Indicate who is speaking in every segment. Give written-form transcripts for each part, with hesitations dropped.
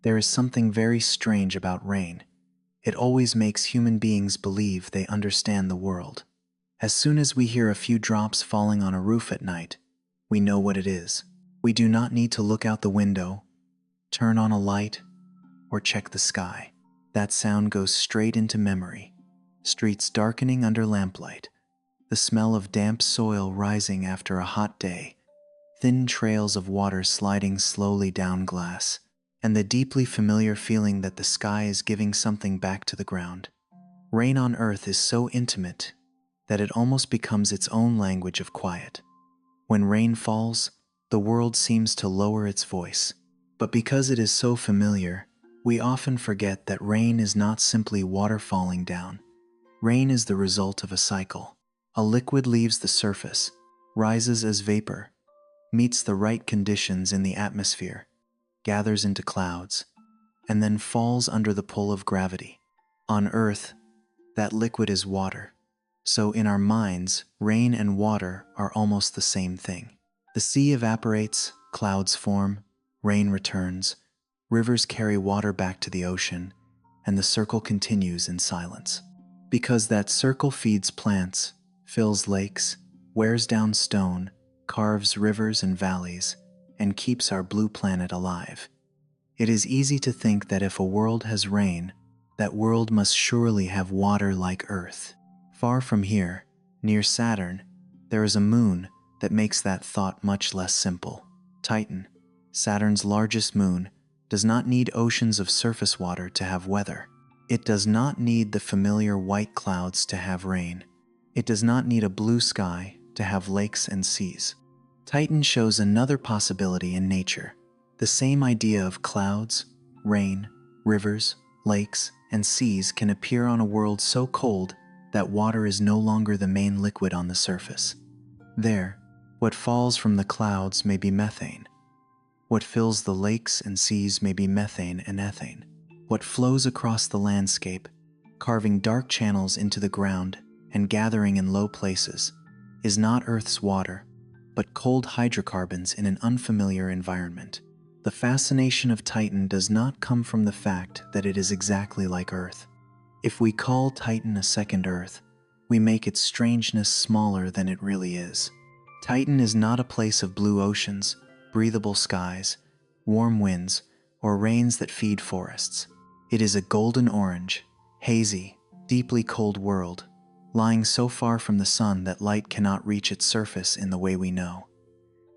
Speaker 1: There is something very strange about rain. It always makes human beings believe they understand the world. As soon as we hear a few drops falling on a roof at night, we know what it is. We do not need to look out the window, turn on a light, or check the sky. That sound goes straight into memory. Streets darkening under lamplight, the smell of damp soil rising after a hot day, thin trails of water sliding slowly down glass, and the deeply familiar feeling that the sky is giving something back to the ground. Rain on Earth is so intimate that it almost becomes its own language of quiet. When rain falls, the world seems to lower its voice. But because it is so familiar, we often forget that rain is not simply water falling down. Rain is the result of a cycle. A liquid leaves the surface, rises as vapor, meets the right conditions in the atmosphere, gathers into clouds, and then falls under the pull of gravity. On Earth, that liquid is water. So in our minds, rain and water are almost the same thing. The sea evaporates, clouds form, rain returns, rivers carry water back to the ocean, and the circle continues in silence. Because that circle feeds plants, fills lakes, wears down stone, carves rivers and valleys, and keeps our blue planet alive. It is easy to think that if a world has rain, that world must surely have water like Earth. Far from here, near Saturn, there is a moon that makes that thought much less simple. Titan, Saturn's largest moon, does not need oceans of surface water to have weather. It does not need the familiar white clouds to have rain. It does not need a blue sky to have lakes and seas. Titan shows another possibility in nature. The same idea of clouds, rain, rivers, lakes, and seas can appear on a world so cold that water is no longer the main liquid on the surface. There, what falls from the clouds may be methane. What fills the lakes and seas may be methane and ethane. What flows across the landscape, carving dark channels into the ground and gathering in low places, is not Earth's water, but cold hydrocarbons in an unfamiliar environment. The fascination of Titan does not come from the fact that it is exactly like Earth. If we call Titan a second Earth, we make its strangeness smaller than it really is. Titan is not a place of blue oceans, breathable skies, warm winds, or rains that feed forests. It is a golden orange, hazy, deeply cold world, lying so far from the sun that light cannot reach its surface in the way we know.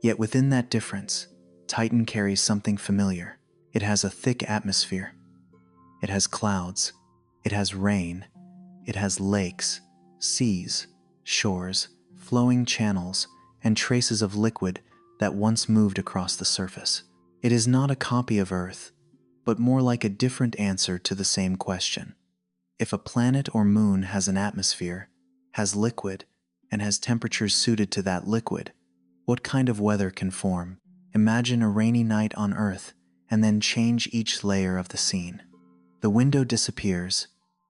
Speaker 1: Yet within that difference, Titan carries something familiar. It has a thick atmosphere. It has clouds. It has rain. It has lakes, seas, shores, flowing channels, and traces of liquid that once moved across the surface. It is not a copy of Earth, but more like a different answer to the same question. If a planet or moon has an atmosphere, has liquid, and has temperatures suited to that liquid, what kind of weather can form? Imagine a rainy night on Earth, and then change each layer of the scene. The window disappears,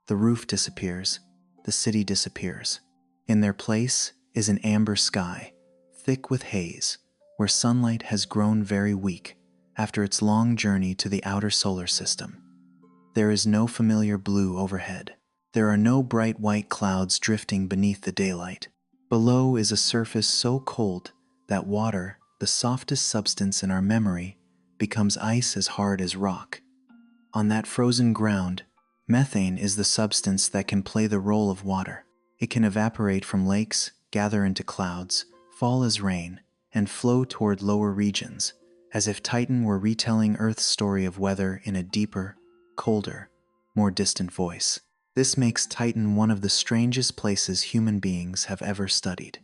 Speaker 1: the roof disappears, the city disappears. In their place is an amber sky, thick with haze, where sunlight has grown very weak after its long journey to the outer solar system. There is no familiar blue overhead. There are no bright white clouds drifting beneath the daylight. Below is a surface so cold that water, the softest substance in our memory, becomes ice as hard as rock. On that frozen ground, methane is the substance that can play the role of water. It can evaporate from lakes, gather into clouds, fall as rain, and flow toward lower regions, as if Titan were retelling Earth's story of weather in a deeper, colder, more distant voice. This makes Titan one of the strangest places human beings have ever studied.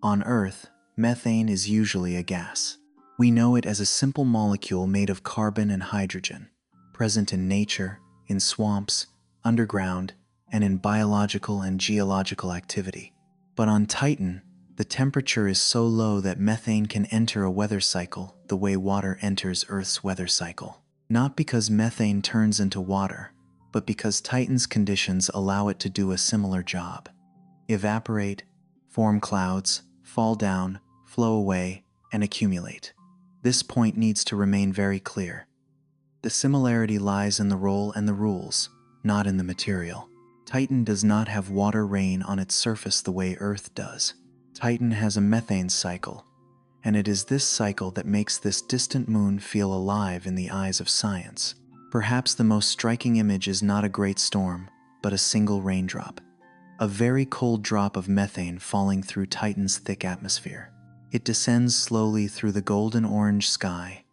Speaker 1: On Earth, methane is usually a gas. We know it as a simple molecule made of carbon and hydrogen, present in nature, in swamps, underground, and in biological and geological activity. But on Titan, the temperature is so low that methane can enter a weather cycle the way water enters Earth's weather cycle. Not because methane turns into water, but because Titan's conditions allow it to do a similar job. Evaporate, form clouds, fall down, flow away, and accumulate. This point needs to remain very clear. The similarity lies in the role and the rules, not in the material. Titan does not have water rain on its surface the way Earth does. Titan has a methane cycle, and it is this cycle that makes this distant moon feel alive in the eyes of science. Perhaps the most striking image is not a great storm, but a single raindrop. A very cold drop of methane falling through Titan's thick atmosphere. It descends slowly through the golden-orange sky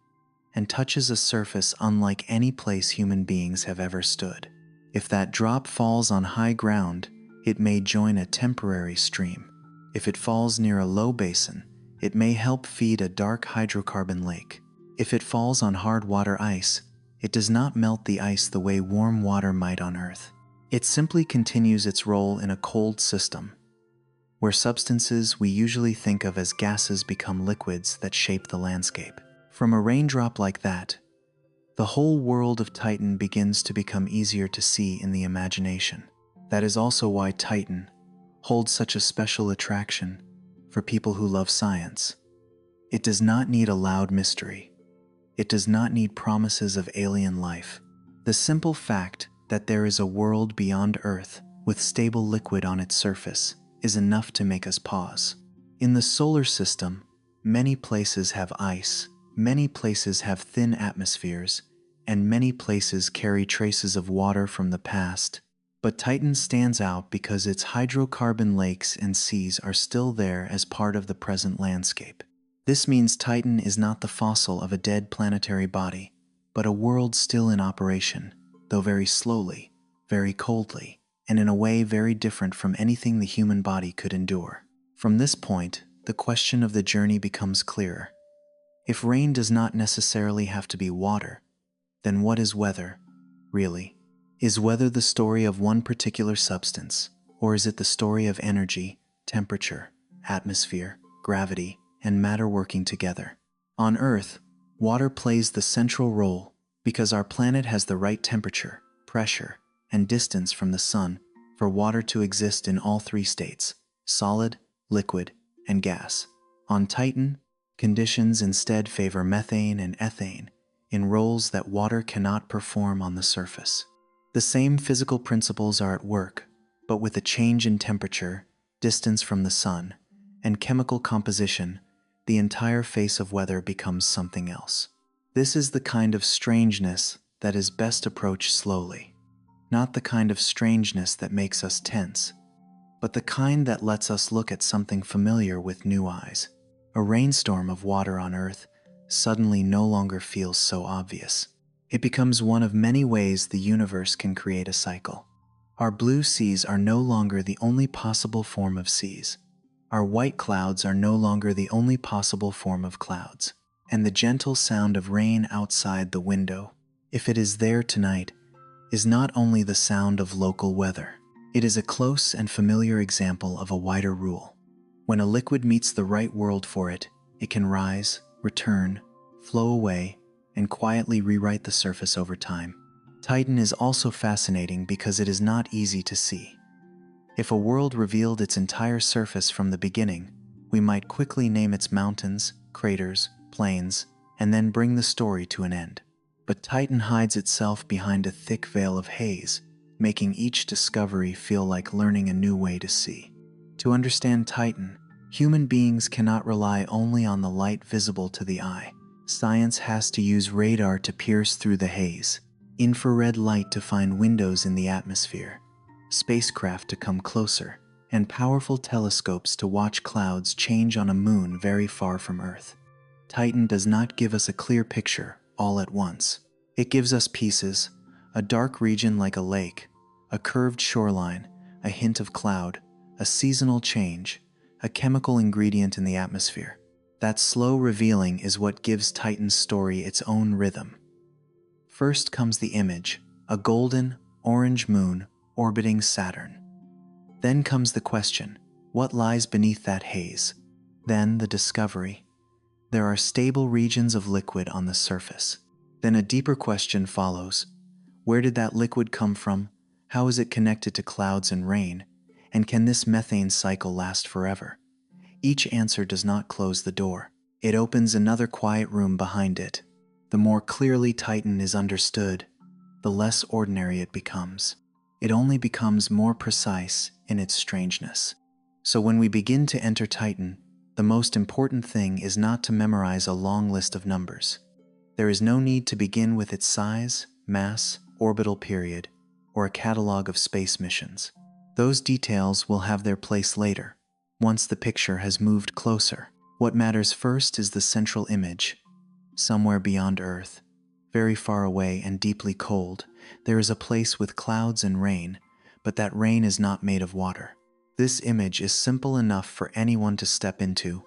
Speaker 1: and touches a surface unlike any place human beings have ever stood. If that drop falls on high ground, it may join a temporary stream. If it falls near a low basin, it may help feed a dark hydrocarbon lake. If it falls on hard water ice, it does not melt the ice the way warm water might on Earth. It simply continues its role in a cold system, where substances we usually think of as gases become liquids that shape the landscape. From a raindrop like that, the whole world of Titan begins to become easier to see in the imagination. That is also why Titan holds such a special attraction for people who love science. It does not need a loud mystery. It does not need promises of alien life. The simple fact that there is a world beyond Earth with stable liquid on its surface is enough to make us pause. In the solar system, many places have ice, many places have thin atmospheres, and many places carry traces of water from the past. But Titan stands out because its hydrocarbon lakes and seas are still there as part of the present landscape. This means Titan is not the fossil of a dead planetary body, but a world still in operation, though very slowly, very coldly, and in a way very different from anything the human body could endure. From this point, the question of the journey becomes clearer. If rain does not necessarily have to be water, then what is weather, really? Is weather the story of one particular substance, or is it the story of energy, temperature, atmosphere, gravity, and matter working together? On Earth, water plays the central role because our planet has the right temperature, pressure, and distance from the sun for water to exist in all three states: solid, liquid, and gas. On Titan, conditions instead favor methane and ethane in roles that water cannot perform on the surface. The same physical principles are at work, but with a change in temperature, distance from the sun, and chemical composition, the entire face of weather becomes something else. This is the kind of strangeness that is best approached slowly. Not the kind of strangeness that makes us tense, but the kind that lets us look at something familiar with new eyes. A rainstorm of water on Earth suddenly no longer feels so obvious. It becomes one of many ways the universe can create a cycle. Our blue seas are no longer the only possible form of seas. Our white clouds are no longer the only possible form of clouds. And the gentle sound of rain outside the window, if it is there tonight, is not only the sound of local weather. It is a close and familiar example of a wider rule. When a liquid meets the right world for it, it can rise, return, flow away, and quietly rewrite the surface over time. Titan is also fascinating because it is not easy to see. If a world revealed its entire surface from the beginning, we might quickly name its mountains, craters, plains, and then bring the story to an end. But Titan hides itself behind a thick veil of haze, making each discovery feel like learning a new way to see. To understand Titan, human beings cannot rely only on the light visible to the eye. Science has to use radar to pierce through the haze, infrared light to find windows in the atmosphere, spacecraft to come closer, and powerful telescopes to watch clouds change on a moon very far from Earth. Titan does not give us a clear picture all at once. It gives us pieces, a dark region like a lake, a curved shoreline, a hint of cloud, a seasonal change, a chemical ingredient in the atmosphere. That slow revealing is what gives Titan's story its own rhythm. First comes the image, a golden, orange moon orbiting Saturn. Then comes the question, what lies beneath that haze? Then the discovery. There are stable regions of liquid on the surface. Then a deeper question follows. Where did that liquid come from? How is it connected to clouds and rain? And can this methane cycle last forever? Each answer does not close the door. It opens another quiet room behind it. The more clearly Titan is understood, the less ordinary it becomes. It only becomes more precise in its strangeness. So when we begin to enter Titan, the most important thing is not to memorize a long list of numbers. There is no need to begin with its size, mass, orbital period, or a catalog of space missions. Those details will have their place later, once the picture has moved closer. What matters first is the central image. Somewhere beyond Earth, very far away and deeply cold, there is a place with clouds and rain, but that rain is not made of water. This image is simple enough for anyone to step into,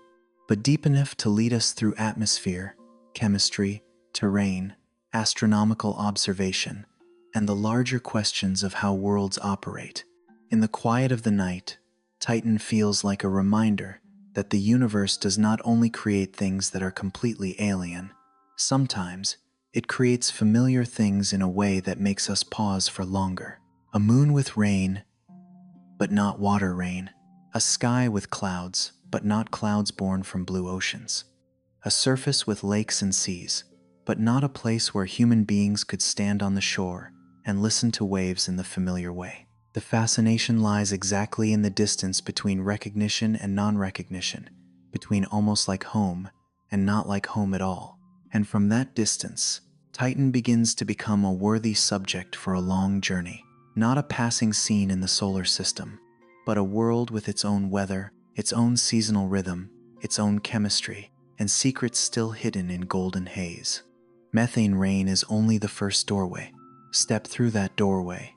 Speaker 1: but deep enough to lead us through atmosphere, chemistry, terrain, astronomical observation, and the larger questions of how worlds operate. In the quiet of the night, Titan feels like a reminder that the universe does not only create things that are completely alien. Sometimes, it creates familiar things in a way that makes us pause for longer. A moon with rain, but not water rain. A sky with clouds, but not clouds born from blue oceans. A surface with lakes and seas, but not a place where human beings could stand on the shore and listen to waves in the familiar way. The fascination lies exactly in the distance between recognition and non-recognition, between almost like home and not like home at all. And from that distance, Titan begins to become a worthy subject for a long journey. Not a passing scene in the solar system, but a world with its own weather, its own seasonal rhythm, its own chemistry, and secrets still hidden in golden haze. Methane rain is only the first doorway. Step through that doorway,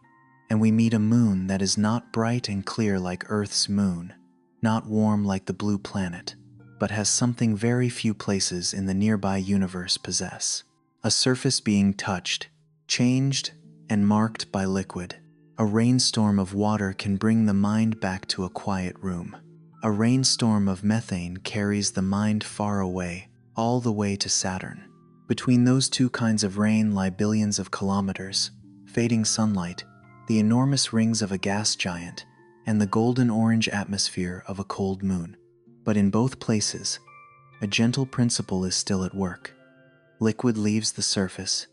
Speaker 1: and we meet a moon that is not bright and clear like Earth's moon, not warm like the blue planet, but has something very few places in the nearby universe possess. A surface being touched, changed, and marked by liquid. A rainstorm of water can bring the mind back to a quiet room. A rainstorm of methane carries the mind far away, all the way to Saturn. Between those two kinds of rain lie billions of kilometers, fading sunlight, the enormous rings of a gas giant, and the golden-orange atmosphere of a cold moon. But in both places, a gentle principle is still at work. Liquid leaves the surface,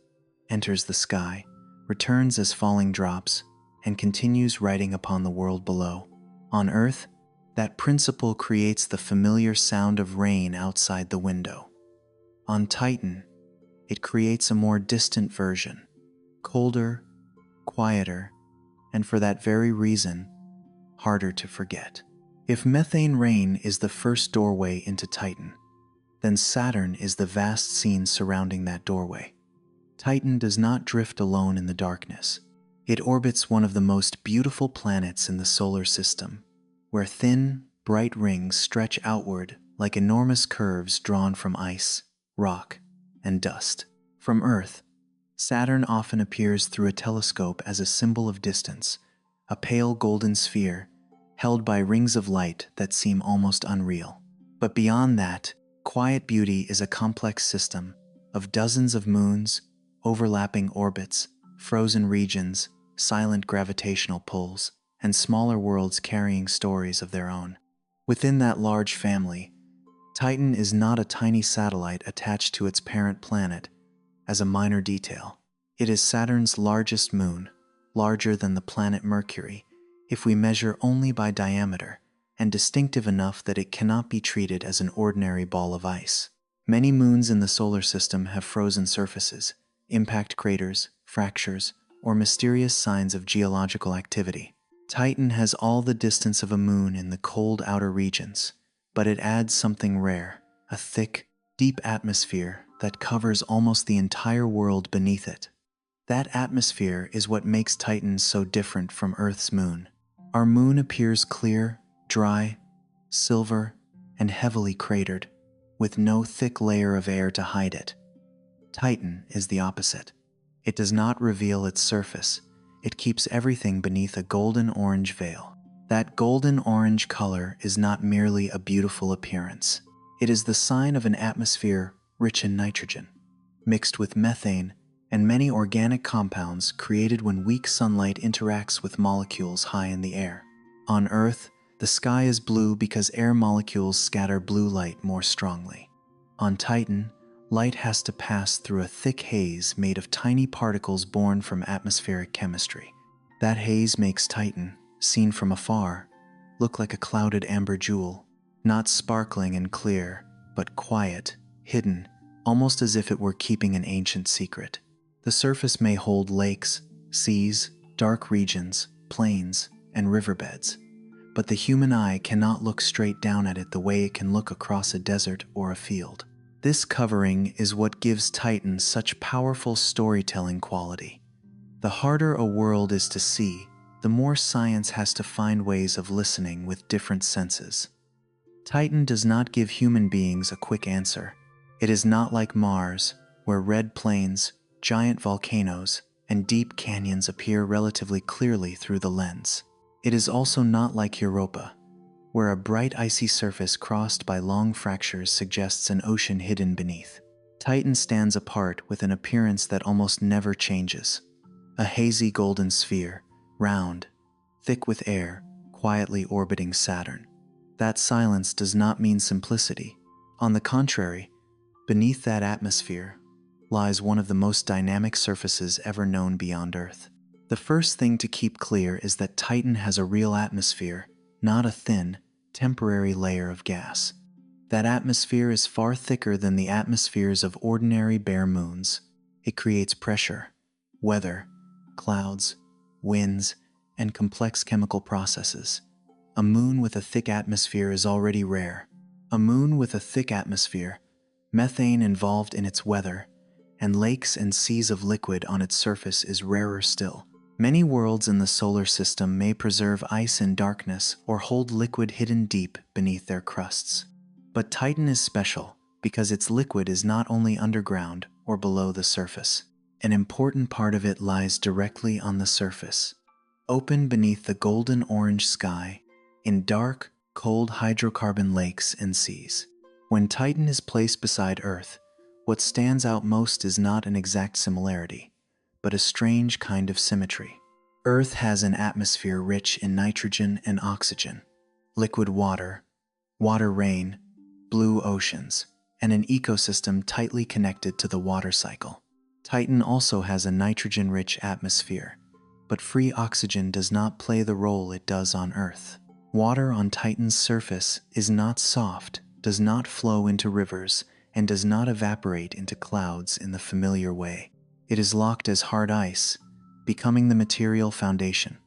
Speaker 1: enters the sky, returns as falling drops, and continues writing upon the world below. On Earth, that principle creates the familiar sound of rain outside the window. On Titan, it creates a more distant version, colder, quieter, and for that very reason, harder to forget. If methane rain is the first doorway into Titan, then Saturn is the vast scene surrounding that doorway. Titan does not drift alone in the darkness. It orbits one of the most beautiful planets in the solar system, where thin, bright rings stretch outward like enormous curves drawn from ice, rock, and dust. From Earth, Saturn often appears through a telescope as a symbol of distance, a pale golden sphere held by rings of light that seem almost unreal. But beyond that, quiet beauty is a complex system of dozens of moons, overlapping orbits, frozen regions, silent gravitational pulls, and smaller worlds carrying stories of their own. Within that large family, Titan is not a tiny satellite attached to its parent planet as a minor detail. It is Saturn's largest moon, larger than the planet Mercury, if we measure only by diameter, and distinctive enough that it cannot be treated as an ordinary ball of ice. Many moons in the solar system have frozen surfaces, impact craters, fractures, or mysterious signs of geological activity. Titan has all the distance of a moon in the cold outer regions, but it adds something rare, a thick, deep atmosphere that covers almost the entire world beneath it. That atmosphere is what makes Titan so different from Earth's moon. Our moon appears clear, dry, silver, and heavily cratered, with no thick layer of air to hide it. Titan is the opposite. It does not reveal its surface. It keeps everything beneath a golden-orange veil. That golden-orange color is not merely a beautiful appearance. It is the sign of an atmosphere rich in nitrogen, mixed with methane and many organic compounds created when weak sunlight interacts with molecules high in the air. On Earth, the sky is blue because air molecules scatter blue light more strongly. On Titan, Light has to pass through a thick haze made of tiny particles born from atmospheric chemistry. That haze makes Titan, seen from afar, look like a clouded amber jewel, not sparkling and clear, but quiet, hidden, almost as if it were keeping an ancient secret. The surface may hold lakes, seas, dark regions, plains, and riverbeds, but the human eye cannot look straight down at it the way it can look across a desert or a field. This covering is what gives Titan such powerful storytelling quality. The harder a world is to see, the more science has to find ways of listening with different senses. Titan does not give human beings a quick answer. It is not like Mars, where red plains, giant volcanoes, and deep canyons appear relatively clearly through the lens. It is also not like Europa, where a bright icy surface crossed by long fractures suggests an ocean hidden beneath. Titan stands apart with an appearance that almost never changes. A hazy golden sphere, round, thick with air, quietly orbiting Saturn. That silence does not mean simplicity. On the contrary, beneath that atmosphere lies one of the most dynamic surfaces ever known beyond Earth. The first thing to keep clear is that Titan has a real atmosphere, not a thin, temporary layer of gas. That atmosphere is far thicker than the atmospheres of ordinary bare moons. It creates pressure, weather, clouds, winds, and complex chemical processes. A moon with a thick atmosphere is already rare. A moon with a thick atmosphere, methane involved in its weather, and lakes and seas of liquid on its surface is rarer still. Many worlds in the solar system may preserve ice in darkness or hold liquid hidden deep beneath their crusts. But Titan is special because its liquid is not only underground or below the surface. An important part of it lies directly on the surface, open beneath the golden orange sky, in dark, cold hydrocarbon lakes and seas. When Titan is placed beside Earth, what stands out most is not an exact similarity, but a strange kind of symmetry. Earth has an atmosphere rich in nitrogen and oxygen, liquid water, water rain, blue oceans, and an ecosystem tightly connected to the water cycle. Titan also has a nitrogen-rich atmosphere, but free oxygen does not play the role it does on Earth. Water on Titan's surface is not soft, does not flow into rivers, and does not evaporate into clouds in the familiar way. It is locked as hard ice, becoming the material foundation.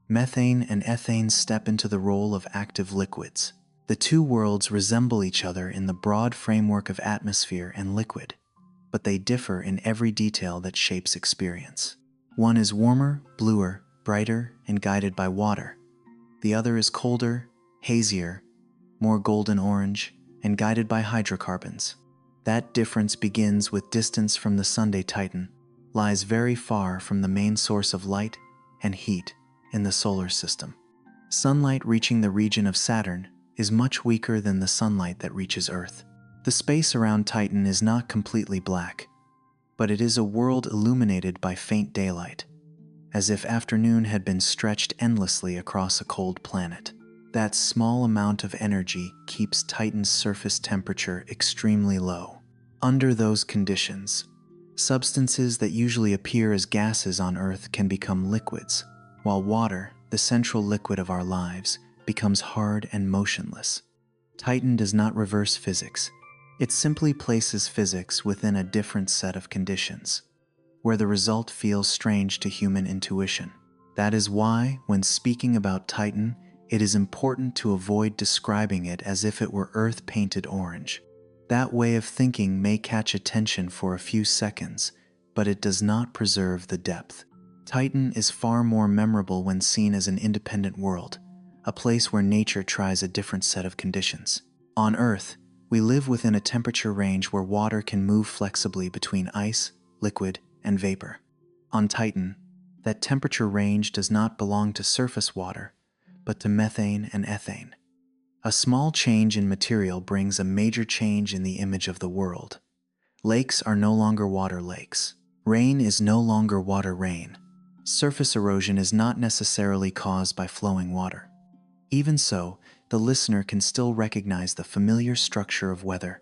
Speaker 1: Methane and ethane step into the role of active liquids. The two worlds resemble each other in the broad framework of atmosphere and liquid, but they differ in every detail that shapes experience. One is warmer, bluer, brighter, and guided by water. The other is colder, hazier, more golden orange, and guided by hydrocarbons. That difference begins with distance from the Sunday Titan, lies very far from the main source of light and heat in the solar system. Sunlight reaching the region of Saturn is much weaker than the sunlight that reaches Earth. The space around Titan is not completely black, but it is a world illuminated by faint daylight, as if afternoon had been stretched endlessly across a cold planet. That small amount of energy keeps Titan's surface temperature extremely low. Under those conditions, substances that usually appear as gases on Earth can become liquids, while water, the central liquid of our lives, becomes hard and motionless. Titan does not reverse physics. It simply places physics within a different set of conditions, where the result feels strange to human intuition. That is why, when speaking about Titan, it is important to avoid describing it as if it were Earth painted orange. That way of thinking may catch attention for a few seconds, but it does not preserve the depth. Titan is far more memorable when seen as an independent world, a place where nature tries a different set of conditions. On Earth, we live within a temperature range where water can move flexibly between ice, liquid, and vapor. On Titan, that temperature range does not belong to surface water, but to methane and ethane. A small change in material brings a major change in the image of the world. Lakes are no longer water lakes. Rain is no longer water rain. Surface erosion is not necessarily caused by flowing water. Even so, the listener can still recognize the familiar structure of weather,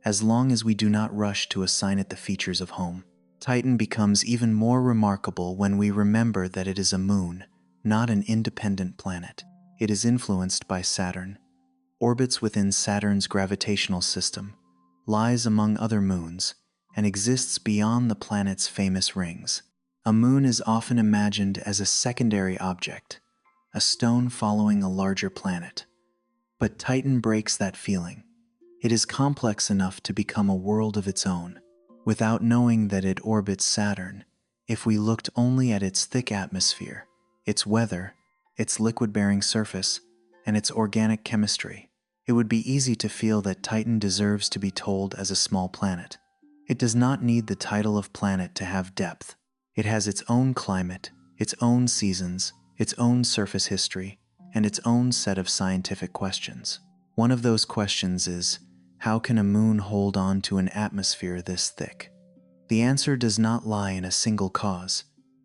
Speaker 1: as long as we do not rush to assign it the features of home. Titan becomes even more remarkable when we remember that it is a moon, not an independent planet. It is influenced by Saturn, orbits within Saturn's gravitational system, lies among other moons, and exists beyond the planet's famous rings. A moon is often imagined as a secondary object, a stone following a larger planet. But Titan breaks that feeling. It is complex enough to become a world of its own, without knowing that it orbits Saturn. If we looked only at its thick atmosphere, its weather, its liquid-bearing surface, and its organic chemistry, it would be easy to feel that Titan deserves to be told as a small planet. It does not need the title of planet to have depth. It has its own climate, its own seasons, its own surface history, and its own set of scientific questions. One of those questions is, how can a moon hold on to an atmosphere this thick? The answer does not lie in a single cause,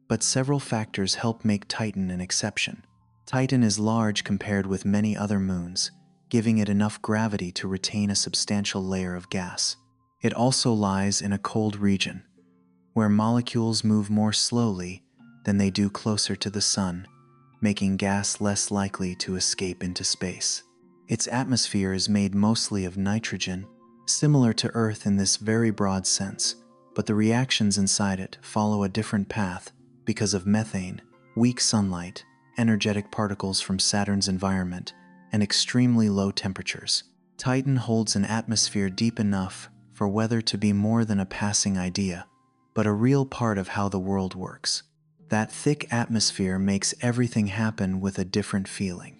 Speaker 1: but several factors help make Titan an exception. Titan is large compared with many other moons, giving it enough gravity to retain a substantial layer of gas. It also lies in a cold region, where molecules move more slowly than they do closer to the sun, making gas less likely to escape into space. Its atmosphere is made mostly of nitrogen, similar to Earth in this very broad sense, but the reactions inside it follow a different path because of methane, weak sunlight, energetic particles from Saturn's environment, and extremely low temperatures. Titan holds an atmosphere deep enough for weather to be more than a passing idea, but a real part of how the world works. That thick atmosphere makes everything happen with a different feeling.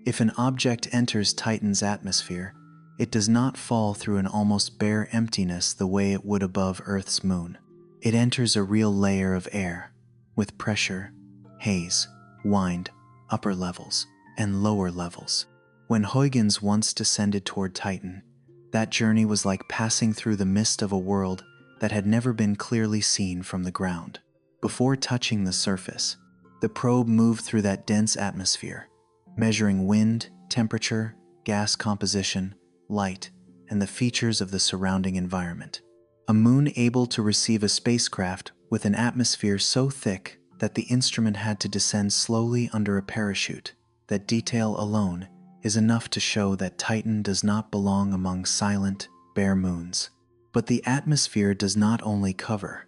Speaker 1: If an object enters Titan's atmosphere, it does not fall through an almost bare emptiness the way it would above Earth's moon. It enters a real layer of air, with pressure, haze, wind, upper levels, and lower levels. When Huygens once descended toward Titan, that journey was like passing through the mist of a world that had never been clearly seen from the ground. Before touching the surface, the probe moved through that dense atmosphere, measuring wind, temperature, gas composition, light, and the features of the surrounding environment. A moon able to receive a spacecraft with an atmosphere so thick that the instrument had to descend slowly under a parachute. That detail alone is enough to show that Titan does not belong among silent, bare moons. But the atmosphere does not only cover,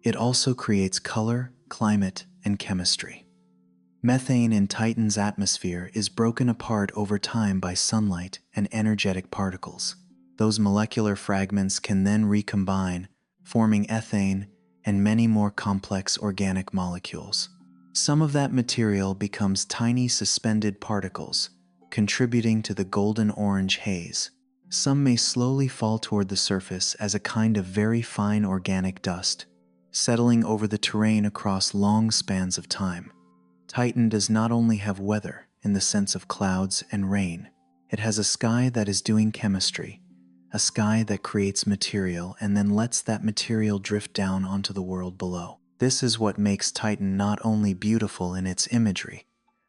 Speaker 1: it also creates color, climate, and chemistry. Methane in Titan's atmosphere is broken apart over time by sunlight and energetic particles. Those molecular fragments can then recombine, forming ethane and many more complex organic molecules. Some of that material becomes tiny suspended particles, contributing to the golden-orange haze. Some may slowly fall toward the surface as a kind of very fine organic dust, settling over the terrain across long spans of time. Titan does not only have weather in the sense of clouds and rain, it has a sky that is doing chemistry, a sky that creates material and then lets that material drift down onto the world below. This is what makes Titan not only beautiful in its imagery,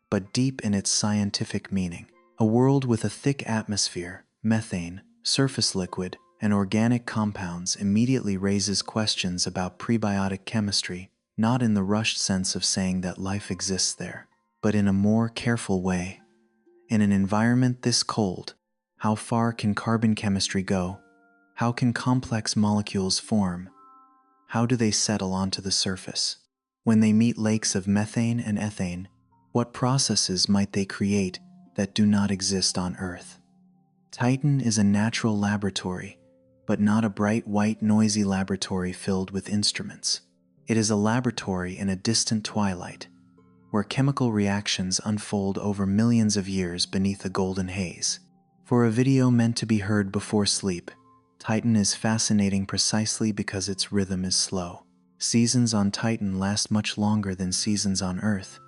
Speaker 1: but deep in its scientific meaning. A world with a thick atmosphere, methane, surface liquid, and organic compounds immediately raises questions about prebiotic chemistry, not in the rushed sense of saying that life exists there, but in a more careful way. In an environment this cold, how far can carbon chemistry go? How can complex molecules form? How do they settle onto the surface? When they meet lakes of methane and ethane, what processes might they create that do not exist on Earth? Titan is a natural laboratory, but not a bright, white, noisy laboratory filled with instruments. It is a laboratory in a distant twilight, where chemical reactions unfold over millions of years beneath a golden haze. For a video meant to be heard before sleep, Titan is fascinating precisely because its rhythm is slow. Seasons on Titan last much longer than seasons on Earth,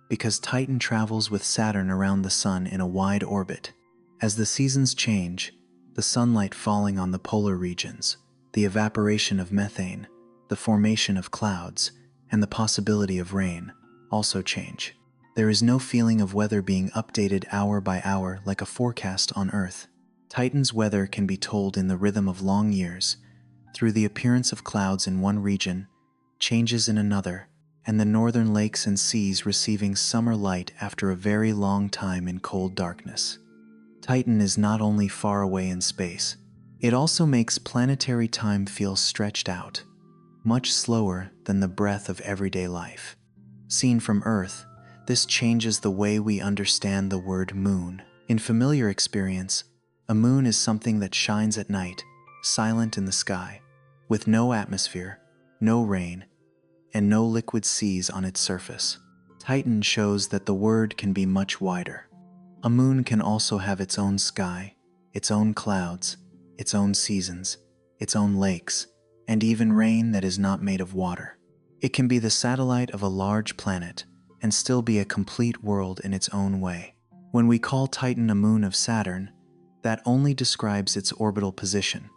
Speaker 1: because Titan travels with Saturn around the Sun in a wide orbit. As the seasons change, the sunlight falling on the polar regions, the evaporation of methane, the formation of clouds, and the possibility of rain also change. There is no feeling of weather being updated hour by hour like a forecast on Earth. Titan's weather can be told in the rhythm of long years, through the appearance of clouds in one region, changes in another, and the northern lakes and seas receiving summer light after a very long time in cold darkness. Titan is not only far away in space, it also makes planetary time feel stretched out, much slower than the breath of everyday life. Seen from Earth, this changes the way we understand the word moon. In familiar experience, a moon is something that shines at night, silent in the sky, with no atmosphere, no rain, and no liquid seas on its surface. Titan shows that the word can be much wider. A moon can also have its own sky, its own clouds, its own seasons, its own lakes, and even rain that is not made of water. It can be the satellite of a large planet and still be a complete world in its own way. When we call Titan a moon of Saturn, that only describes its orbital position.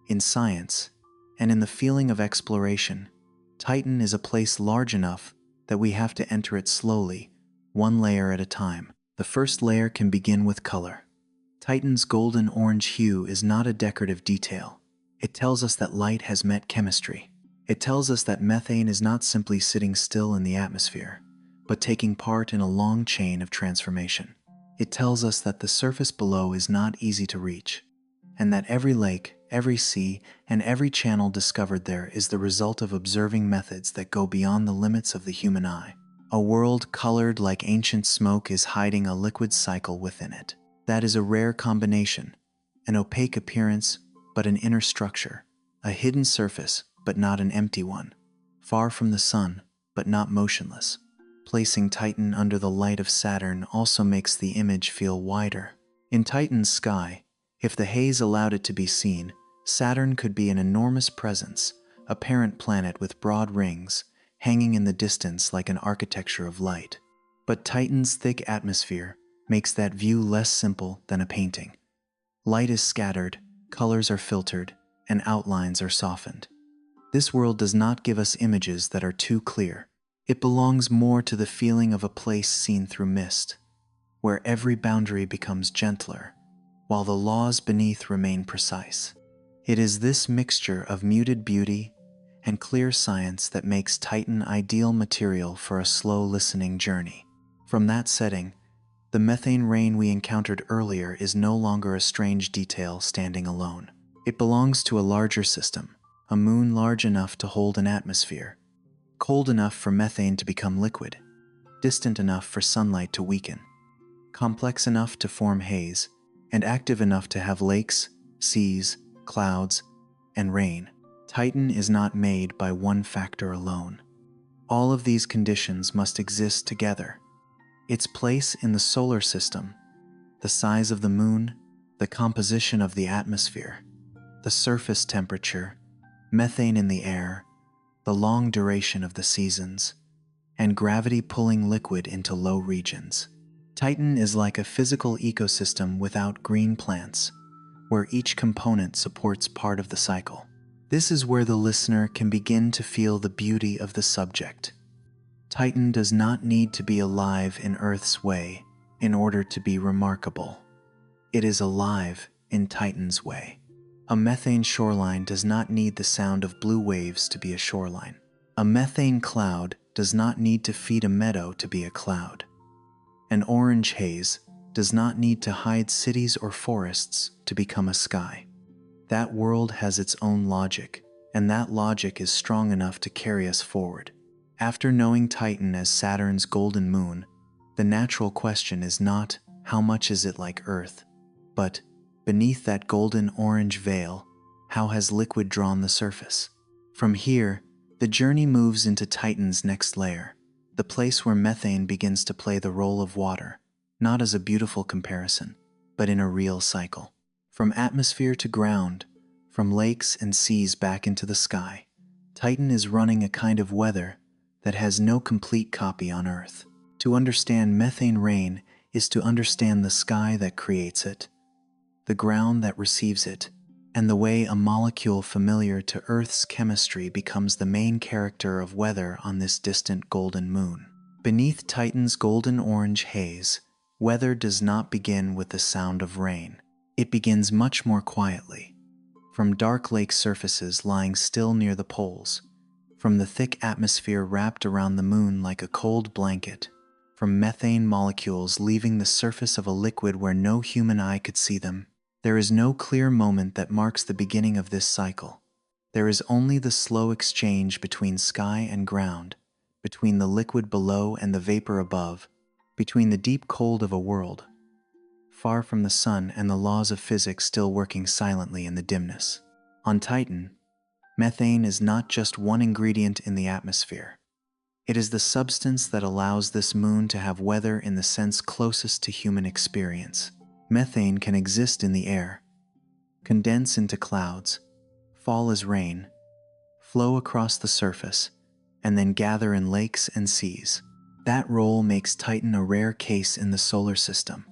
Speaker 1: In science, and in the feeling of exploration, Titan is a place large enough that we have to enter it slowly, one layer at a time. The first layer can begin with color. Titan's golden orange hue is not a decorative detail. It tells us that light has met chemistry. It tells us that methane is not simply sitting still in the atmosphere, but taking part in a long chain of transformation. It tells us that the surface below is not easy to reach, and that every lake, every sea, and every channel discovered there is the result of observing methods that go beyond the limits of the human eye. A world colored like ancient smoke is hiding a liquid cycle within it. That is a rare combination, an opaque appearance, but an inner structure, a hidden surface, but not an empty one, far from the sun, but not motionless. Placing Titan under the light of Saturn also makes the image feel wider. In Titan's sky, if the haze allowed it to be seen, Saturn could be an enormous presence, a parent planet with broad rings, hanging in the distance like an architecture of light. But Titan's thick atmosphere makes that view less simple than a painting. Light is scattered, colors are filtered, and outlines are softened. This world does not give us images that are too clear. It belongs more to the feeling of a place seen through mist, where every boundary becomes gentler, while the laws beneath remain precise. It is this mixture of muted beauty and clear science that makes Titan ideal material for a slow listening journey. From that setting, the methane rain we encountered earlier is no longer a strange detail standing alone. It belongs to a larger system, a moon large enough to hold an atmosphere, cold enough for methane to become liquid, distant enough for sunlight to weaken, complex enough to form haze, and active enough to have lakes, seas, clouds, and rain. Titan is not made by one factor alone. All of these conditions must exist together. Its place in the solar system, the size of the moon, the composition of the atmosphere, the surface temperature, methane in the air, the long duration of the seasons, and gravity pulling liquid into low regions. Titan is like a physical ecosystem without green plants, where each component supports part of the cycle. This is where the listener can begin to feel the beauty of the subject. Titan does not need to be alive in Earth's way in order to be remarkable. It is alive in Titan's way. A methane shoreline does not need the sound of blue waves to be a shoreline. A methane cloud does not need to feed a meadow to be a cloud. An orange haze does not need to hide cities or forests to become a sky. That world has its own logic, and that logic is strong enough to carry us forward. After knowing Titan as Saturn's golden moon, the natural question is not, how much is it like Earth, but, beneath that golden orange veil, how has liquid drawn the surface? From here, the journey moves into Titan's next layer, the place where methane begins to play the role of water, not as a beautiful comparison, but in a real cycle. From atmosphere to ground, from lakes and seas back into the sky, Titan is running a kind of weather that has no complete copy on Earth. To understand methane rain is to understand the sky that creates it, the ground that receives it, and the way a molecule familiar to Earth's chemistry becomes the main character of weather on this distant golden moon. Beneath Titan's golden orange haze, weather does not begin with the sound of rain. It begins much more quietly, from dark lake surfaces lying still near the poles, from the thick atmosphere wrapped around the moon like a cold blanket, from methane molecules leaving the surface of a liquid where no human eye could see them. There is no clear moment that marks the beginning of this cycle. There is only the slow exchange between sky and ground, between the liquid below and the vapor above, between the deep cold of a world far from the sun and the laws of physics still working silently in the dimness. On Titan, methane is not just one ingredient in the atmosphere. It is the substance that allows this moon to have weather in the sense closest to human experience. Methane can exist in the air, condense into clouds, fall as rain, flow across the surface, and then gather in lakes and seas. That role makes Titan a rare case in the solar system,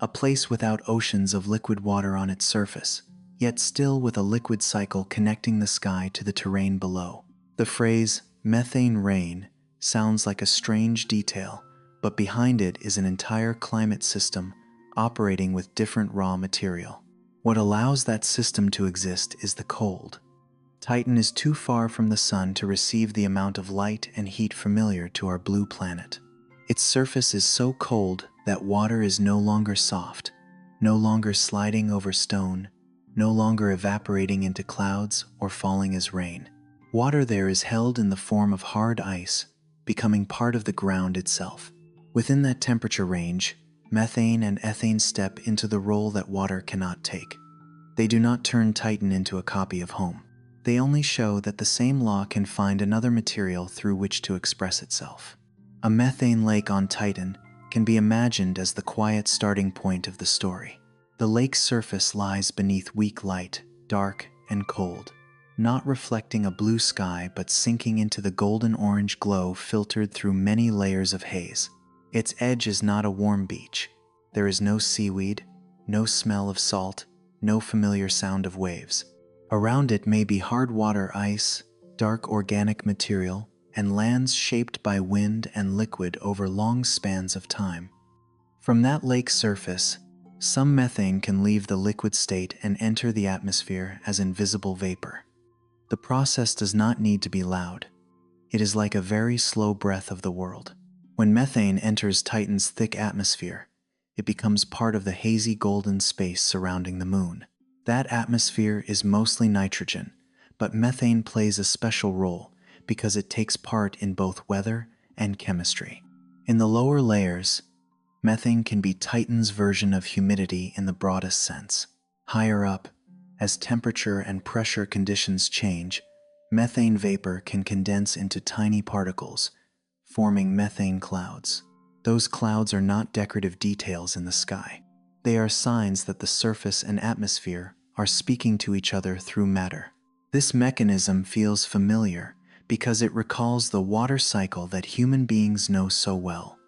Speaker 1: a place without oceans of liquid water on its surface, yet still with a liquid cycle connecting the sky to the terrain below. The phrase, methane rain, sounds like a strange detail, but behind it is an entire climate system operating with different raw material. What allows that system to exist is the cold. Titan is too far from the sun to receive the amount of light and heat familiar to our blue planet. Its surface is so cold that water is no longer soft, no longer sliding over stone, no longer evaporating into clouds or falling as rain. Water there is held in the form of hard ice, becoming part of the ground itself. Within that temperature range, methane and ethane step into the role that water cannot take. They do not turn Titan into a copy of home. They only show that the same law can find another material through which to express itself. A methane lake on Titan can be imagined as the quiet starting point of the story. The lake's surface lies beneath weak light, dark and cold, not reflecting a blue sky but sinking into the golden-orange glow filtered through many layers of haze. Its edge is not a warm beach. There is no seaweed, no smell of salt, no familiar sound of waves. Around it may be hard water ice, dark organic material, and lands shaped by wind and liquid over long spans of time. From that lake's surface, some methane can leave the liquid state and enter the atmosphere as invisible vapor. The process does not need to be loud. It is like a very slow breath of the world. When methane enters Titan's thick atmosphere, it becomes part of the hazy golden space surrounding the moon. That atmosphere is mostly nitrogen, but methane plays a special role because it takes part in both weather and chemistry. In the lower layers, methane can be Titan's version of humidity in the broadest sense. Higher up, as temperature and pressure conditions change, methane vapor can condense into tiny particles, forming methane clouds. Those clouds are not decorative details in the sky. They are signs that the surface and atmosphere are speaking to each other through matter. This mechanism feels familiar because it recalls the water cycle that human beings know so well.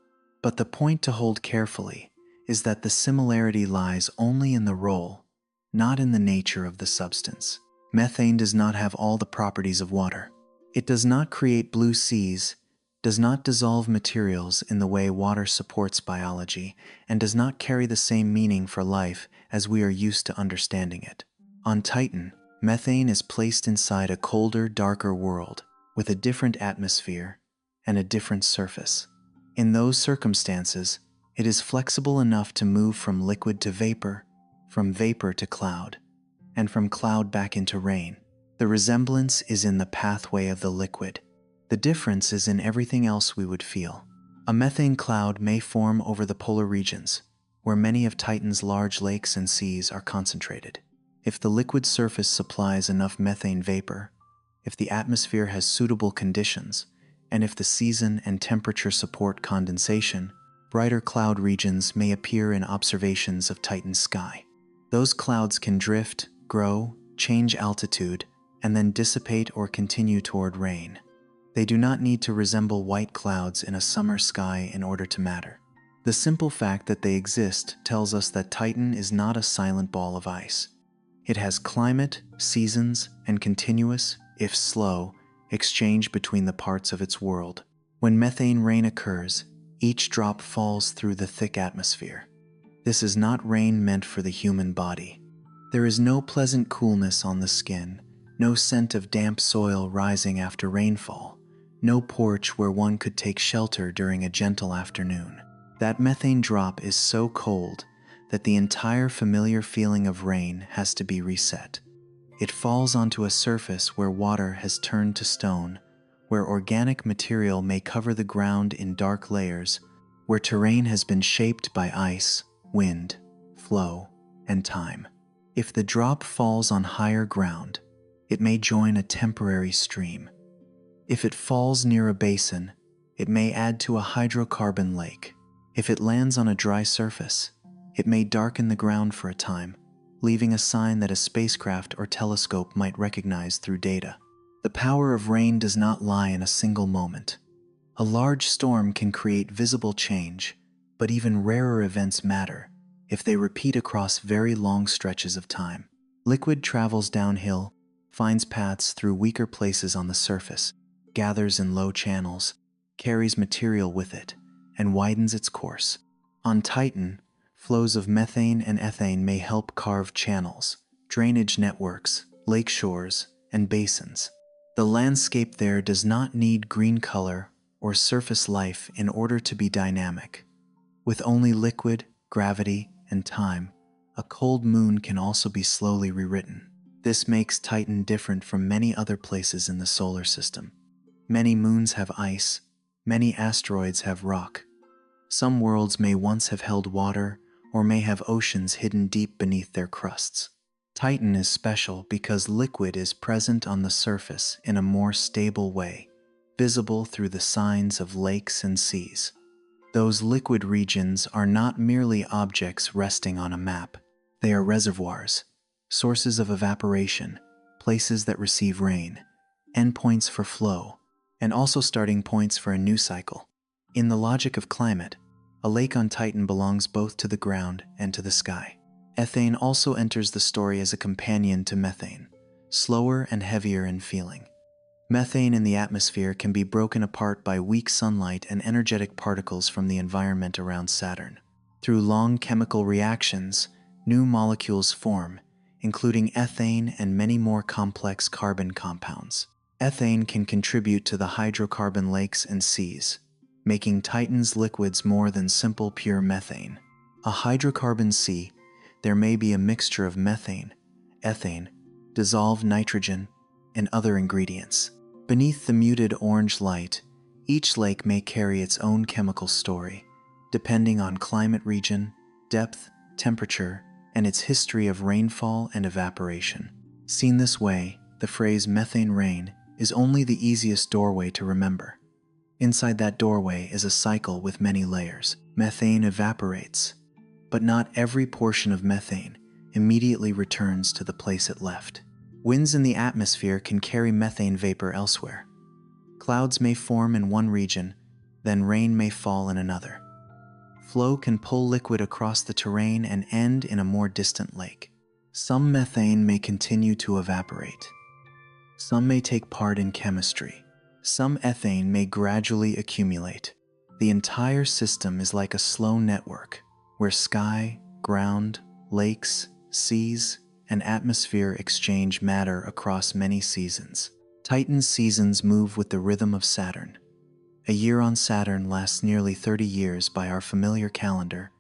Speaker 1: But the point to hold carefully is that the similarity lies only in the role, not in the nature of the substance. Methane does not have all the properties of water. It does not create blue seas, does not dissolve materials in the way water supports biology, and does not carry the same meaning for life as we are used to understanding it. On Titan, methane is placed inside a colder, darker world with a different atmosphere and a different surface. In those circumstances, it is flexible enough to move from liquid to vapor, from vapor to cloud, and from cloud back into rain. The resemblance is in the pathway of the liquid. The difference is in everything else we would feel. A methane cloud may form over the polar regions, where many of Titan's large lakes and seas are concentrated. If the liquid surface supplies enough methane vapor, if the atmosphere has suitable conditions, and if the season and temperature support condensation, brighter cloud regions may appear in observations of Titan's sky. Those clouds can drift, grow, change altitude, and then dissipate or continue toward rain. They do not need to resemble white clouds in a summer sky in order to matter. The simple fact that they exist tells us that Titan is not a silent ball of ice. It has climate, seasons, and continuous, if slow, exchange between the parts of its world. When methane rain occurs, each drop falls through the thick atmosphere. This is not rain meant for the human body. There is no pleasant coolness on the skin, no scent of damp soil rising after rainfall, no porch where one could take shelter during a gentle afternoon. That methane drop is so cold that the entire familiar feeling of rain has to be reset. It falls onto a surface where water has turned to stone, where organic material may cover the ground in dark layers, where terrain has been shaped by ice, wind, flow, and time. If the drop falls on higher ground, it may join a temporary stream. If it falls near a basin, it may add to a hydrocarbon lake. If it lands on a dry surface, it may darken the ground for a time, leaving a sign that a spacecraft or telescope might recognize through data. The power of rain does not lie in a single moment. A large storm can create visible change, but even rarer events matter if they repeat across very long stretches of time. Liquid travels downhill, finds paths through weaker places on the surface, gathers in low channels, carries material with it, and widens its course. On Titan, flows of methane and ethane may help carve channels, drainage networks, lake shores, and basins. The landscape there does not need green color or surface life in order to be dynamic. With only liquid, gravity, and time, a cold moon can also be slowly rewritten. This makes Titan different from many other places in the solar system. Many moons have ice, many asteroids have rock. Some worlds may once have held water or may have oceans hidden deep beneath their crusts. Titan is special because liquid is present on the surface in a more stable way, visible through the signs of lakes and seas. Those liquid regions are not merely objects resting on a map. They are reservoirs, sources of evaporation, places that receive rain, endpoints for flow, and also starting points for a new cycle. In the logic of climate, a lake on Titan belongs both to the ground and to the sky. Ethane also enters the story as a companion to methane, slower and heavier in feeling. Methane in the atmosphere can be broken apart by weak sunlight and energetic particles from the environment around Saturn. Through long chemical reactions, new molecules form, including ethane and many more complex carbon compounds. Ethane can contribute to the hydrocarbon lakes and seas, making Titan's liquids more than simple pure methane. A hydrocarbon sea, there may be a mixture of methane, ethane, dissolved nitrogen, and other ingredients. Beneath the muted orange light, each lake may carry its own chemical story, depending on climate region, depth, temperature, and its history of rainfall and evaporation. Seen this way, the phrase methane rain is only the easiest doorway to remember. Inside that doorway is a cycle with many layers. Methane evaporates, but not every portion of methane immediately returns to the place it left. Winds in the atmosphere can carry methane vapor elsewhere. Clouds may form in one region, then rain may fall in another. Flow can pull liquid across the terrain and end in a more distant lake. Some methane may continue to evaporate. Some may take part in chemistry. Some ethane may gradually accumulate. The entire system is like a slow network, where sky, ground, lakes, seas, and atmosphere exchange matter across many seasons. Titan's seasons move with the rhythm of Saturn. A year on Saturn lasts nearly 30 years by our familiar calendar,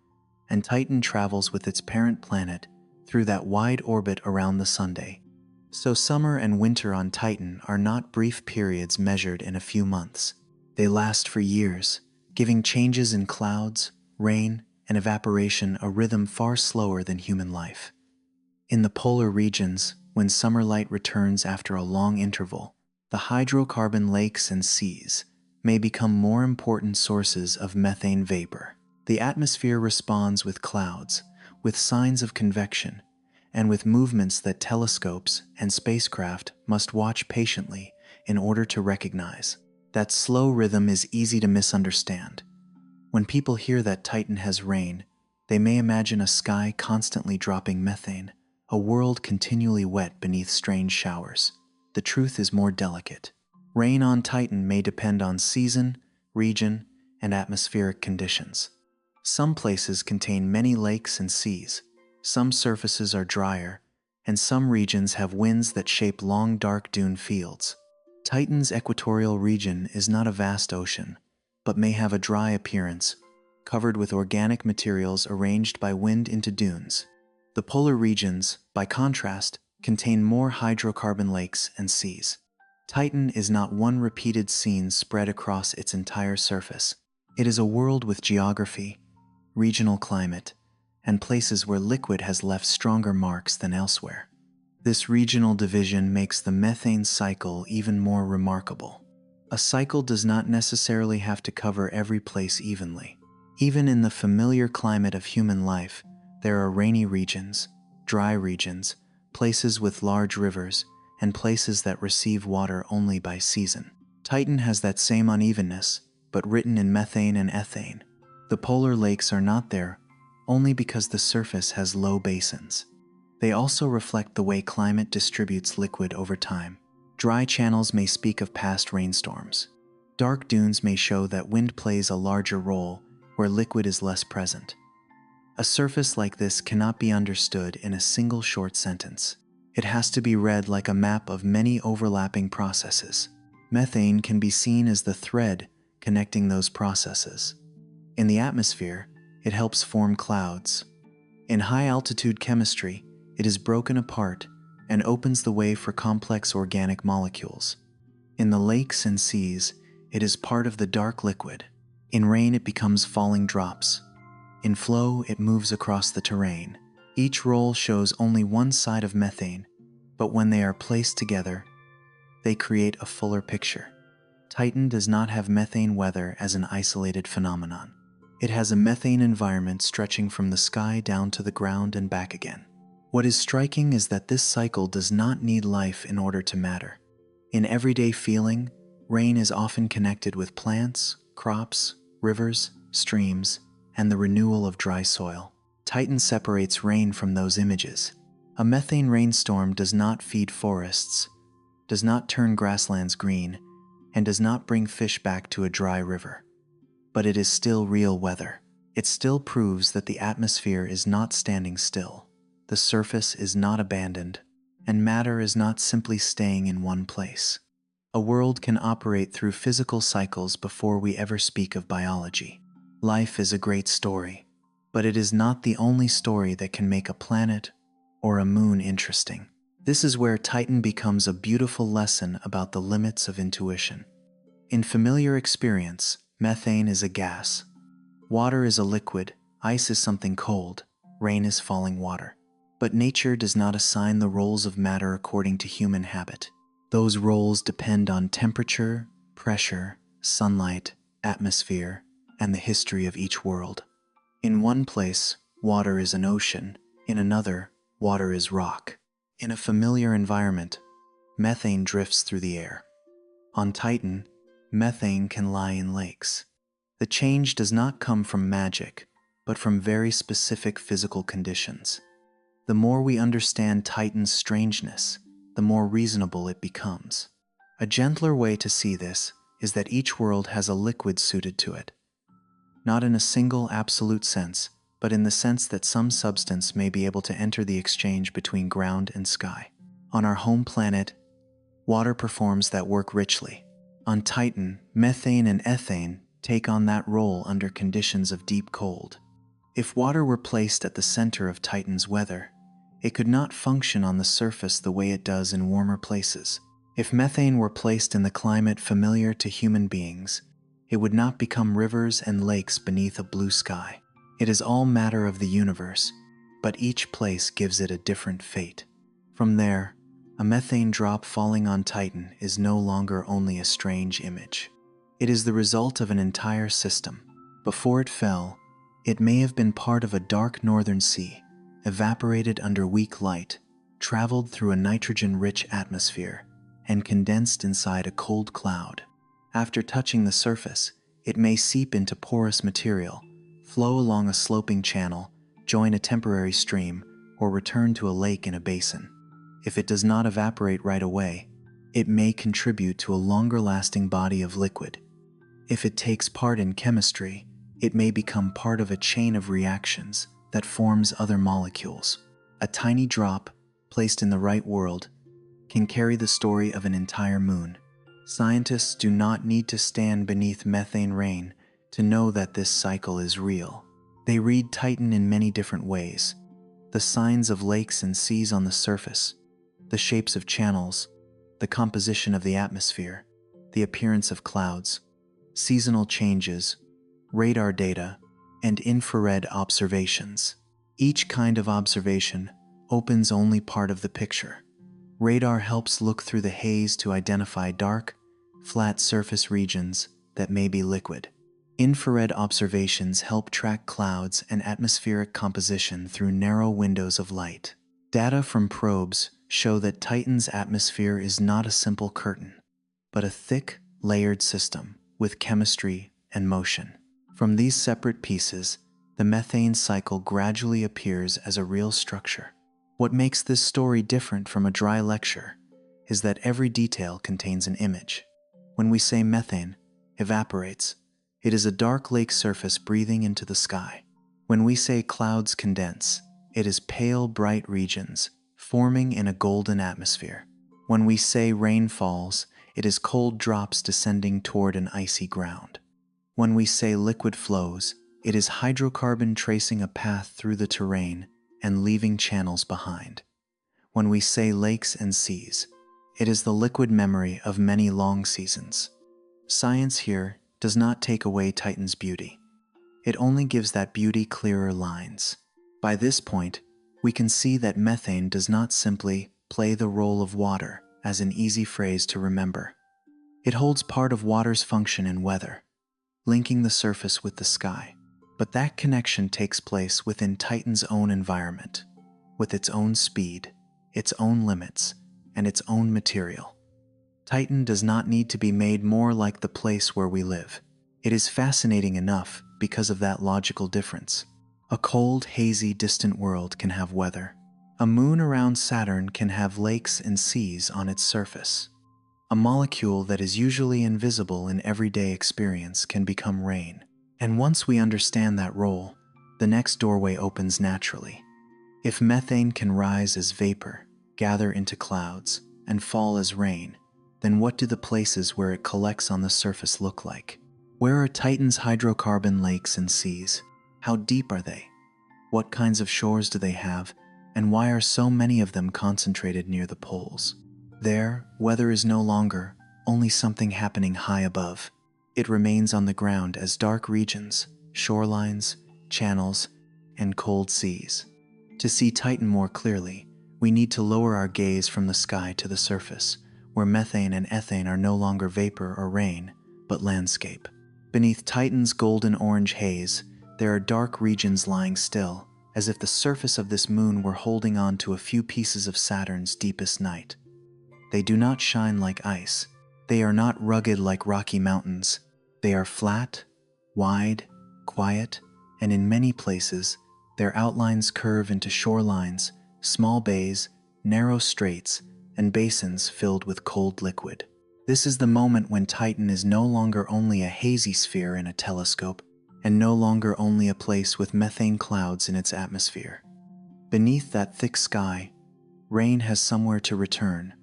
Speaker 1: and Titan travels with its parent planet through that wide orbit around the Sunday. So summer and winter on Titan are not brief periods measured in a few months. They last for years, giving changes in clouds, rain, and evaporation a rhythm far slower than human life. In the polar regions, when summer light returns after a long interval, the hydrocarbon lakes and seas may become more important sources of methane vapor. The atmosphere responds with clouds, with signs of convection, and with movements that telescopes and spacecraft must watch patiently in order to recognize. That slow rhythm is easy to misunderstand. When people hear that Titan has rain, they may imagine a sky constantly dropping methane, a world continually wet beneath strange showers. The truth is more delicate. Rain on Titan may depend on season, region, and atmospheric conditions. Some places contain many lakes and seas, some surfaces are drier, and some regions have winds that shape long dark dune fields. Titan's equatorial region is not a vast ocean, but may have a dry appearance, covered with organic materials arranged by wind into dunes. The polar regions, by contrast, contain more hydrocarbon lakes and seas. Titan is not one repeated scene spread across its entire surface. It is a world with geography, regional climate, and places where liquid has left stronger marks than elsewhere. This regional division makes the methane cycle even more remarkable. A cycle does not necessarily have to cover every place evenly. Even in the familiar climate of human life, there are rainy regions, dry regions, places with large rivers, and places that receive water only by season. Titan has that same unevenness, but written in methane and ethane. The polar lakes are not there only because the surface has low basins. They also reflect the way climate distributes liquid over time. Dry channels may speak of past rainstorms. Dark dunes may show that wind plays a larger role where liquid is less present. A surface like this cannot be understood in a single short sentence. It has to be read like a map of many overlapping processes. Methane can be seen as the thread connecting those processes. In the atmosphere, it helps form clouds. In high-altitude chemistry, it is broken apart and opens the way for complex organic molecules. In the lakes and seas, it is part of the dark liquid. In rain, it becomes falling drops. In flow, it moves across the terrain. Each role shows only one side of methane, but when they are placed together, they create a fuller picture. Titan does not have methane weather as an isolated phenomenon. It has a methane environment stretching from the sky down to the ground and back again. What is striking is that this cycle does not need life in order to matter. In everyday feeling, rain is often connected with plants, crops, rivers, streams, and the renewal of dry soil. Titan separates rain from those images. A methane rainstorm does not feed forests, does not turn grasslands green, and does not bring fish back to a dry river. But it is still real weather. It still proves that the atmosphere is not standing still, the surface is not abandoned, and matter is not simply staying in one place. A world can operate through physical cycles before we ever speak of biology. Life is a great story, but it is not the only story that can make a planet or a moon interesting. This is where Titan becomes a beautiful lesson about the limits of intuition. In familiar experience, methane is a gas. Water is a liquid, ice is something cold, rain is falling water. But nature does not assign the roles of matter according to human habit. Those roles depend on temperature, pressure, sunlight, atmosphere, and the history of each world. In one place, water is an ocean. In another, water is rock. In a familiar environment, methane drifts through the air. On Titan, methane can lie in lakes. The change does not come from magic, but from very specific physical conditions. The more we understand Titan's strangeness, the more reasonable it becomes. A gentler way to see this is that each world has a liquid suited to it. Not in a single absolute sense, but in the sense that some substance may be able to enter the exchange between ground and sky. On our home planet, water performs that work richly. On Titan, methane and ethane take on that role under conditions of deep cold. If water were placed at the center of Titan's weather, it could not function on the surface the way it does in warmer places. If methane were placed in the climate familiar to human beings, it would not become rivers and lakes beneath a blue sky. It is all matter of the universe, but each place gives it a different fate. From there, a methane drop falling on Titan is no longer only a strange image. It is the result of an entire system. Before it fell, it may have been part of a dark northern sea, evaporated under weak light, traveled through a nitrogen-rich atmosphere, and condensed inside a cold cloud. After touching the surface, it may seep into porous material, flow along a sloping channel, join a temporary stream, or return to a lake in a basin. If it does not evaporate right away, it may contribute to a longer-lasting body of liquid. If it takes part in chemistry, it may become part of a chain of reactions that forms other molecules. A tiny drop, placed in the right world, can carry the story of an entire moon. Scientists do not need to stand beneath methane rain to know that this cycle is real. They read Titan in many different ways: the signs of lakes and seas on the surface, the shapes of channels, the composition of the atmosphere, the appearance of clouds, seasonal changes, radar data, and infrared observations. Each kind of observation opens only part of the picture. Radar helps look through the haze to identify dark, flat surface regions that may be liquid. Infrared observations help track clouds and atmospheric composition through narrow windows of light. Data from probes show that Titan's atmosphere is not a simple curtain, but a thick, layered system with chemistry and motion. From these separate pieces, the methane cycle gradually appears as a real structure. What makes this story different from a dry lecture is that every detail contains an image. When we say methane evaporates, it is a dark lake surface breathing into the sky. When we say clouds condense, it is pale, bright regions forming in a golden atmosphere. When we say rain falls, it is cold drops descending toward an icy ground. When we say liquid flows, it is hydrocarbon tracing a path through the terrain and leaving channels behind. When we say lakes and seas, it is the liquid memory of many long seasons. Science here does not take away Titan's beauty. It only gives that beauty clearer lines. By this point, we can see that methane does not simply play the role of water as an easy phrase to remember. It holds part of water's function in weather, linking the surface with the sky. But that connection takes place within Titan's own environment, with its own speed, its own limits, and its own material. Titan does not need to be made more like the place where we live. It is fascinating enough because of that logical difference. A cold, hazy, distant world can have weather. A moon around Saturn can have lakes and seas on its surface. A molecule that is usually invisible in everyday experience can become rain. And once we understand that role, the next doorway opens naturally. If methane can rise as vapor, gather into clouds, and fall as rain, then what do the places where it collects on the surface look like? Where are Titan's hydrocarbon lakes and seas? How deep are they? What kinds of shores do they have? And why are so many of them concentrated near the poles? There, weather is no longer only something happening high above. It remains on the ground as dark regions, shorelines, channels, and cold seas. To see Titan more clearly, we need to lower our gaze from the sky to the surface, where methane and ethane are no longer vapor or rain, but landscape. Beneath Titan's golden-orange haze, there are dark regions lying still, as if the surface of this moon were holding on to a few pieces of Saturn's deepest night. They do not shine like ice. They are not rugged like rocky mountains. They are flat, wide, quiet, and in many places, their outlines curve into shorelines, small bays, narrow straits, and basins filled with cold liquid. This is the moment when Titan is no longer only a hazy sphere in a telescope, and no longer only a place with methane clouds in its atmosphere. Beneath that thick sky, rain has somewhere to return.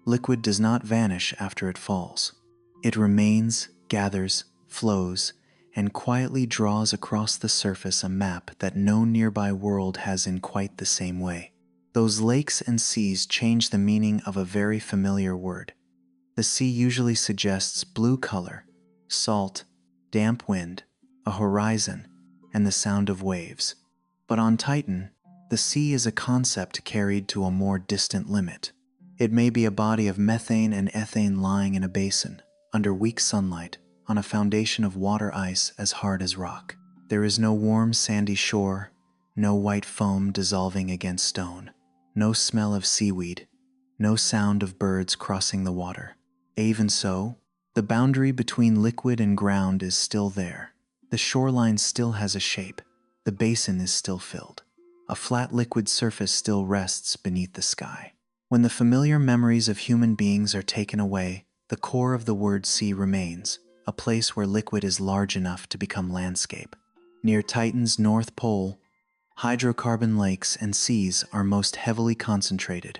Speaker 1: Liquid does not vanish after it falls. It remains, gathers, flows, and quietly draws across the surface a map that no nearby world has in quite the same way. Those lakes and seas change the meaning of a very familiar word. The sea usually suggests blue color, salt, damp wind, a horizon, and the sound of waves. But on Titan, the sea is a concept carried to a more distant limit. It may be a body of methane and ethane lying in a basin, under weak sunlight, on a foundation of water ice as hard as rock. There is no warm sandy shore, no white foam dissolving against stone, no smell of seaweed, no sound of birds crossing the water. Even so, the boundary between liquid and ground is still there. The shoreline still has a shape. The basin is still filled. A flat liquid surface still rests beneath the sky. When the familiar memories of human beings are taken away, the core of the word sea remains, a place where liquid is large enough to become landscape. Near Titan's north pole, hydrocarbon lakes and seas are most heavily concentrated,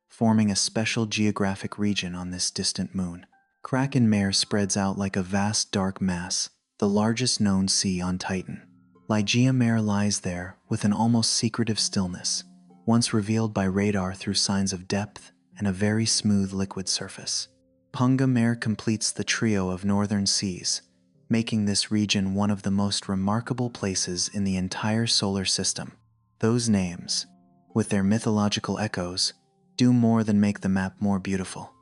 Speaker 1: forming a special geographic region on this distant moon. Kraken Mare spreads out like a vast dark mass, the largest known sea on Titan. Ligeia Mare lies there with an almost secretive stillness, once revealed by radar through signs of depth and a very smooth liquid surface. Punga Mare completes the trio of northern seas, making this region one of the most remarkable places in the entire solar system. Those names, with their mythological echoes, do more than make the map more beautiful.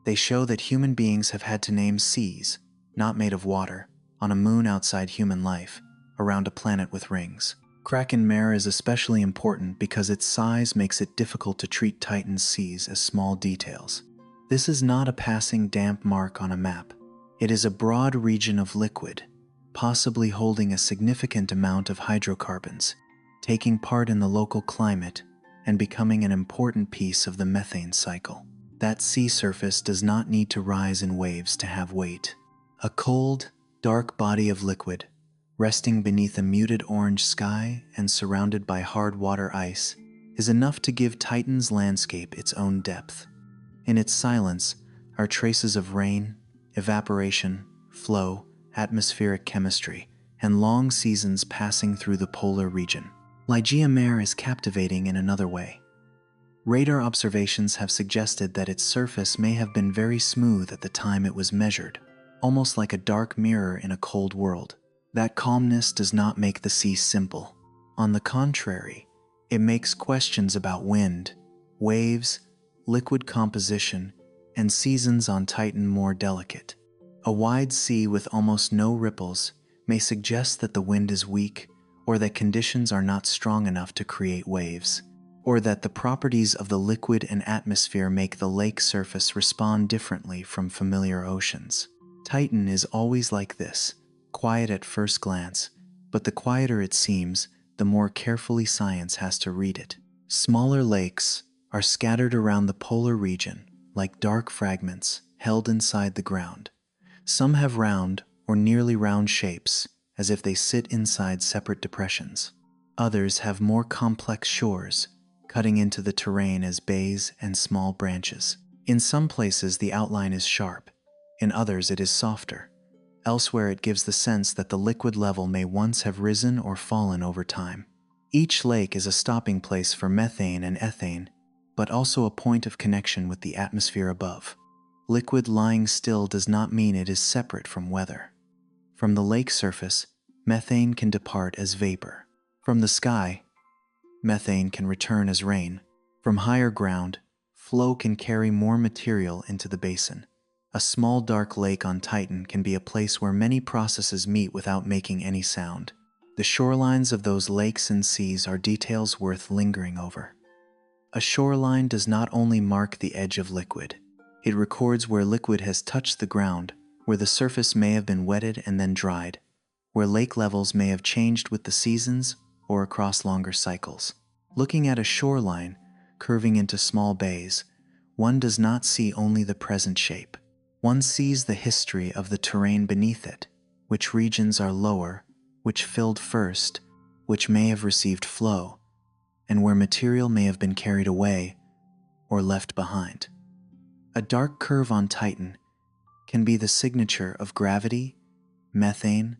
Speaker 1: They show that human beings have had to name seas, not made of water, on a moon outside human life, around a planet with rings. Kraken Mare is especially important because its size makes it difficult to treat Titan's seas as small details. This is not a passing damp mark on a map. It is a broad region of liquid, possibly holding a significant amount of hydrocarbons, taking part in the local climate and becoming an important piece of the methane cycle. That sea surface does not need to rise in waves to have weight. A cold, dark body of liquid, resting beneath a muted orange sky and surrounded by hard water ice, is enough to give Titan's landscape its own depth. In its silence are traces of rain, evaporation, flow, atmospheric chemistry, and long seasons passing through the polar region. Ligeia Mare is captivating in another way. Radar observations have suggested that its surface may have been very smooth at the time it was measured, almost like a dark mirror in a cold world. That calmness does not make the sea simple. On the contrary, it makes questions about wind, waves, liquid composition, and seasons on Titan more delicate. A wide sea with almost no ripples may suggest that the wind is weak, or that conditions are not strong enough to create waves, or that the properties of the liquid and atmosphere make the lake surface respond differently from familiar oceans. Titan is always like this, quiet at first glance, but the quieter it seems, the more carefully science has to read it. Smaller lakes are scattered around the polar region like dark fragments held inside the ground. Some have round or nearly round shapes, as if they sit inside separate depressions. Others have more complex shores, cutting into the terrain as bays and small branches. In some places the outline is sharp, in others it is softer. Elsewhere it gives the sense that the liquid level may once have risen or fallen over time. Each lake is a stopping place for methane and ethane, but also a point of connection with the atmosphere above. Liquid lying still does not mean it is separate from weather. From the lake surface, methane can depart as vapor. From the sky, methane can return as rain. From higher ground, flow can carry more material into the basin. A small dark lake on Titan can be a place where many processes meet without making any sound. The shorelines of those lakes and seas are details worth lingering over. A shoreline does not only mark the edge of liquid. It records where liquid has touched the ground, where the surface may have been wetted and then dried, where lake levels may have changed with the seasons or across longer cycles. Looking at a shoreline, curving into small bays, one does not see only the present shape. One sees the history of the terrain beneath it, which regions are lower, which filled first, which may have received flow, and where material may have been carried away or left behind. A dark curve on Titan can be the signature of gravity, methane,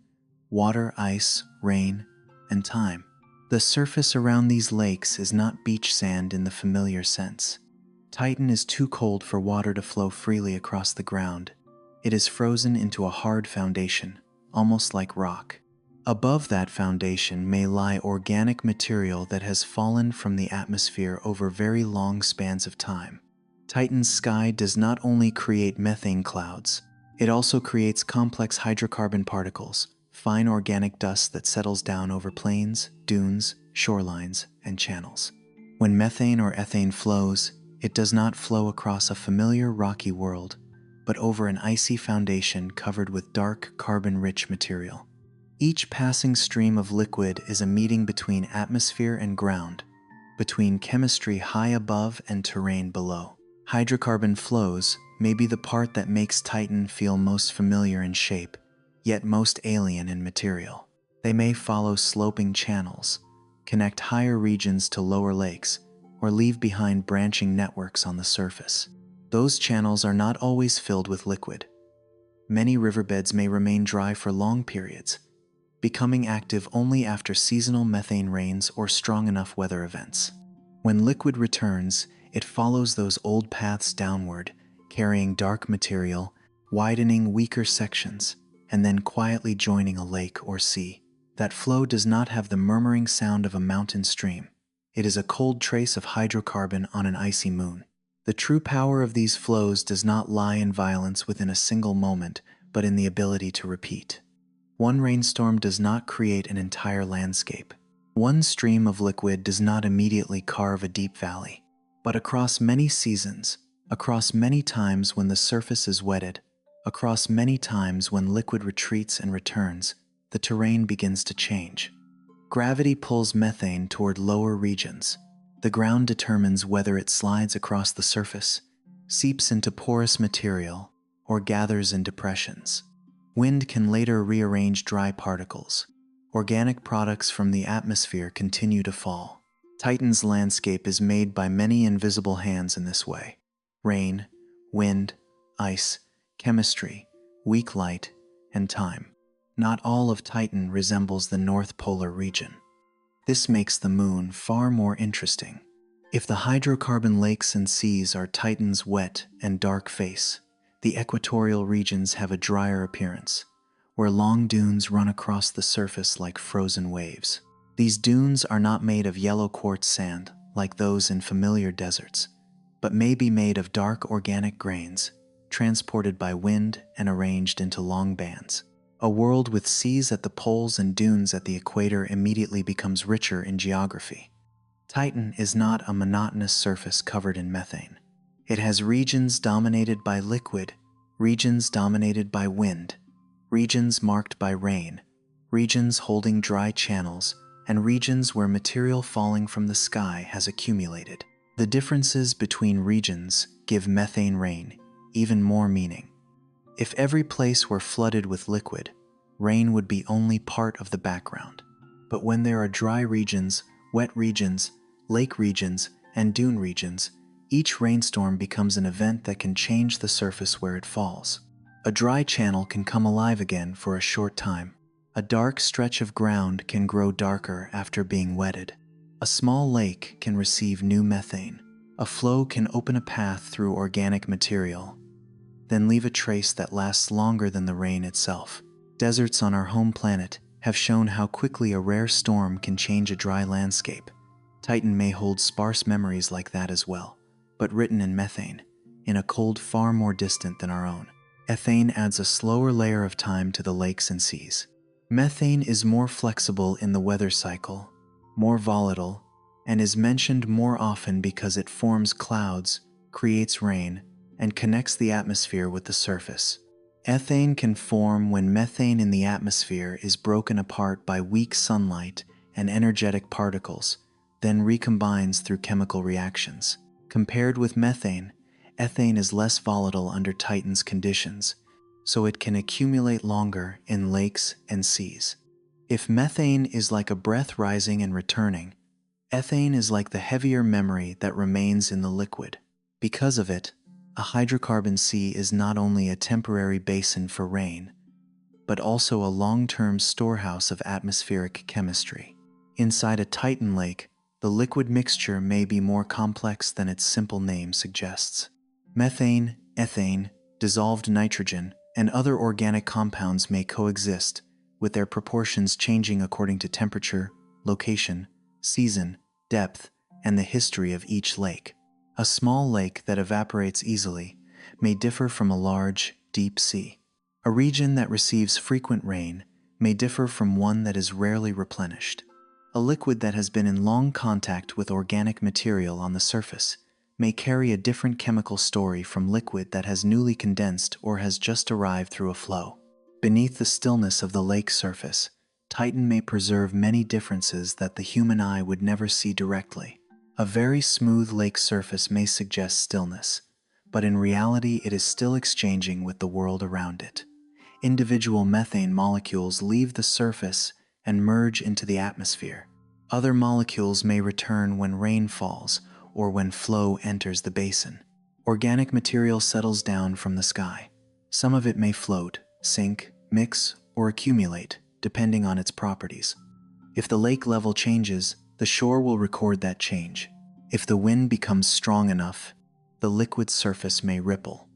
Speaker 1: water, ice, rain, and time. The surface around these lakes is not beach sand in the familiar sense. Titan is too cold for water to flow freely across the ground. It is frozen into a hard foundation, almost like rock. Above that foundation may lie organic material that has fallen from the atmosphere over very long spans of time. Titan's sky does not only create methane clouds, it also creates complex hydrocarbon particles, fine organic dust that settles down over plains, dunes, shorelines, and channels. When methane or ethane flows, it does not flow across a familiar rocky world, but over an icy foundation covered with dark, carbon-rich material. Each passing stream of liquid is a meeting between atmosphere and ground, between chemistry high above and terrain below. Hydrocarbon flows may be the part that makes Titan feel most familiar in shape, yet most alien in material. They may follow sloping channels, connect higher regions to lower lakes, or leave behind branching networks on the surface. Those channels are not always filled with liquid. Many riverbeds may remain dry for long periods, becoming active only after seasonal methane rains or strong enough weather events. When liquid returns, it follows those old paths downward, carrying dark material, widening weaker sections, and then quietly joining a lake or sea. That flow does not have the murmuring sound of a mountain stream. It is a cold trace of hydrocarbon on an icy moon. The true power of these flows does not lie in violence within a single moment, but in the ability to repeat. One rainstorm does not create an entire landscape. One stream of liquid does not immediately carve a deep valley. But across many seasons, across many times when the surface is wetted, across many times when liquid retreats and returns, the terrain begins to change. Gravity pulls methane toward lower regions. The ground determines whether it slides across the surface, seeps into porous material, or gathers in depressions. Wind can later rearrange dry particles. Organic products from the atmosphere continue to fall. Titan's landscape is made by many invisible hands in this way: rain, wind, ice, chemistry, weak light, and time. Not all of Titan resembles the North Polar region. This makes the moon far more interesting. If the hydrocarbon lakes and seas are Titan's wet and dark face, the equatorial regions have a drier appearance, where long dunes run across the surface like frozen waves. These dunes are not made of yellow quartz sand like those in familiar deserts, but may be made of dark organic grains, transported by wind and arranged into long bands. A world with seas at the poles and dunes at the equator immediately becomes richer in geography. Titan is not a monotonous surface covered in methane. It has regions dominated by liquid, regions dominated by wind, regions marked by rain, regions holding dry channels, and regions where material falling from the sky has accumulated. The differences between regions give methane rain even more meaning. If every place were flooded with liquid, rain would be only part of the background. But when there are dry regions, wet regions, lake regions, and dune regions, each rainstorm becomes an event that can change the surface where it falls. A dry channel can come alive again for a short time. A dark stretch of ground can grow darker after being wetted. A small lake can receive new methane. A flow can open a path through organic material, then leave a trace that lasts longer than the rain itself. Deserts on our home planet have shown how quickly a rare storm can change a dry landscape. Titan may hold sparse memories like that as well, but written in methane, in a cold far more distant than our own. Ethane adds a slower layer of time to the lakes and seas. Methane is more flexible in the weather cycle, more volatile, and is mentioned more often because it forms clouds, creates rain, and connects the atmosphere with the surface. Ethane can form when methane in the atmosphere is broken apart by weak sunlight and energetic particles, then recombines through chemical reactions. Compared with methane, ethane is less volatile under Titan's conditions, so it can accumulate longer in lakes and seas. If methane is like a breath rising and returning, ethane is like the heavier memory that remains in the liquid. Because of it, a hydrocarbon sea is not only a temporary basin for rain, but also a long-term storehouse of atmospheric chemistry. Inside a Titan lake, the liquid mixture may be more complex than its simple name suggests. Methane, ethane, dissolved nitrogen, and other organic compounds may coexist, with their proportions changing according to temperature, location, season, depth, and the history of each lake. A small lake that evaporates easily may differ from a large, deep sea. A region that receives frequent rain may differ from one that is rarely replenished. A liquid that has been in long contact with organic material on the surface may carry a different chemical story from liquid that has newly condensed or has just arrived through a flow. Beneath the stillness of the lake surface, Titan may preserve many differences that the human eye would never see directly. A very smooth lake surface may suggest stillness, but in reality it is still exchanging with the world around it. Individual methane molecules leave the surface and merge into the atmosphere. Other molecules may return when rain falls or when flow enters the basin. Organic material settles down from the sky. Some of it may float, sink, mix, or accumulate, depending on its properties. If the lake level changes, the shore will record that change. If the wind becomes strong enough, the liquid surface may ripple.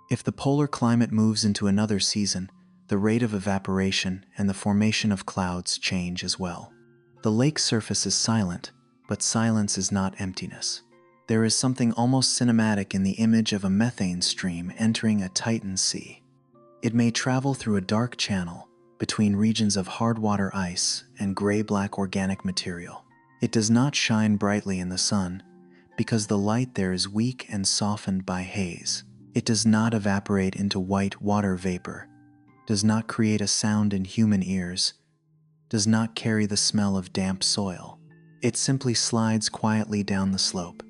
Speaker 1: If the polar climate moves into another season, the rate of evaporation and the formation of clouds change as well. The lake surface is silent, but silence is not emptiness. There is something almost cinematic in the image of a methane stream entering a Titan sea. It may travel through a dark channel between regions of hard water ice and gray-black organic material. It does not shine brightly in the sun because the light there is weak and softened by haze. It does not evaporate into white water vapor, does not create a sound in human ears, does not carry the smell of damp soil. It simply slides quietly down the slope,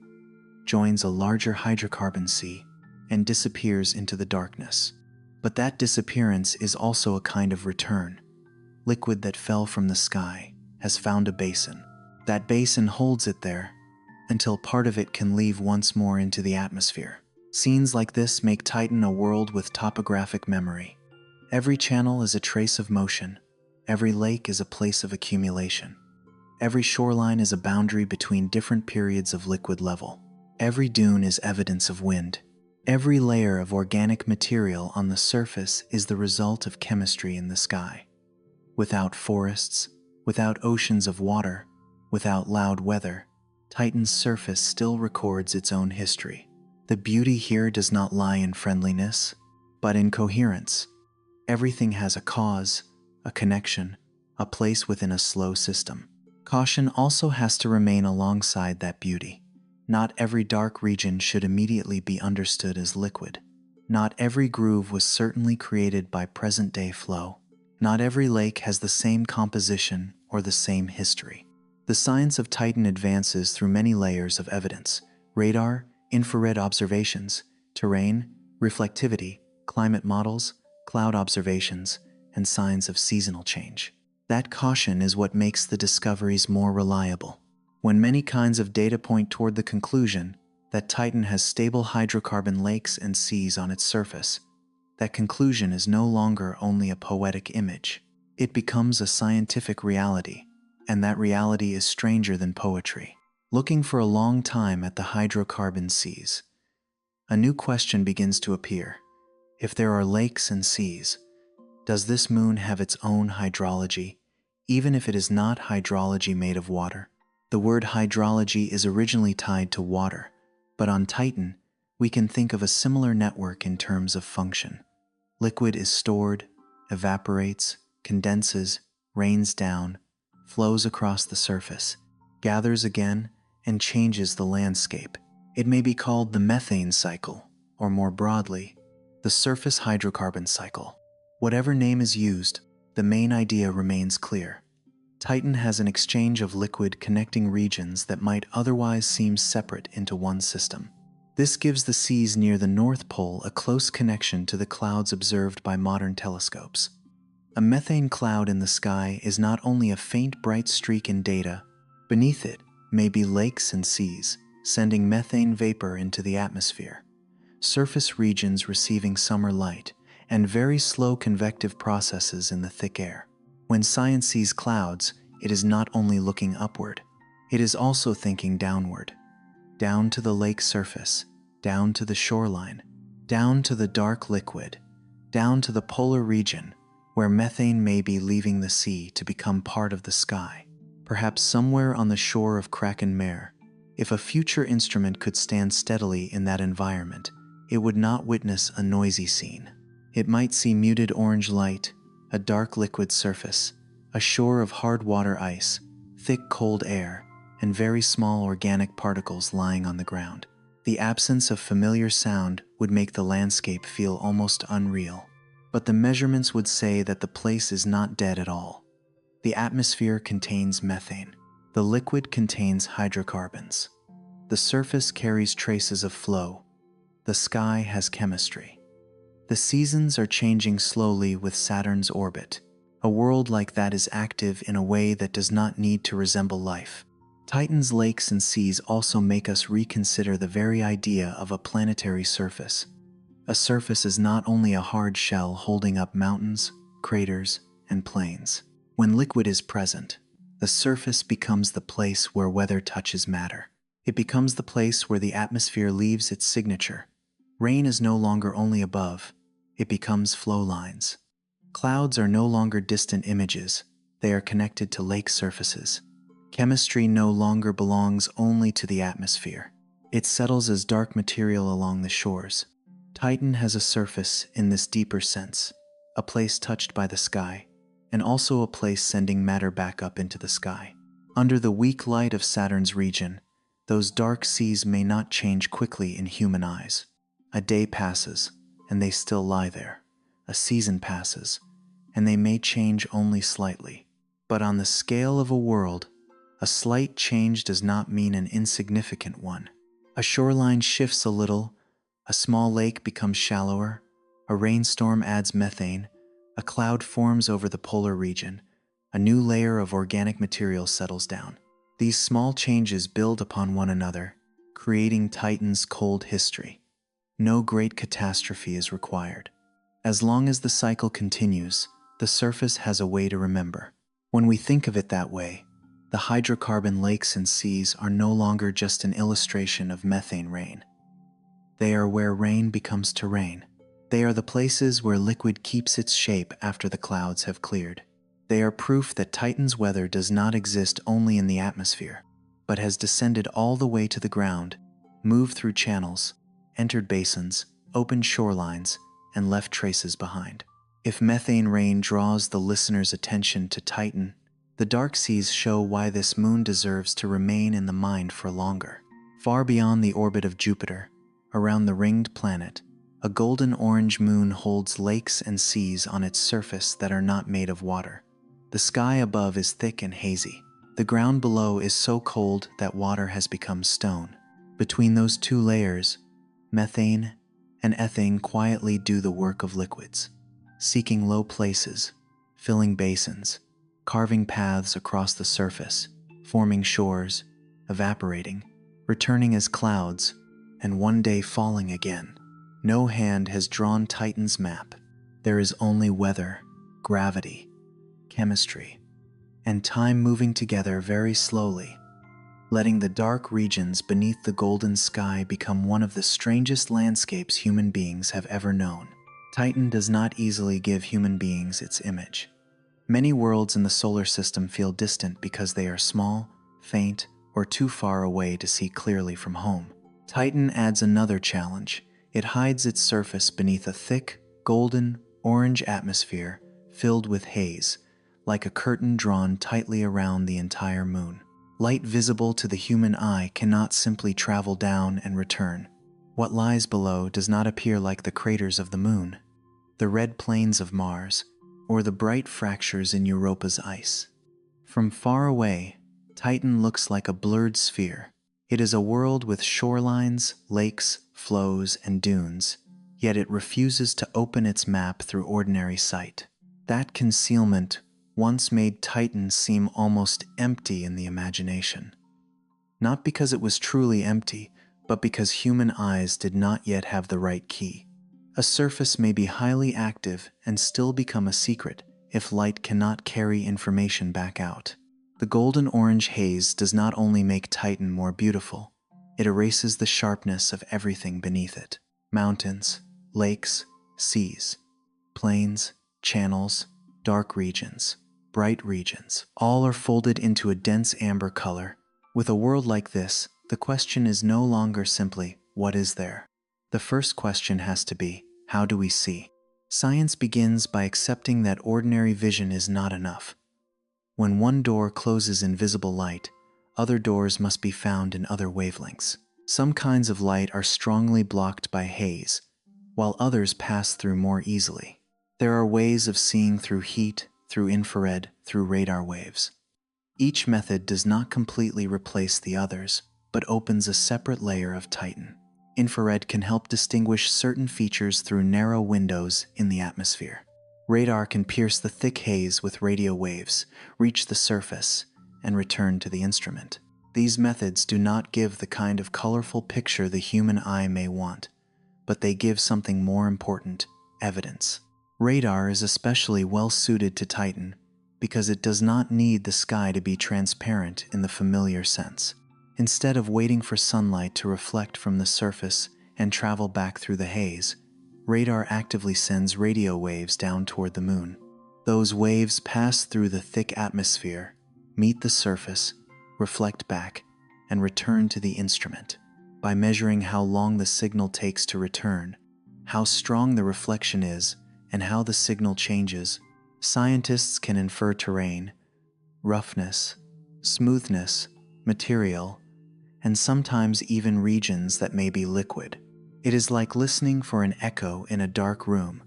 Speaker 1: joins a larger hydrocarbon sea, and disappears into the darkness. But that disappearance is also a kind of return. Liquid that fell from the sky has found a basin. That basin holds it there until part of it can leave once more into the atmosphere. Scenes like this make Titan a world with topographic memory. Every channel is a trace of motion. Every lake is a place of accumulation. Every shoreline is a boundary between different periods of liquid level. Every dune is evidence of wind. Every layer of organic material on the surface is the result of chemistry in the sky. Without forests, without oceans of water, without loud weather, Titan's surface still records its own history. The beauty here does not lie in friendliness, but in coherence. Everything has a cause, a connection, a place within a slow system. Caution also has to remain alongside that beauty. Not every dark region should immediately be understood as liquid. Not every groove was certainly created by present-day flow. Not every lake has the same composition or the same history. The science of Titan advances through many layers of evidence: radar, infrared observations, terrain, reflectivity, climate models, cloud observations, and signs of seasonal change. That caution is what makes the discoveries more reliable. When many kinds of data point toward the conclusion that Titan has stable hydrocarbon lakes and seas on its surface, that conclusion is no longer only a poetic image. It becomes a scientific reality, and that reality is stranger than poetry. Looking for a long time at the hydrocarbon seas, a new question begins to appear. If there are lakes and seas, does this moon have its own hydrology, even if it is not hydrology made of water? The word hydrology is originally tied to water, but on Titan, we can think of a similar network in terms of function. Liquid is stored, evaporates, condenses, rains down, flows across the surface, gathers again, and changes the landscape. It may be called the methane cycle, or more broadly, the surface hydrocarbon cycle. Whatever name is used, the main idea remains clear. Titan has an exchange of liquid connecting regions that might otherwise seem separate into one system. This gives the seas near the North Pole a close connection to the clouds observed by modern telescopes. A methane cloud in the sky is not only a faint bright streak in data, beneath it may be lakes and seas, sending methane vapor into the atmosphere, surface regions receiving summer light, and very slow convective processes in the thick air. When science sees clouds, it is not only looking upward, it is also thinking downward, down to the lake surface, down to the shoreline, down to the dark liquid, down to the polar region, where methane may be leaving the sea to become part of the sky, perhaps somewhere on the shore of Kraken Mare. If a future instrument could stand steadily in that environment, it would not witness a noisy scene. It might see muted orange light, a dark liquid surface, a shore of hard water ice, thick cold air, and very small organic particles lying on the ground. The absence of familiar sound would make the landscape feel almost unreal. But the measurements would say that the place is not dead at all. The atmosphere contains methane. The liquid contains hydrocarbons. The surface carries traces of flow. The sky has chemistry. The seasons are changing slowly with Saturn's orbit, A world like that is active in a way that does not need to resemble life. Titan's lakes and seas also make us reconsider the very idea of a planetary surface. A surface is not only a hard shell holding up mountains, craters, and plains. When liquid is present, the surface becomes the place where weather touches matter. It becomes the place where the atmosphere leaves its signature. Rain is no longer only above, it becomes flow lines. Clouds are no longer distant images, they are connected to lake surfaces. Chemistry no longer belongs only to the atmosphere. It settles as dark material along the shores. Titan has a surface in this deeper sense, a place touched by the sky, and also a place sending matter back up into the sky. Under the weak light of Saturn's region, those dark seas may not change quickly in human eyes. A day passes, and they still lie there. A season passes, and they may change only slightly. But on the scale of a world, a slight change does not mean an insignificant one. A shoreline shifts a little, a small lake becomes shallower, a rainstorm adds methane, a cloud forms over the polar region, a new layer of organic material settles down. These small changes build upon one another, creating Titan's cold history. No great catastrophe is required. As long as the cycle continues, the surface has a way to remember. When we think of it that way, the hydrocarbon lakes and seas are no longer just an illustration of methane rain. They are where rain becomes terrain. They are the places where liquid keeps its shape after the clouds have cleared. They are proof that Titan's weather does not exist only in the atmosphere, but has descended all the way to the ground, moved through channels, entered basins, opened shorelines, and left traces behind. If methane rain draws the listener's attention to Titan, the dark seas show why this moon deserves to remain in the mind for longer. Far beyond the orbit of Jupiter, around the ringed planet, a golden-orange moon holds lakes and seas on its surface that are not made of water. The sky above is thick and hazy. The ground below is so cold that water has become stone. Between those two layers, methane and ethane quietly do the work of liquids, seeking low places, filling basins, carving paths across the surface, forming shores, evaporating, returning as clouds, and one day falling again. No hand has drawn Titan's map. There is only weather, gravity, chemistry, and time moving together very slowly, letting the dark regions beneath the golden sky become one of the strangest landscapes human beings have ever known. Titan does not easily give human beings its image. Many worlds in the solar system feel distant because they are small, faint, or too far away to see clearly from home. Titan adds another challenge. It hides its surface beneath a thick, golden, orange atmosphere filled with haze, like a curtain drawn tightly around the entire moon. Light visible to the human eye cannot simply travel down and return. What lies below does not appear like the craters of the moon, the red plains of Mars, or the bright fractures in Europa's ice. From far away, Titan looks like a blurred sphere. It is a world with shorelines, lakes, flows, and dunes, yet it refuses to open its map through ordinary sight. That concealment once made Titan seem almost empty in the imagination. Not because it was truly empty, but because human eyes did not yet have the right key. A surface may be highly active and still become a secret if light cannot carry information back out. The golden-orange haze does not only make Titan more beautiful, it erases the sharpness of everything beneath it. Mountains, lakes, seas, plains, channels, dark regions, bright regions, all are folded into a dense amber color. With a world like this, the question is no longer simply, what is there? The first question has to be, how do we see? Science begins by accepting that ordinary vision is not enough. When one door closes in visible light, other doors must be found in other wavelengths. Some kinds of light are strongly blocked by haze, while others pass through more easily. There are ways of seeing through heat, through infrared, through radar waves. Each method does not completely replace the others, but opens a separate layer of Titan. Infrared can help distinguish certain features through narrow windows in the atmosphere. Radar can pierce the thick haze with radio waves, reach the surface, and return to the instrument. These methods do not give the kind of colorful picture the human eye may want, but they give something more important: evidence. Radar is especially well suited to Titan because it does not need the sky to be transparent in the familiar sense. Instead of waiting for sunlight to reflect from the surface and travel back through the haze, radar actively sends radio waves down toward the moon. Those waves pass through the thick atmosphere, meet the surface, reflect back, and return to the instrument. By measuring how long the signal takes to return, how strong the reflection is, and how the signal changes, scientists can infer terrain, roughness, smoothness, material, and sometimes even regions that may be liquid. It is like listening for an echo in a dark room.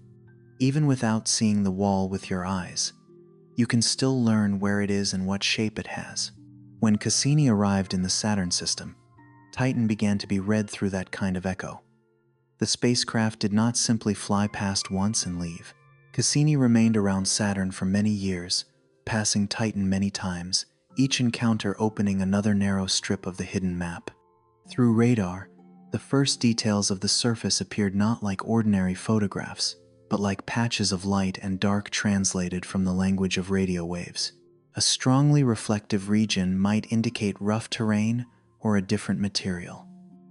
Speaker 1: Even without seeing the wall with your eyes, you can still learn where it is and what shape it has. When Cassini arrived in the Saturn system, Titan began to be read through that kind of echo. The spacecraft did not simply fly past once and leave. Cassini remained around Saturn for many years, passing Titan many times, each encounter opening another narrow strip of the hidden map. Through radar, the first details of the surface appeared not like ordinary photographs, but like patches of light and dark translated from the language of radio waves. A strongly reflective region might indicate rough terrain or a different material.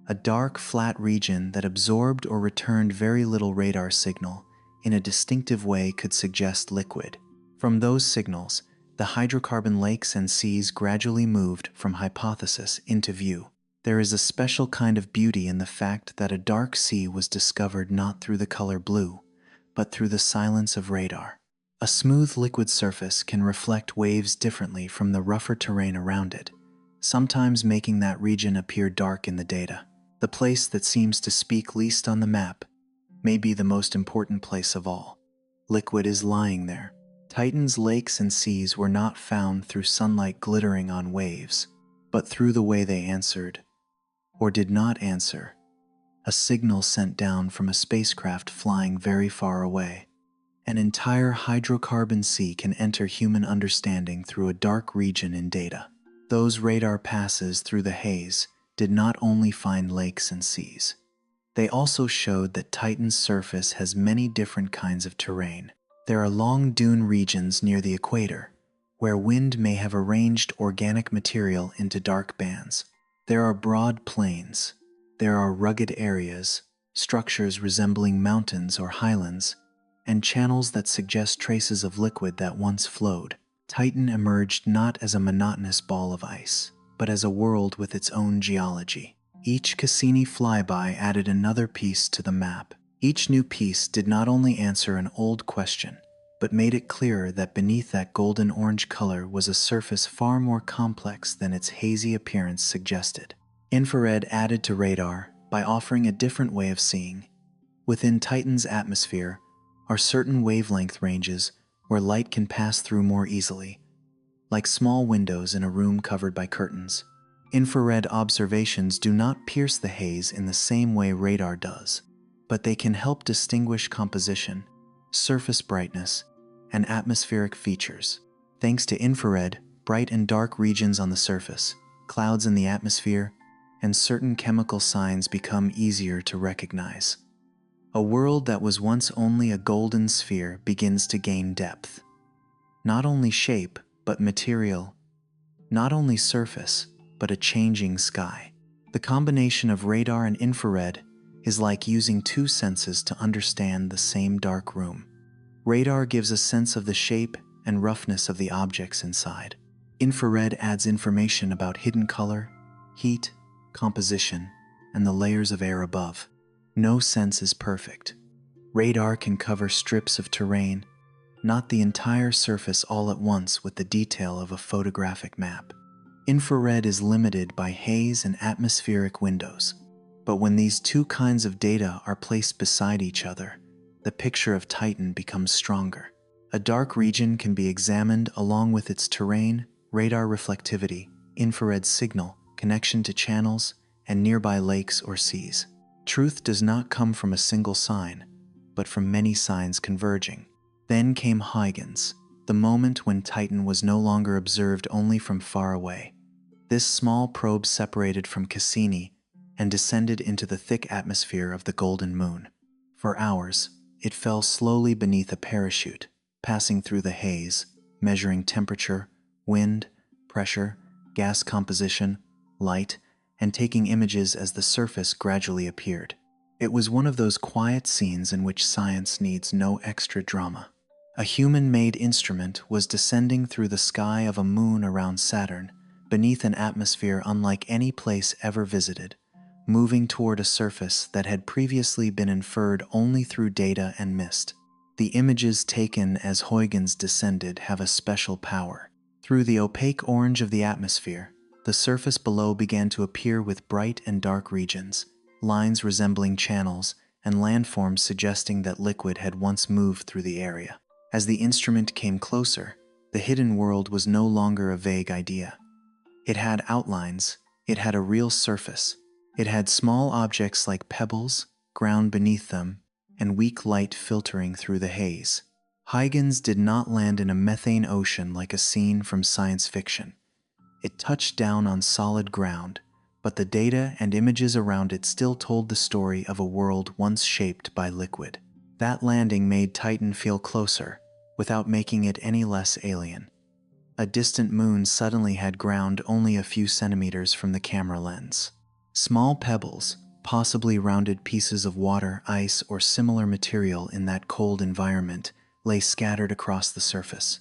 Speaker 1: A dark, flat region that absorbed or returned very little radar signal in a distinctive way could suggest liquid. From those signals, the hydrocarbon lakes and seas gradually moved from hypothesis into view. There is a special kind of beauty in the fact that a dark sea was discovered not through the color blue, but through the silence of radar. A smooth liquid surface can reflect waves differently from the rougher terrain around it, sometimes making that region appear dark in the data. The place that seems to speak least on the map may be the most important place of all. Liquid is lying there. Titan's lakes and seas were not found through sunlight glittering on waves, but through the way they answered, or did not answer, a signal sent down from a spacecraft flying very far away. An entire hydrocarbon sea can enter human understanding through a dark region in data. Those radar passes through the haze did not only find lakes and seas. They also showed that Titan's surface has many different kinds of terrain. There are long dune regions near the equator, where wind may have arranged organic material into dark bands. There are broad plains. There are rugged areas, structures resembling mountains or highlands, and channels that suggest traces of liquid that once flowed. Titan emerged not as a monotonous ball of ice, but as a world with its own geology. Each Cassini flyby added another piece to the map. Each new piece did not only answer an old question, but made it clearer that beneath that golden-orange color was a surface far more complex than its hazy appearance suggested. Infrared added to radar by offering a different way of seeing. Within Titan's atmosphere are certain wavelength ranges where light can pass through more easily, like small windows in a room covered by curtains. Infrared observations do not pierce the haze in the same way radar does, but they can help distinguish composition, surface brightness, and atmospheric features. Thanks to infrared, bright and dark regions on the surface, clouds in the atmosphere, and certain chemical signs become easier to recognize. A world that was once only a golden sphere begins to gain depth. Not only shape, but material. Not only surface, but a changing sky. The combination of radar and infrared is like using two senses to understand the same dark room. Radar gives a sense of the shape and roughness of the objects inside. Infrared adds information about hidden color, heat, composition, and the layers of air above. No sense is perfect. Radar can cover strips of terrain, not the entire surface all at once with the detail of a photographic map. Infrared is limited by haze and atmospheric windows. But when these two kinds of data are placed beside each other, the picture of Titan becomes stronger. A dark region can be examined along with its terrain, radar reflectivity, infrared signal, connection to channels, and nearby lakes or seas. Truth does not come from a single sign, but from many signs converging. Then came Huygens, the moment when Titan was no longer observed only from far away. This small probe separated from Cassini and descended into the thick atmosphere of the Golden Moon. For hours, it fell slowly beneath a parachute, passing through the haze, measuring temperature, wind, pressure, gas composition, light, and taking images as the surface gradually appeared. It was one of those quiet scenes in which science needs no extra drama. A human-made instrument was descending through the sky of a moon around Saturn, beneath an atmosphere unlike any place ever visited, moving toward a surface that had previously been inferred only through data and mist. The images taken as Huygens descended have a special power. Through the opaque orange of the atmosphere, the surface below began to appear with bright and dark regions, lines resembling channels, and landforms suggesting that liquid had once moved through the area. As the instrument came closer, the hidden world was no longer a vague idea. It had outlines, it had a real surface, it had small objects like pebbles, ground beneath them, and weak light filtering through the haze. Huygens did not land in a methane ocean like a scene from science fiction. It touched down on solid ground, but the data and images around it still told the story of a world once shaped by liquid. That landing made Titan feel closer, without making it any less alien. A distant moon suddenly had ground only a few centimeters from the camera lens. Small pebbles, possibly rounded pieces of water, ice, or similar material in that cold environment, lay scattered across the surface.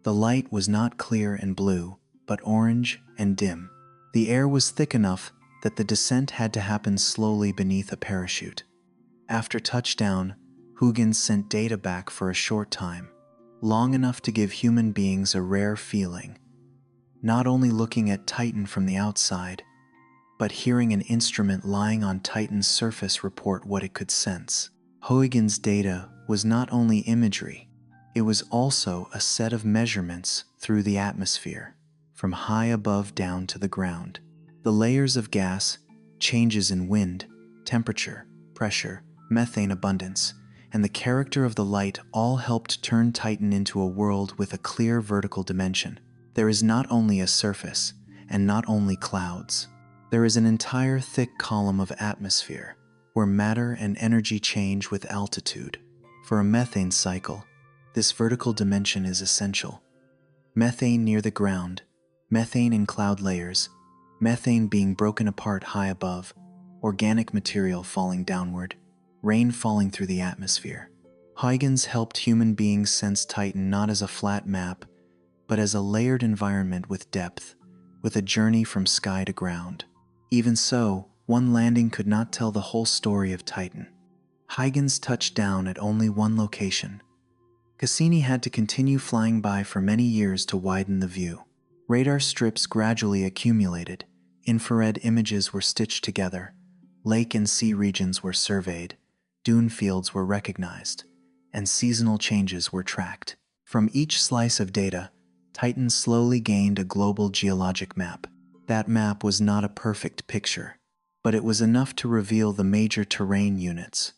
Speaker 1: The light was not clear and blue, but orange and dim. The air was thick enough that the descent had to happen slowly beneath a parachute. After touchdown, Huygens sent data back for a short time, long enough to give human beings a rare feeling, not only looking at Titan from the outside, but hearing an instrument lying on Titan's surface report what it could sense. Huygens' data was not only imagery, it was also a set of measurements through the atmosphere, from high above down to the ground. The layers of gas, changes in wind, temperature, pressure, methane abundance, and the character of the light all helped turn Titan into a world with a clear vertical dimension. There is not only a surface, and not only clouds. There is an entire thick column of atmosphere, where matter and energy change with altitude. For a methane cycle, this vertical dimension is essential. Methane near the ground, methane in cloud layers, methane being broken apart high above, organic material falling downward, rain falling through the atmosphere. Huygens helped human beings sense Titan not as a flat map, but as a layered environment with depth, with a journey from sky to ground. Even so, one landing could not tell the whole story of Titan. Huygens touched down at only one location. Cassini had to continue flying by for many years to widen the view. Radar strips gradually accumulated, infrared images were stitched together, lake and sea regions were surveyed, dune fields were recognized, and seasonal changes were tracked. From each slice of data, Titan slowly gained a global geologic map. That map was not a perfect picture, but it was enough to reveal the major terrain units: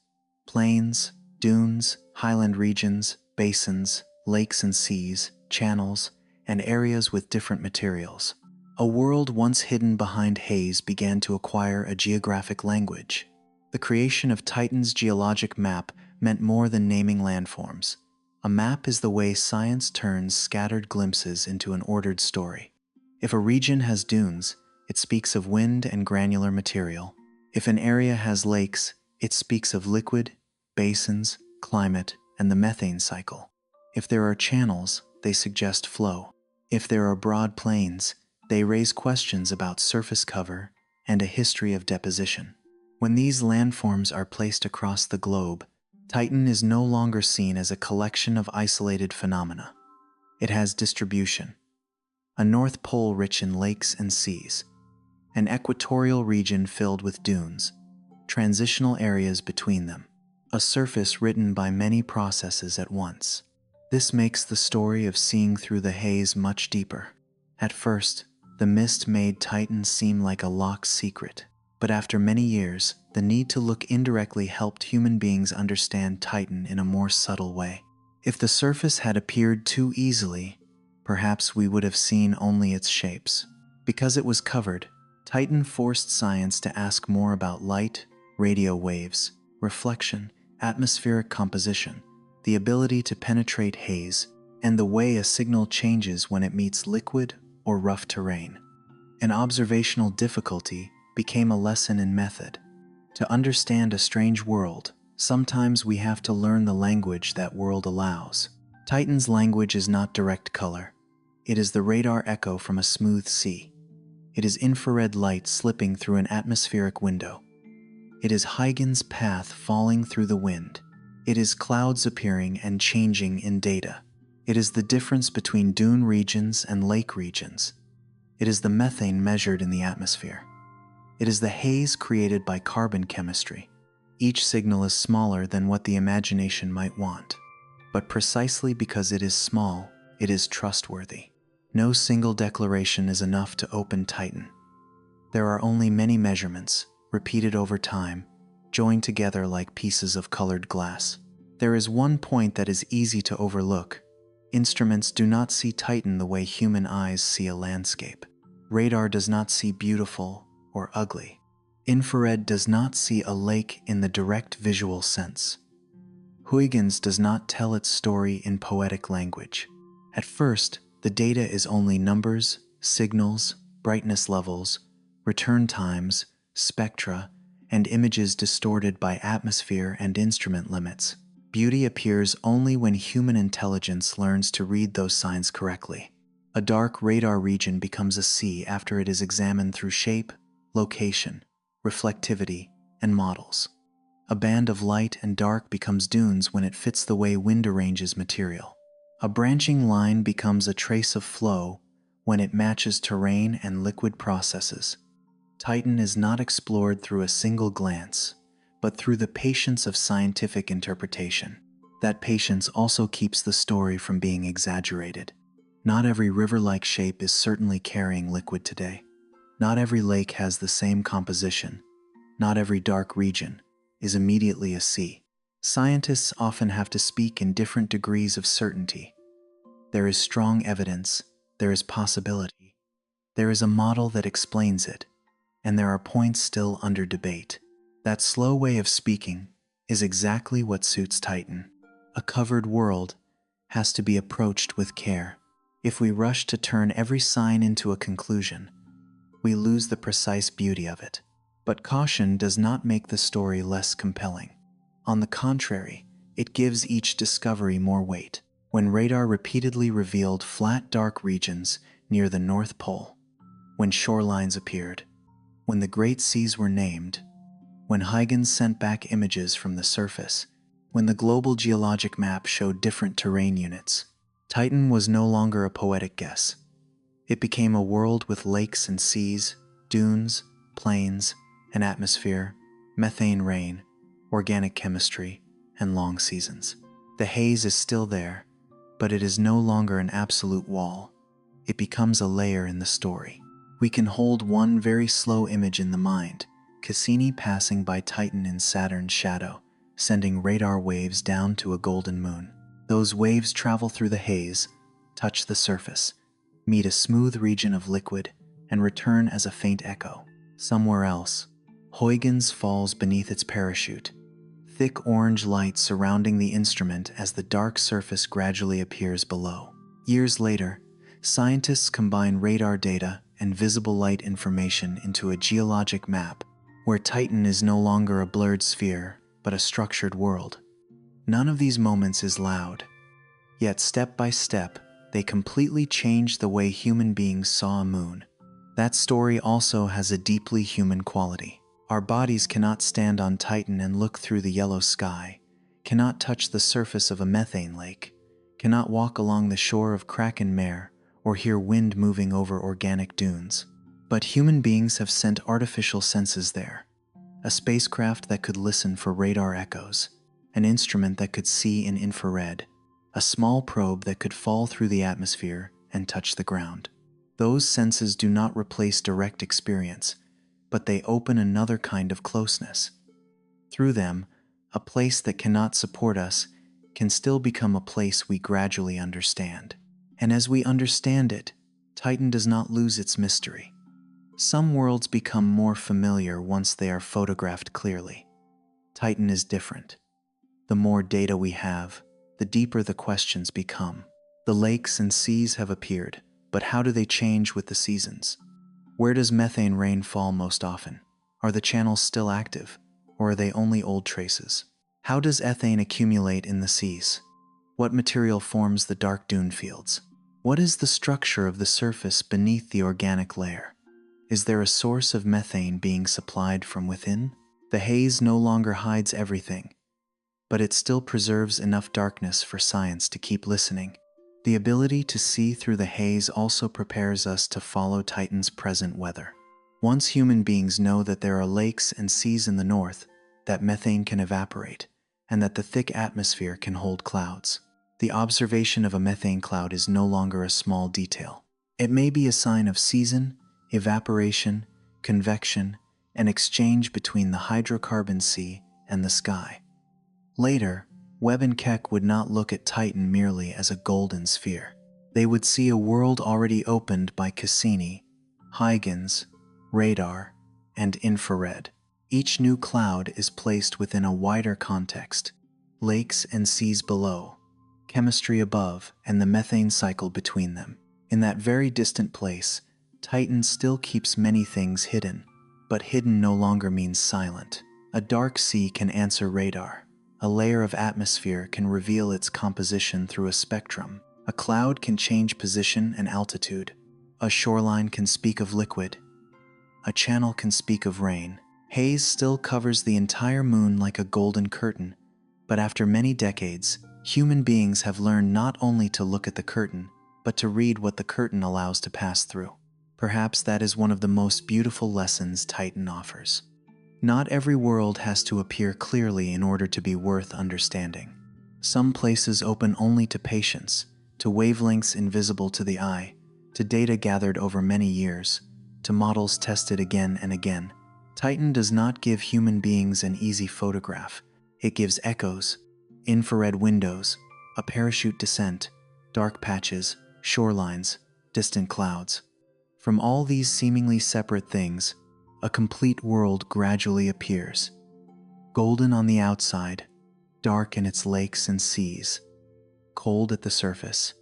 Speaker 1: plains, dunes, highland regions, basins, lakes and seas, channels, and areas with different materials. A world once hidden behind haze began to acquire a geographic language. The creation of Titan's geologic map meant more than naming landforms. A map is the way science turns scattered glimpses into an ordered story. If a region has dunes, it speaks of wind and granular material. If an area has lakes, it speaks of liquid, basins, climate, and the methane cycle. If there are channels, they suggest flow. If there are broad plains, they raise questions about surface cover and a history of deposition. When these landforms are placed across the globe, Titan is no longer seen as a collection of isolated phenomena. It has distribution. A North Pole rich in lakes and seas, an equatorial region filled with dunes, transitional areas between them, a surface written by many processes at once. This makes the story of seeing through the haze much deeper. At first, the mist made Titan seem like a locked secret, but after many years, the need to look indirectly helped human beings understand Titan in a more subtle way. If the surface had appeared too easily, perhaps we would have seen only its shapes. Because it was covered, Titan forced science to ask more about light, radio waves, reflection, atmospheric composition, the ability to penetrate haze, and the way a signal changes when it meets liquid or rough terrain. An observational difficulty became a lesson in method. To understand a strange world, sometimes we have to learn the language that world allows. Titan's language is not direct color. It is the radar echo from a smooth sea. It is infrared light slipping through an atmospheric window. It is Huygens' path falling through the wind. It is clouds appearing and changing in data. It is the difference between dune regions and lake regions. It is the methane measured in the atmosphere. It is the haze created by carbon chemistry. Each signal is smaller than what the imagination might want. But precisely because it is small, it is trustworthy. No single declaration is enough to open Titan. There are only many measurements, repeated over time, joined together like pieces of colored glass. There is one point that is easy to overlook. Instruments do not see Titan the way human eyes see a landscape. Radar does not see beautiful or ugly. Infrared does not see a lake in the direct visual sense. Huygens does not tell its story in poetic language. At first, the data is only numbers, signals, brightness levels, return times, spectra, and images distorted by atmosphere and instrument limits. Beauty appears only when human intelligence learns to read those signs correctly. A dark radar region becomes a sea after it is examined through shape, location, reflectivity, and models. A band of light and dark becomes dunes when it fits the way wind arranges material. A branching line becomes a trace of flow when it matches terrain and liquid processes. Titan is not explored through a single glance, but through the patience of scientific interpretation. That patience also keeps the story from being exaggerated. Not every river-like shape is certainly carrying liquid today. Not every lake has the same composition. Not every dark region is immediately a sea. Scientists often have to speak in different degrees of certainty. There is strong evidence, there is possibility, there is a model that explains it, and there are points still under debate. That slow way of speaking is exactly what suits Titan. A covered world has to be approached with care. If we rush to turn every sign into a conclusion, we lose the precise beauty of it. But caution does not make the story less compelling. On the contrary, it gives each discovery more weight. When radar repeatedly revealed flat dark regions near the North Pole, when shorelines appeared, when the great seas were named, when Huygens sent back images from the surface, when the global geologic map showed different terrain units, Titan was no longer a poetic guess. It became a world with lakes and seas, dunes, plains, an atmosphere, methane rain, organic chemistry, and long seasons. The haze is still there, but it is no longer an absolute wall. It becomes a layer in the story. We can hold one very slow image in the mind, Cassini passing by Titan in Saturn's shadow, sending radar waves down to a golden moon. Those waves travel through the haze, touch the surface, meet a smooth region of liquid, and return as a faint echo. Somewhere else, Huygens falls beneath its parachute, thick orange light surrounding the instrument as the dark surface gradually appears below. Years later, scientists combine radar data and visible light information into a geologic map where Titan is no longer a blurred sphere, but a structured world. None of these moments is loud, yet step by step, they completely changed the way human beings saw a moon. That story also has a deeply human quality. Our bodies cannot stand on Titan and look through the yellow sky, cannot touch the surface of a methane lake, cannot walk along the shore of Kraken Mare, or hear wind moving over organic dunes. But human beings have sent artificial senses there. A spacecraft that could listen for radar echoes, an instrument that could see in infrared, a small probe that could fall through the atmosphere and touch the ground. Those senses do not replace direct experience, but they open another kind of closeness. Through them, a place that cannot support us can still become a place we gradually understand. And as we understand it, Titan does not lose its mystery. Some worlds become more familiar once they are photographed clearly. Titan is different. The more data we have, the deeper the questions become. The lakes and seas have appeared, but how do they change with the seasons? Where does methane rain fall most often? Are the channels still active, or are they only old traces? How does ethane accumulate in the seas? What material forms the dark dune fields? What is the structure of the surface beneath the organic layer? Is there a source of methane being supplied from within? The haze no longer hides everything, but it still preserves enough darkness for science to keep listening. The ability to see through the haze also prepares us to follow Titan's present weather. Once human beings know that there are lakes and seas in the north, that methane can evaporate, and that the thick atmosphere can hold clouds, the observation of a methane cloud is no longer a small detail. It may be a sign of season, evaporation, convection, and exchange between the hydrocarbon sea and the sky. Later, Webb and Keck would not look at Titan merely as a golden sphere. They would see a world already opened by Cassini, Huygens, radar, and infrared. Each new cloud is placed within a wider context: lakes and seas below, chemistry above, and the methane cycle between them. In that very distant place, Titan still keeps many things hidden, but hidden no longer means silent. A dark sea can answer radar. A layer of atmosphere can reveal its composition through a spectrum. A cloud can change position and altitude. A shoreline can speak of liquid. A channel can speak of rain. Haze still covers the entire moon like a golden curtain, but after many decades, human beings have learned not only to look at the curtain, but to read what the curtain allows to pass through. Perhaps that is one of the most beautiful lessons Titan offers. Not every world has to appear clearly in order to be worth understanding. Some places open only to patience, to wavelengths invisible to the eye, to data gathered over many years, to models tested again and again. Titan does not give human beings an easy photograph. It gives echoes, infrared windows, a parachute descent, dark patches, shorelines, distant clouds. From all these seemingly separate things, a complete world gradually appears. Golden on the outside, dark in its lakes and seas, cold at the surface,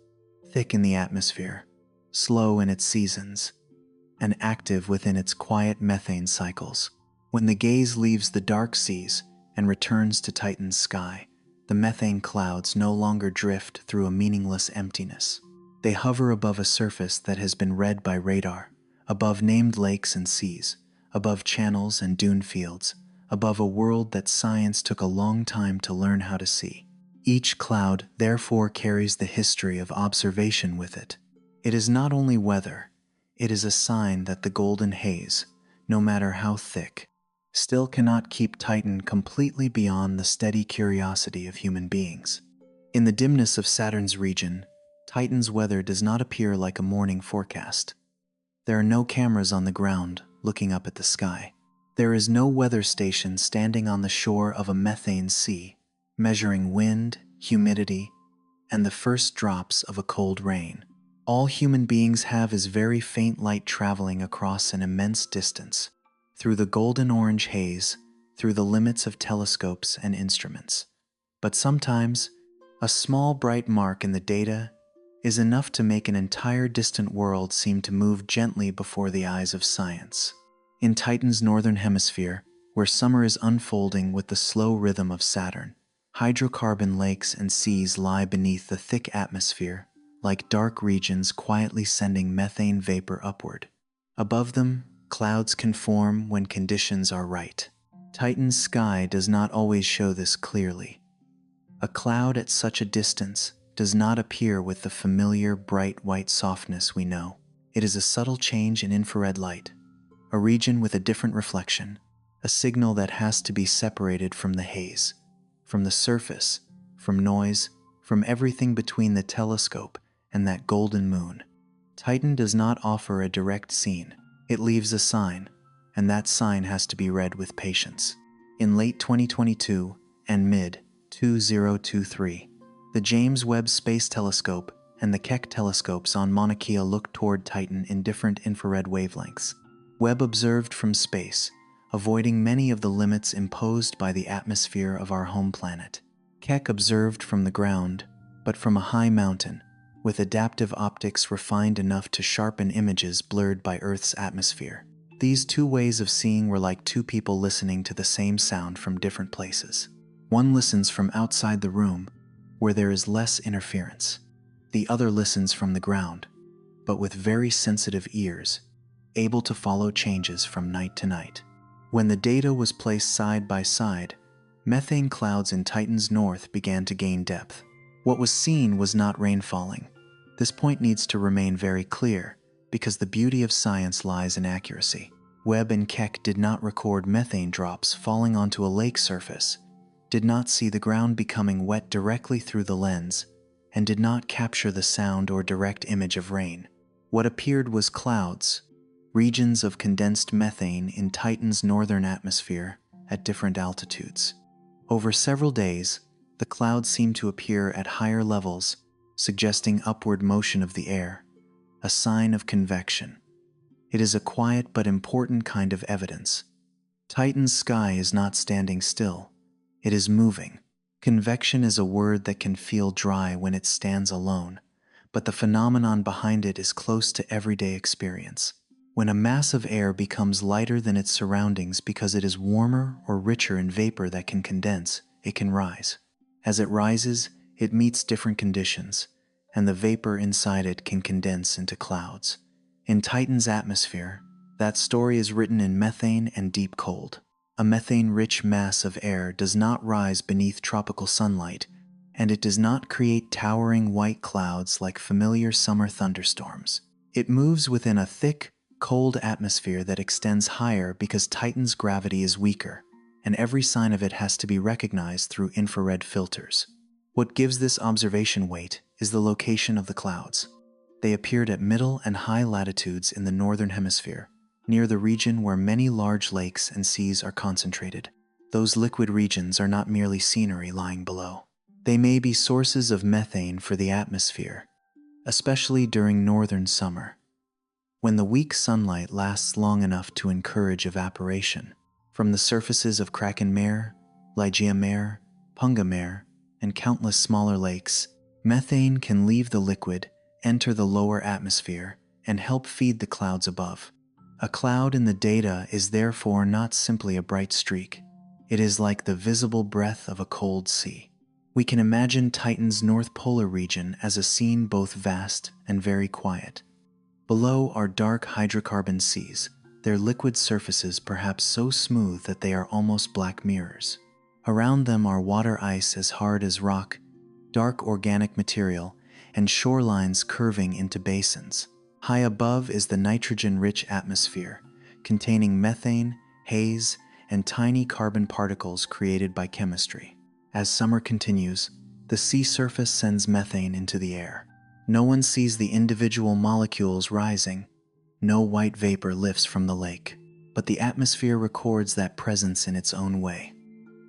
Speaker 1: thick in the atmosphere, slow in its seasons, and active within its quiet methane cycles. When the gaze leaves the dark seas and returns to Titan's sky, the methane clouds no longer drift through a meaningless emptiness. They hover above a surface that has been read by radar, above named lakes and seas, above channels and dune fields, above a world that science took a long time to learn how to see. Each cloud therefore carries the history of observation with it. It is not only weather, it is a sign that the golden haze, no matter how thick, still cannot keep Titan completely beyond the steady curiosity of human beings. In the dimness of Saturn's region, Titan's weather does not appear like a morning forecast. There are no cameras on the ground looking up at the sky. There is no weather station standing on the shore of a methane sea, measuring wind, humidity, and the first drops of a cold rain. All human beings have is very faint light traveling across an immense distance, through the golden-orange haze, through the limits of telescopes and instruments. But sometimes, a small bright mark in the data is enough to make an entire distant world seem to move gently before the eyes of science. In Titan's northern hemisphere, where summer is unfolding with the slow rhythm of Saturn, hydrocarbon lakes and seas lie beneath the thick atmosphere, like dark regions quietly sending methane vapor upward. Above them, clouds can form when conditions are right. Titan's sky does not always show this clearly. A cloud at such a distance does not appear with the familiar bright white softness we know. It is a subtle change in infrared light, a region with a different reflection, a signal that has to be separated from the haze, from the surface, from noise, from everything between the telescope and that golden moon. Titan does not offer a direct scene. It leaves a sign, and that sign has to be read with patience. In late 2022 and mid-2023, The James Webb Space Telescope and the Keck telescopes on Mauna Kea look toward Titan in different infrared wavelengths. Webb observed from space, avoiding many of the limits imposed by the atmosphere of our home planet. Keck observed from the ground, but from a high mountain, with adaptive optics refined enough to sharpen images blurred by Earth's atmosphere. These two ways of seeing were like two people listening to the same sound from different places. One listens from outside the room, where there is less interference. The other listens from the ground, but with very sensitive ears, able to follow changes from night to night. When the data was placed side by side, methane clouds in Titan's north began to gain depth. What was seen was not rain falling. This point needs to remain very clear, because the beauty of science lies in accuracy. Webb and Keck did not record methane drops falling onto a lake surface, did not see the ground becoming wet directly through the lens, and did not capture the sound or direct image of rain. What appeared was clouds, regions of condensed methane in Titan's northern atmosphere at different altitudes. Over several days, the clouds seemed to appear at higher levels, suggesting upward motion of the air, a sign of convection. It is a quiet but important kind of evidence. Titan's sky is not standing still. It is moving. Convection is a word that can feel dry when it stands alone, but the phenomenon behind it is close to everyday experience. When a mass of air becomes lighter than its surroundings because it is warmer or richer in vapor that can condense, it can rise. As it rises, it meets different conditions, and the vapor inside it can condense into clouds. In Titan's atmosphere, that story is written in methane and deep cold. A methane-rich mass of air does not rise beneath tropical sunlight, and it does not create towering white clouds like familiar summer thunderstorms. It moves within a thick, cold atmosphere that extends higher because Titan's gravity is weaker, and every sign of it has to be recognized through infrared filters. What gives this observation weight is the location of the clouds. They appeared at middle and high latitudes in the northern hemisphere, near the region where many large lakes and seas are concentrated. Those liquid regions are not merely scenery lying below. They may be sources of methane for the atmosphere, especially during northern summer, when the weak sunlight lasts long enough to encourage evaporation. From the surfaces of Kraken Mare, Ligeia Mare, Punga Mare, and countless smaller lakes, methane can leave the liquid, enter the lower atmosphere, and help feed the clouds above. A cloud in the data is therefore not simply a bright streak. It is like the visible breath of a cold sea. We can imagine Titan's North Polar region as a scene both vast and very quiet. Below are dark hydrocarbon seas, their liquid surfaces perhaps so smooth that they are almost black mirrors. Around them are water ice as hard as rock, dark organic material, and shorelines curving into basins. High above is the nitrogen-rich atmosphere, containing methane, haze, and tiny carbon particles created by chemistry. As summer continues, the sea surface sends methane into the air. No one sees the individual molecules rising. No white vapor lifts from the lake, but the atmosphere records that presence in its own way.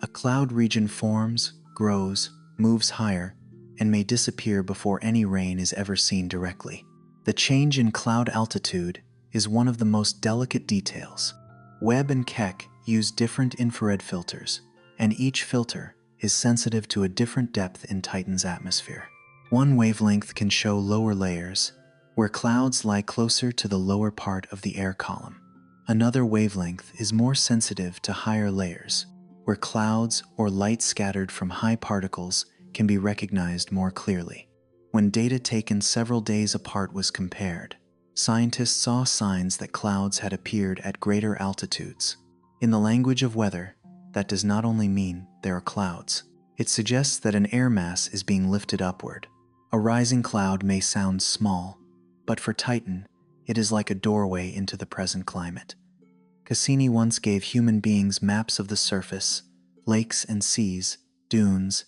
Speaker 1: A cloud region forms, grows, moves higher, and may disappear before any rain is ever seen directly. The change in cloud altitude is one of the most delicate details. Webb and Keck use different infrared filters, and each filter is sensitive to a different depth in Titan's atmosphere. One wavelength can show lower layers, where clouds lie closer to the lower part of the air column. Another wavelength is more sensitive to higher layers, where clouds or light scattered from high particles can be recognized more clearly. When data taken several days apart was compared, scientists saw signs that clouds had appeared at greater altitudes. In the language of weather, that does not only mean there are clouds. It suggests that an air mass is being lifted upward. A rising cloud may sound small, but for Titan, it is like a doorway into the present climate. Cassini once gave human beings maps of the surface, lakes and seas, dunes,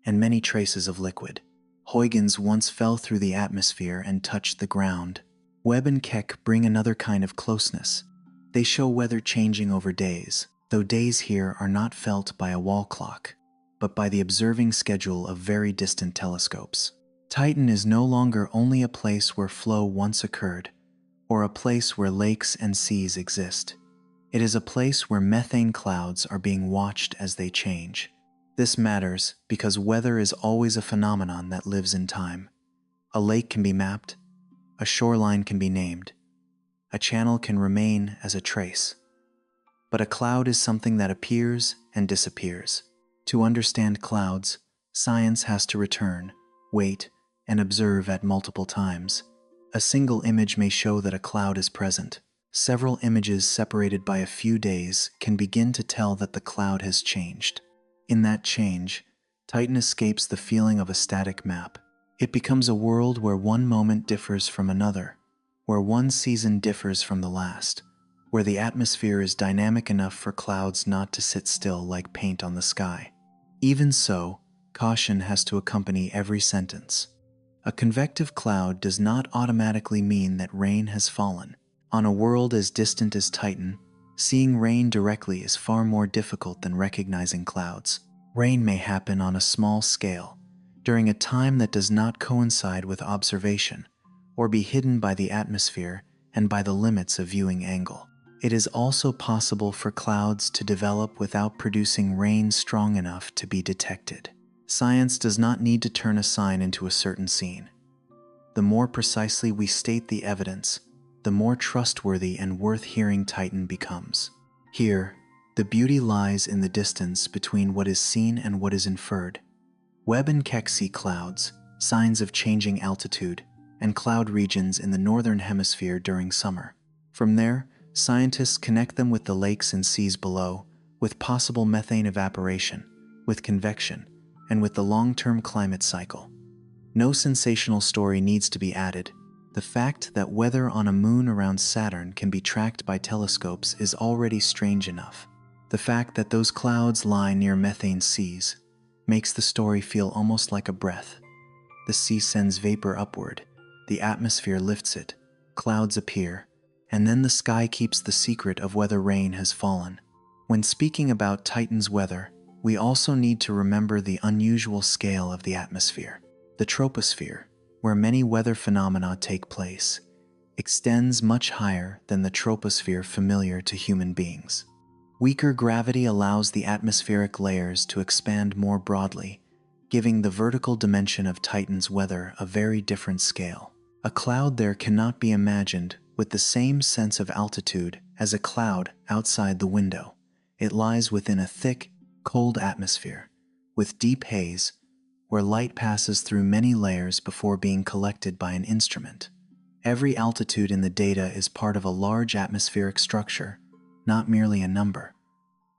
Speaker 1: and many traces of liquid. Huygens once fell through the atmosphere and touched the ground. Webb and Keck bring another kind of closeness. They show weather changing over days, though days here are not felt by a wall clock. but by the observing schedule of very distant telescopes. Titan is no longer only a place where flow once occurred, or a place where lakes and seas exist. It is a place where methane clouds are being watched as they change. This matters because weather is always a phenomenon that lives in time. A lake can be mapped, a shoreline can be named, a channel can remain as a trace. But a cloud is something that appears and disappears. To understand clouds, science has to return, wait, and observe at multiple times. A single image may show that a cloud is present. Several images separated by a few days can begin to tell that the cloud has changed. In that change, Titan escapes the feeling of a static map. It becomes a world where one moment differs from another, where one season differs from the last, where the atmosphere is dynamic enough for clouds not to sit still like paint on the sky. Even so, caution has to accompany every sentence. A convective cloud does not automatically mean that rain has fallen. On a world as distant as Titan, seeing rain directly is far more difficult than recognizing clouds. Rain may happen on a small scale, during a time that does not coincide with observation, or be hidden by the atmosphere and by the limits of viewing angle. It is also possible for clouds to develop without producing rain strong enough to be detected. Science does not need to turn a sign into a certain scene. The more precisely we state the evidence, the more trustworthy and worth hearing Titan becomes. Here, the beauty lies in the distance between what is seen and what is inferred. Webb and Keck see clouds, signs of changing altitude, and cloud regions in the northern hemisphere during summer. From there, scientists connect them with the lakes and seas below, with possible methane evaporation, with convection, and with the long-term climate cycle. No sensational story needs to be added. The fact that weather on a moon around Saturn can be tracked by telescopes is already strange enough. The fact that those clouds lie near methane seas makes the story feel almost like a breath. The sea sends vapor upward, the atmosphere lifts it, clouds appear, and then the sky keeps the secret of whether rain has fallen. When speaking about Titan's weather, we also need to remember the unusual scale of the atmosphere. The troposphere, where many weather phenomena take place, extends much higher than the troposphere familiar to human beings. Weaker gravity allows the atmospheric layers to expand more broadly, giving the vertical dimension of Titan's weather a very different scale. A cloud there cannot be imagined with the same sense of altitude as a cloud outside the window. It lies within a thick, cold atmosphere, with deep haze, where light passes through many layers before being collected by an instrument. Every altitude in the data is part of a large atmospheric structure, not merely a number.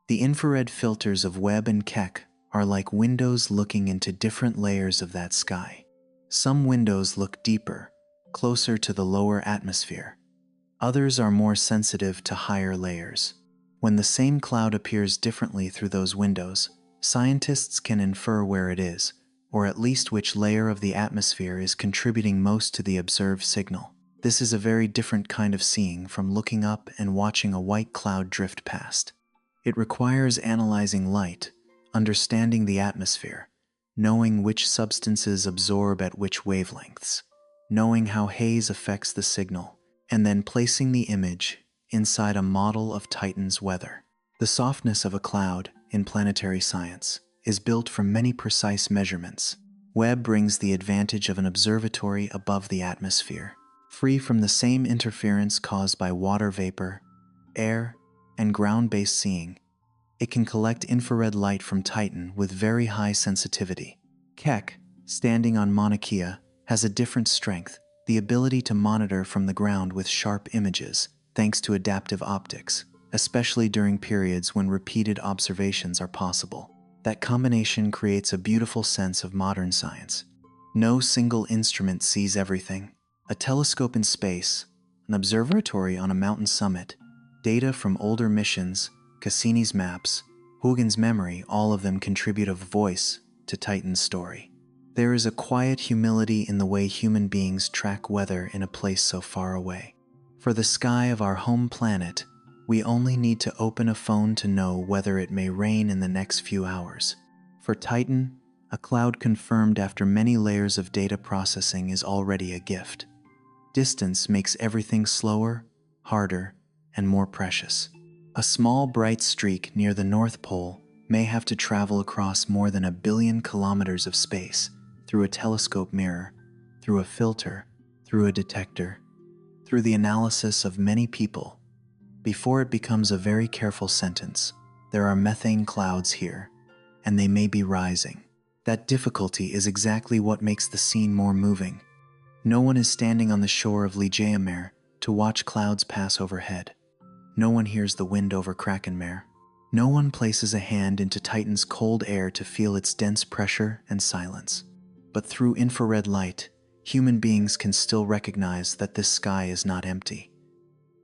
Speaker 1: The infrared filters of Webb and Keck are like windows looking into different layers of that sky. Some windows look deeper, closer to the lower atmosphere. Others are more sensitive to higher layers. When the same cloud appears differently through those windows, scientists can infer where it is, or at least which layer of the atmosphere is contributing most to the observed signal. This is a very different kind of seeing from looking up and watching a white cloud drift past. It requires analyzing light, understanding the atmosphere, knowing which substances absorb at which wavelengths, knowing how haze affects the signal, and then placing the image inside a model of Titan's weather. The softness of a cloud, in planetary science, is built from many precise measurements. Webb brings the advantage of an observatory above the atmosphere, free from the same interference caused by water vapor, air, and ground-based seeing. It can collect infrared light from Titan with very high sensitivity. Keck, standing on Mauna Kea, has a different strength, the ability to monitor from the ground with sharp images, thanks to adaptive optics, especially during periods when repeated observations are possible. That combination creates a beautiful sense of modern science. No single instrument sees everything. A telescope in space, an observatory on a mountain summit, data from older missions, Cassini's maps, Huygens' memory, all of them contribute a voice to Titan's story. There is a quiet humility in the way human beings track weather in a place so far away. For the sky of our home planet, we only need to open a phone to know whether it may rain in the next few hours. For Titan, a cloud confirmed after many layers of data processing is already a gift. Distance makes everything slower, harder, and more precious. A small bright streak near the North Pole may have to travel across more than 1 billion kilometers of space, through a telescope mirror, through a filter, through a detector, through the analysis of many people, before it becomes a very careful sentence. There are methane clouds here, and they may be rising. That difficulty is exactly what makes the scene more moving. No one is standing on the shore of Ligeia to watch clouds pass overhead. No one hears the wind over Krakenmare. No one places a hand into Titan's cold air to feel its dense pressure and silence. But through infrared light, human beings can still recognize that this sky is not empty.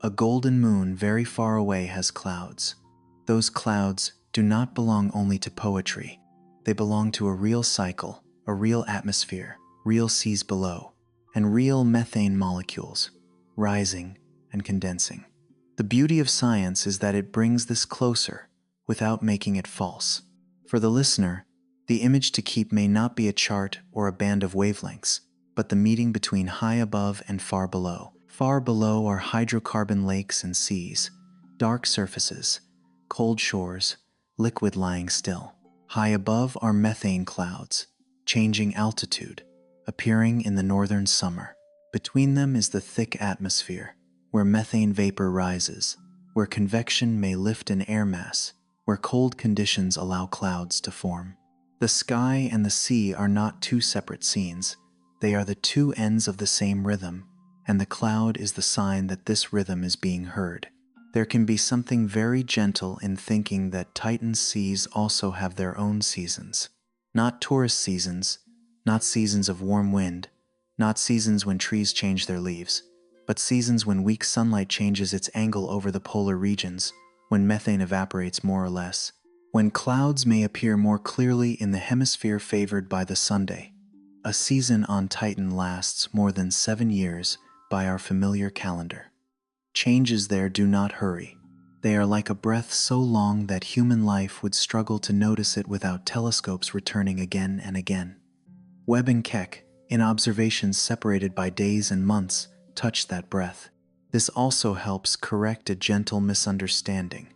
Speaker 1: A golden moon very far away has clouds. Those clouds do not belong only to poetry. They belong to a real cycle, a real atmosphere, real seas below, and real methane molecules, rising and condensing. The beauty of science is that it brings this closer, without making it false. For the listener, the image to keep may not be a chart or a band of wavelengths, but the meeting between high above and far below. Far below are hydrocarbon lakes and seas, dark surfaces, cold shores, liquid lying still. High above are methane clouds, changing altitude, appearing in the northern summer. Between them is the thick atmosphere, where methane vapor rises, where convection may lift an air mass, where cold conditions allow clouds to form. The sky and the sea are not two separate scenes. They are the two ends of the same rhythm, and the cloud is the sign that this rhythm is being heard. There can be something very gentle in thinking that Titan's seas also have their own seasons. Not tourist seasons, not seasons of warm wind, not seasons when trees change their leaves, but seasons when weak sunlight changes its angle over the polar regions, when methane evaporates more or less, when clouds may appear more clearly in the hemisphere favored by the Sunday. A season on Titan lasts more than 7 years by our familiar calendar. Changes there do not hurry. They are like a breath so long that human life would struggle to notice it without telescopes returning again and again. Webb and Keck, in observations separated by days and months, touch that breath. This also helps correct a gentle misunderstanding.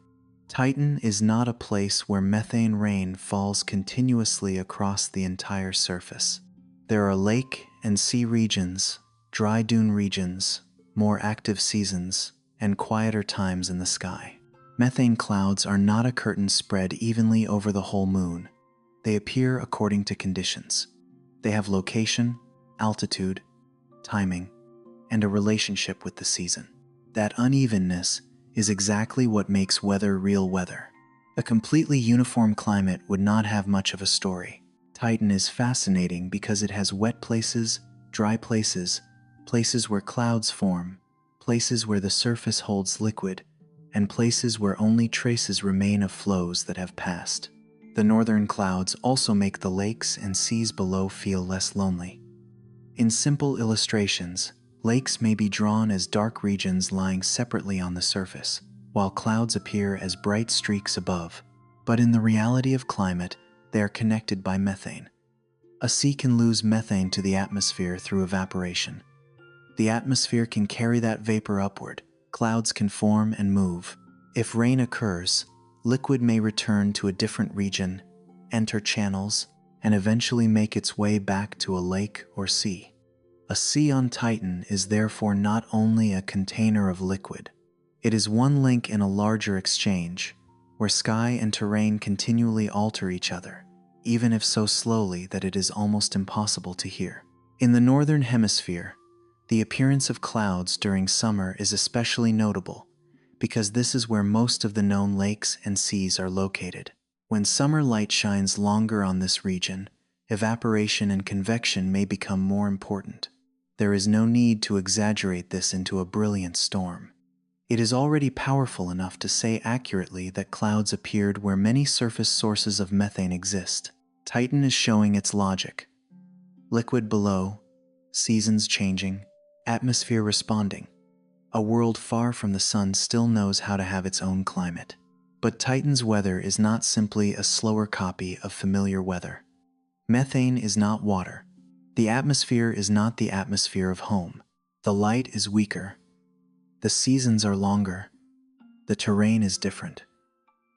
Speaker 1: Titan is not a place where methane rain falls continuously across the entire surface. There are lake and sea regions, dry dune regions, more active seasons, and quieter times in the sky. Methane clouds are not a curtain spread evenly over the whole moon. They appear according to conditions. They have location, altitude, timing, and a relationship with the season. That unevenness is exactly what makes weather real weather. A completely uniform climate would not have much of a story. Titan is fascinating because it has wet places, dry places, places where clouds form, places where the surface holds liquid, and places where only traces remain of flows that have passed. The northern clouds also make the lakes and seas below feel less lonely. In simple illustrations, lakes may be drawn as dark regions lying separately on the surface, while clouds appear as bright streaks above. But in the reality of climate, they are connected by methane. A sea can lose methane to the atmosphere through evaporation. The atmosphere can carry that vapor upward. Clouds can form and move. If rain occurs, liquid may return to a different region, enter channels, and eventually make its way back to a lake or sea. A sea on Titan is therefore not only a container of liquid. It is one link in a larger exchange, where sky and terrain continually alter each other, even if so slowly that it is almost impossible to hear. In the northern hemisphere, the appearance of clouds during summer is especially notable, because this is where most of the known lakes and seas are located. When summer light shines longer on this region, evaporation and convection may become more important. There is no need to exaggerate this into a brilliant storm. It is already powerful enough to say accurately that clouds appeared where many surface sources of methane exist. Titan is showing its logic. Liquid below, seasons changing, atmosphere responding. A world far from the sun still knows how to have its own climate. But Titan's weather is not simply a slower copy of familiar weather. Methane is not water. The atmosphere is not the atmosphere of home. The light is weaker. The seasons are longer. The terrain is different.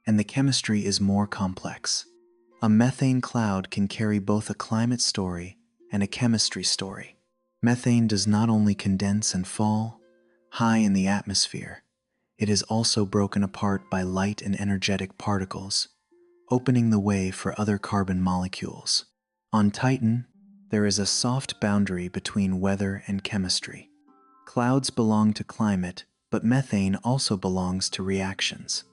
Speaker 1: And the chemistry is more complex. A methane cloud can carry both a climate story and a chemistry story. Methane does not only condense and fall high in the atmosphere, it is also broken apart by light and energetic particles, opening the way for other carbon molecules. On Titan, there is a soft boundary between weather and chemistry. Clouds belong to climate, but methane also belongs to reactions.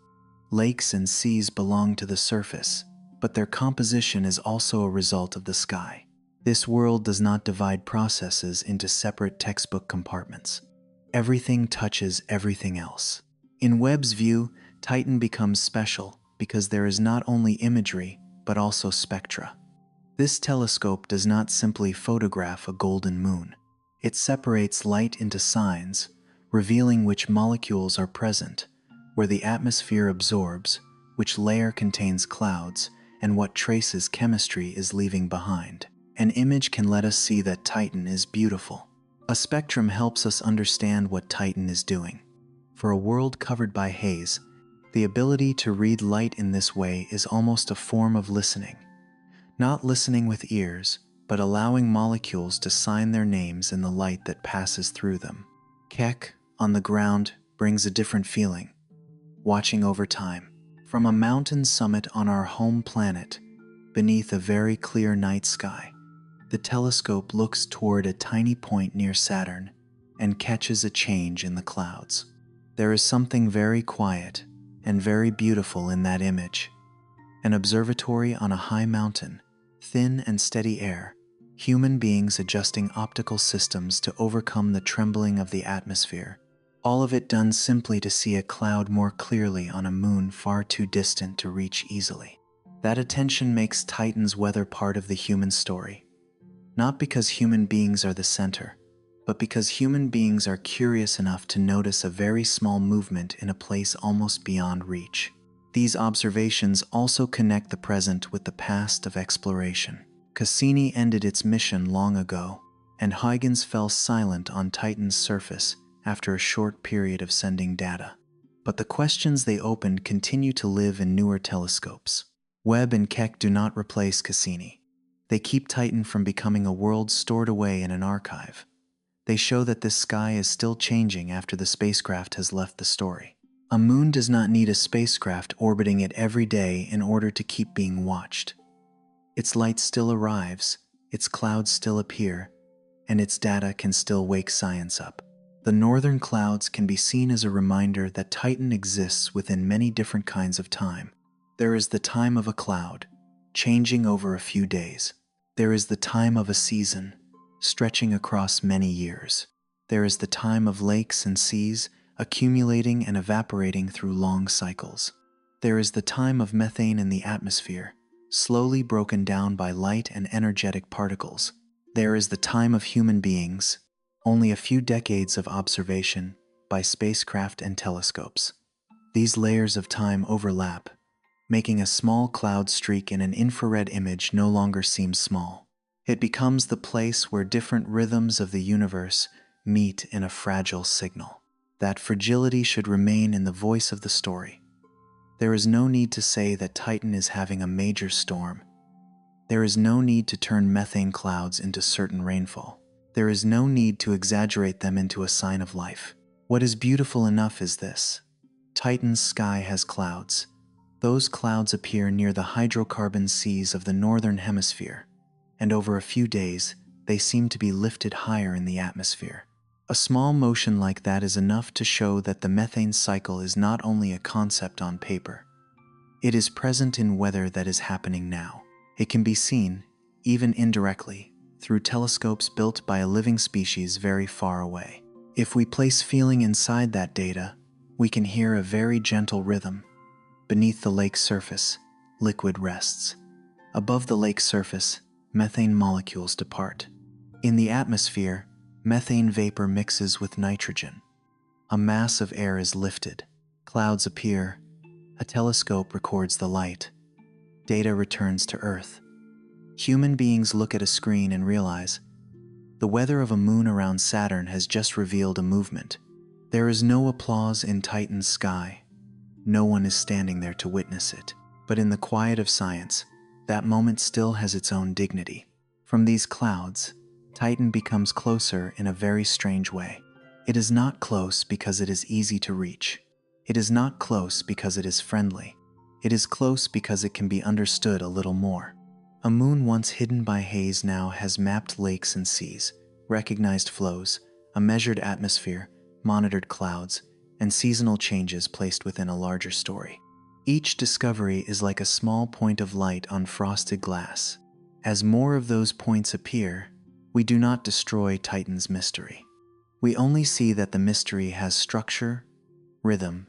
Speaker 1: Lakes and seas belong to the surface, but their composition is also a result of the sky. This world does not divide processes into separate textbook compartments. Everything touches everything else. In Webb's view, Titan becomes special because there is not only imagery, but also spectra. This telescope does not simply photograph a golden moon. It separates light into signs, revealing which molecules are present, where the atmosphere absorbs, which layer contains clouds, and what traces chemistry is leaving behind. An image can let us see that Titan is beautiful. A spectrum helps us understand what Titan is doing. For a world covered by haze, the ability to read light in this way is almost a form of listening. Not listening with ears, but allowing molecules to sign their names in the light that passes through them. Keck, on the ground, brings a different feeling. Watching over time. From a mountain summit on our home planet, beneath a very clear night sky, the telescope looks toward a tiny point near Saturn and catches a change in the clouds. There is something very quiet and very beautiful in that image. An observatory on a high mountain, thin and steady air, human beings adjusting optical systems to overcome the trembling of the atmosphere. All of it done simply to see a cloud more clearly on a moon far too distant to reach easily. That attention makes Titan's weather part of the human story. Not because human beings are the center, but because human beings are curious enough to notice a very small movement in a place almost beyond reach. These observations also connect the present with the past of exploration. Cassini ended its mission long ago, and Huygens fell silent on Titan's surface after a short period of sending data. But the questions they opened continue to live in newer telescopes. Webb and Keck do not replace Cassini. They keep Titan from becoming a world stored away in an archive. They show that this sky is still changing after the spacecraft has left the story. A moon does not need a spacecraft orbiting it every day in order to keep being watched. Its light still arrives, its clouds still appear, and its data can still wake science up. The northern clouds can be seen as a reminder that Titan exists within many different kinds of time. There is the time of a cloud, changing over a few days. There is the time of a season, stretching across many years. There is the time of lakes and seas, accumulating and evaporating through long cycles. There is the time of methane in the atmosphere, slowly broken down by light and energetic particles. There is the time of human beings, only a few decades of observation by spacecraft and telescopes. These layers of time overlap, making a small cloud streak in an infrared image no longer seem small. It becomes the place where different rhythms of the universe meet in a fragile signal. That fragility should remain in the voice of the story. There is no need to say that Titan is having a major storm. There is no need to turn methane clouds into certain rainfall. There is no need to exaggerate them into a sign of life. What is beautiful enough is this. Titan's sky has clouds. Those clouds appear near the hydrocarbon seas of the northern hemisphere, and over a few days, they seem to be lifted higher in the atmosphere. A small motion like that is enough to show that the methane cycle is not only a concept on paper. It is present in weather that is happening now. It can be seen, even indirectly, through telescopes built by a living species very far away. If we place feeling inside that data, we can hear a very gentle rhythm. Beneath the lake's surface, liquid rests. Above the lake's surface, methane molecules depart. In the atmosphere, methane vapor mixes with nitrogen. A mass of air is lifted. Clouds appear. A A telescope records the light. Data returns to Earth. Human beings look at a screen and realize the weather of a moon around Saturn has just revealed a movement. There is no applause in Titan's sky. No one is standing there to witness it. But in the quiet of science, that moment still has its own dignity. From these clouds, Titan becomes closer in a very strange way. It is not close because it is easy to reach. It is not close because it is friendly. It is close because it can be understood a little more. A moon once hidden by haze now has mapped lakes and seas, recognized flows, a measured atmosphere, monitored clouds, and seasonal changes placed within a larger story. Each discovery is like a small point of light on frosted glass. As more of those points appear, we do not destroy Titan's mystery. We only see that the mystery has structure, rhythm,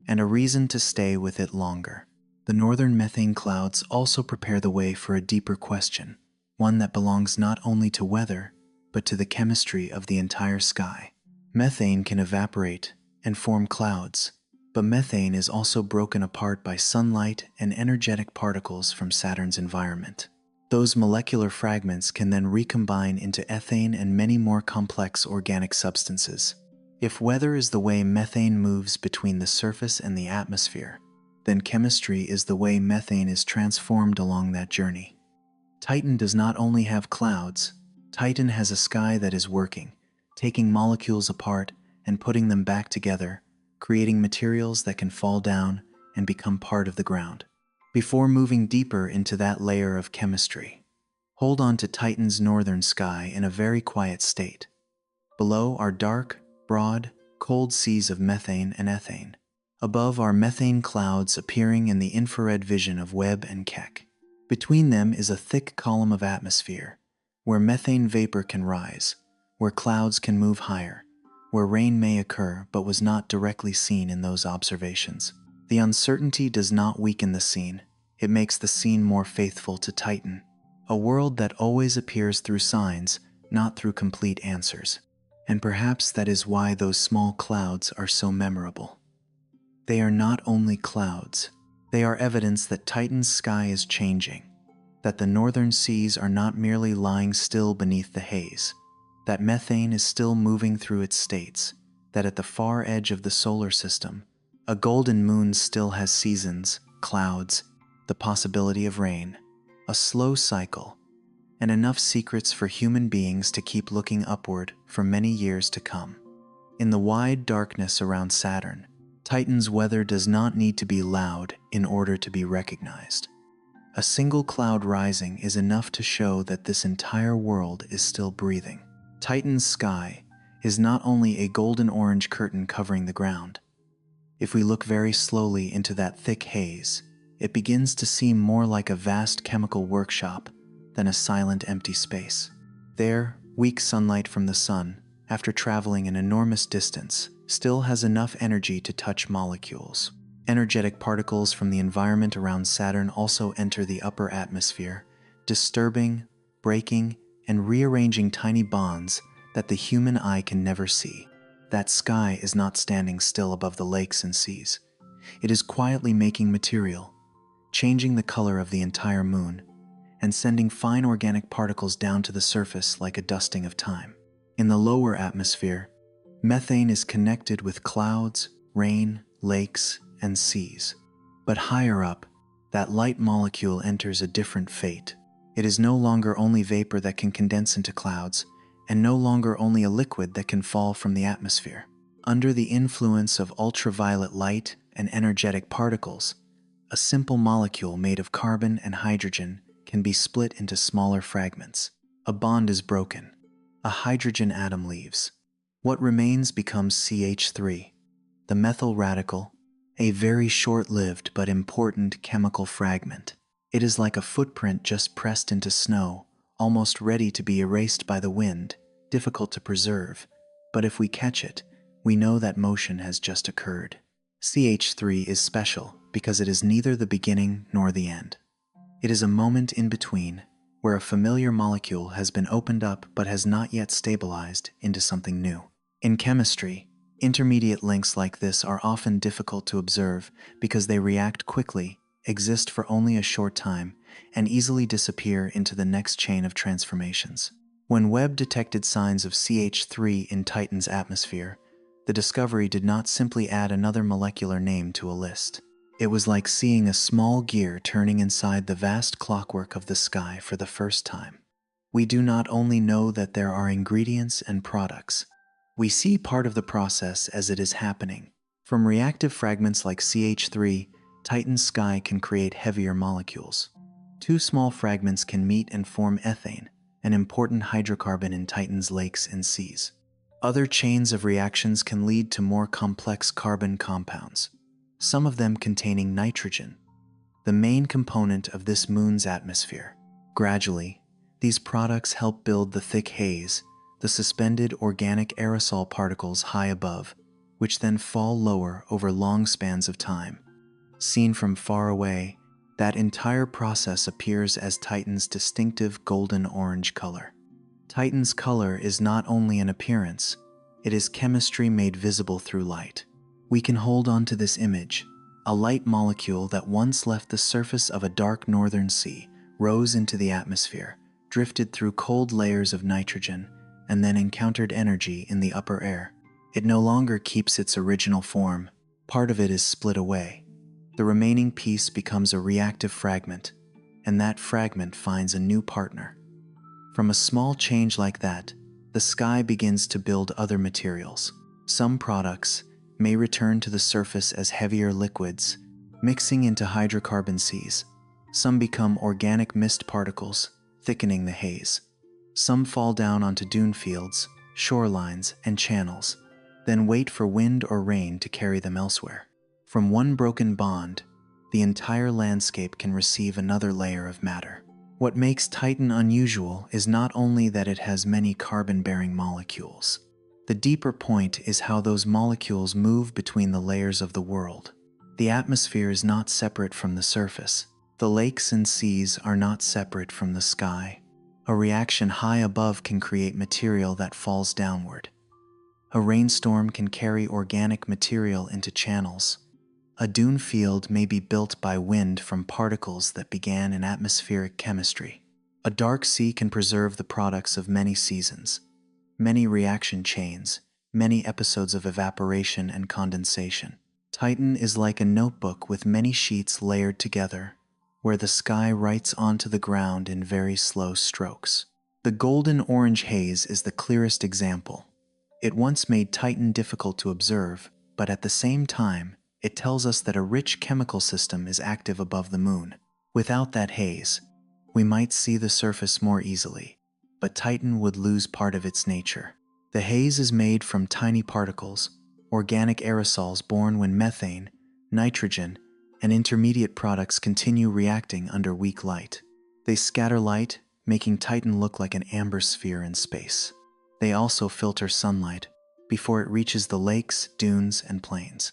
Speaker 1: and a reason to stay with it longer. The northern methane clouds also prepare the way for a deeper question, one that belongs not only to weather, but to the chemistry of the entire sky. Methane can evaporate and form clouds, but methane is also broken apart by sunlight and energetic particles from Saturn's environment. Those molecular fragments can then recombine into ethane and many more complex organic substances. If weather is the way methane moves between the surface and the atmosphere, then chemistry is the way methane is transformed along that journey. Titan does not only have clouds, Titan has a sky that is working, taking molecules apart and putting them back together, creating materials that can fall down and become part of the ground. Before moving deeper into that layer of chemistry, hold on to Titan's northern sky in a very quiet state. Below are dark, broad, cold seas of methane and ethane. Above are methane clouds appearing in the infrared vision of Webb and Keck. Between them is a thick column of atmosphere, where methane vapor can rise, where clouds can move higher, where rain may occur but was not directly seen in those observations. The uncertainty does not weaken the scene, it makes the scene more faithful to Titan, a world that always appears through signs, not through complete answers. And perhaps that is why those small clouds are so memorable. They are not only clouds, they are evidence that Titan's sky is changing, that the northern seas are not merely lying still beneath the haze, that methane is still moving through its states, that at the far edge of the solar system, a golden moon still has seasons, clouds, the possibility of rain, a slow cycle, and enough secrets for human beings to keep looking upward for many years to come. In the wide darkness around Saturn, Titan's weather does not need to be loud in order to be recognized. A single cloud rising is enough to show that this entire world is still breathing. Titan's sky is not only a golden-orange curtain covering the ground. If we look very slowly into that thick haze, it begins to seem more like a vast chemical workshop than a silent, empty space. There, weak sunlight from the sun, after traveling an enormous distance, still has enough energy to touch molecules. Energetic particles from the environment around Saturn also enter the upper atmosphere, disturbing, breaking, and rearranging tiny bonds that the human eye can never see. That sky is not standing still above the lakes and seas. It is quietly making material, changing the color of the entire moon, and sending fine organic particles down to the surface like a dusting of time. In the lower atmosphere, methane is connected with clouds, rain, lakes, and seas. But higher up, that light molecule enters a different fate. It is no longer only vapor that can condense into clouds, and no longer only a liquid that can fall from the atmosphere. Under the influence of ultraviolet light and energetic particles, a simple molecule made of carbon and hydrogen can be split into smaller fragments. A bond is broken. A hydrogen atom leaves. What remains becomes CH3, the methyl radical, a very short-lived but important chemical fragment. It is like a footprint just pressed into snow, almost ready to be erased by the wind, difficult to preserve, but if we catch it, we know that motion has just occurred. CH3 is special because it is neither the beginning nor the end. It is a moment in between, where a familiar molecule has been opened up but has not yet stabilized into something new. In chemistry, Intermediate links like this are often difficult to observe because they react quickly, exist for only a short time, and easily disappear into the next chain of transformations. When Webb detected signs of CH3 in Titan's atmosphere, the discovery did not simply add another molecular name to a list. It was like seeing a small gear turning inside the vast clockwork of the sky for the first time. We do not only know that there are ingredients and products, we see part of the process as it is happening. From reactive fragments like CH3, Titan's sky can create heavier molecules. Two small fragments can meet and form ethane, an important hydrocarbon in Titan's lakes and seas. Other chains of reactions can lead to more complex carbon compounds, some of them containing nitrogen, the main component of this moon's atmosphere. Gradually, these products help build the thick haze, the suspended organic aerosol particles high above, which then fall lower over long spans of time. Seen from far away, that entire process appears as Titan's distinctive golden-orange color. Titan's color is not only an appearance, it is chemistry made visible through light. We can hold on to this image. A light molecule that once left the surface of a dark northern sea rose into the atmosphere, drifted through cold layers of nitrogen, and then encountered energy in the upper air. It no longer keeps its original form. Part of it is split away. The remaining piece becomes a reactive fragment, and that fragment finds a new partner. From a small change like that, the sky begins to build other materials. Some products may return to the surface as heavier liquids, mixing into hydrocarbon seas. Some become organic mist particles, thickening the haze. Some fall down onto dune fields, shorelines, and channels, then wait for wind or rain to carry them elsewhere. From one broken bond, the entire landscape can receive another layer of matter. What makes Titan unusual is not only that it has many carbon-bearing molecules. The deeper point is how those molecules move between the layers of the world. The atmosphere is not separate from the surface. The lakes and seas are not separate from the sky. A reaction high above can create material that falls downward. A rainstorm can carry organic material into channels. A dune field may be built by wind from particles that began in atmospheric chemistry. A dark sea can preserve the products of many seasons, many reaction chains, many episodes of evaporation and condensation. Titan is like a notebook with many sheets layered together, where the sky writes onto the ground in very slow strokes. The golden-orange haze is the clearest example. It once made Titan difficult to observe, but at the same time, it tells us that a rich chemical system is active above the moon. Without that haze, we might see the surface more easily, but Titan would lose part of its nature. The haze is made from tiny particles, organic aerosols born when methane, nitrogen, and intermediate products continue reacting under weak light. They scatter light, making Titan look like an amber sphere in space. They also filter sunlight before it reaches the lakes, dunes, and plains.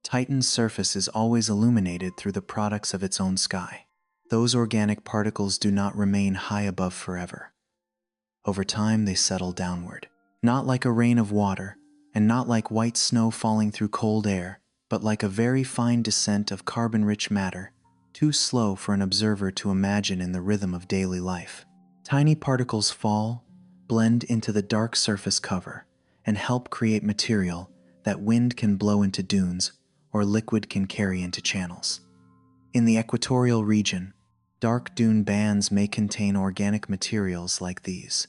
Speaker 1: Titan's surface is always illuminated through the products of its own sky. Those organic particles do not remain high above forever. Over time, they settle downward. Not like a rain of water, and not like white snow falling through cold air, but like a very fine descent of carbon-rich matter, too slow for an observer to imagine in the rhythm of daily life. Tiny particles fall, blend into the dark surface cover, and help create material that wind can blow into dunes or liquid can carry into channels. In the equatorial region, dark dune bands may contain organic materials like these,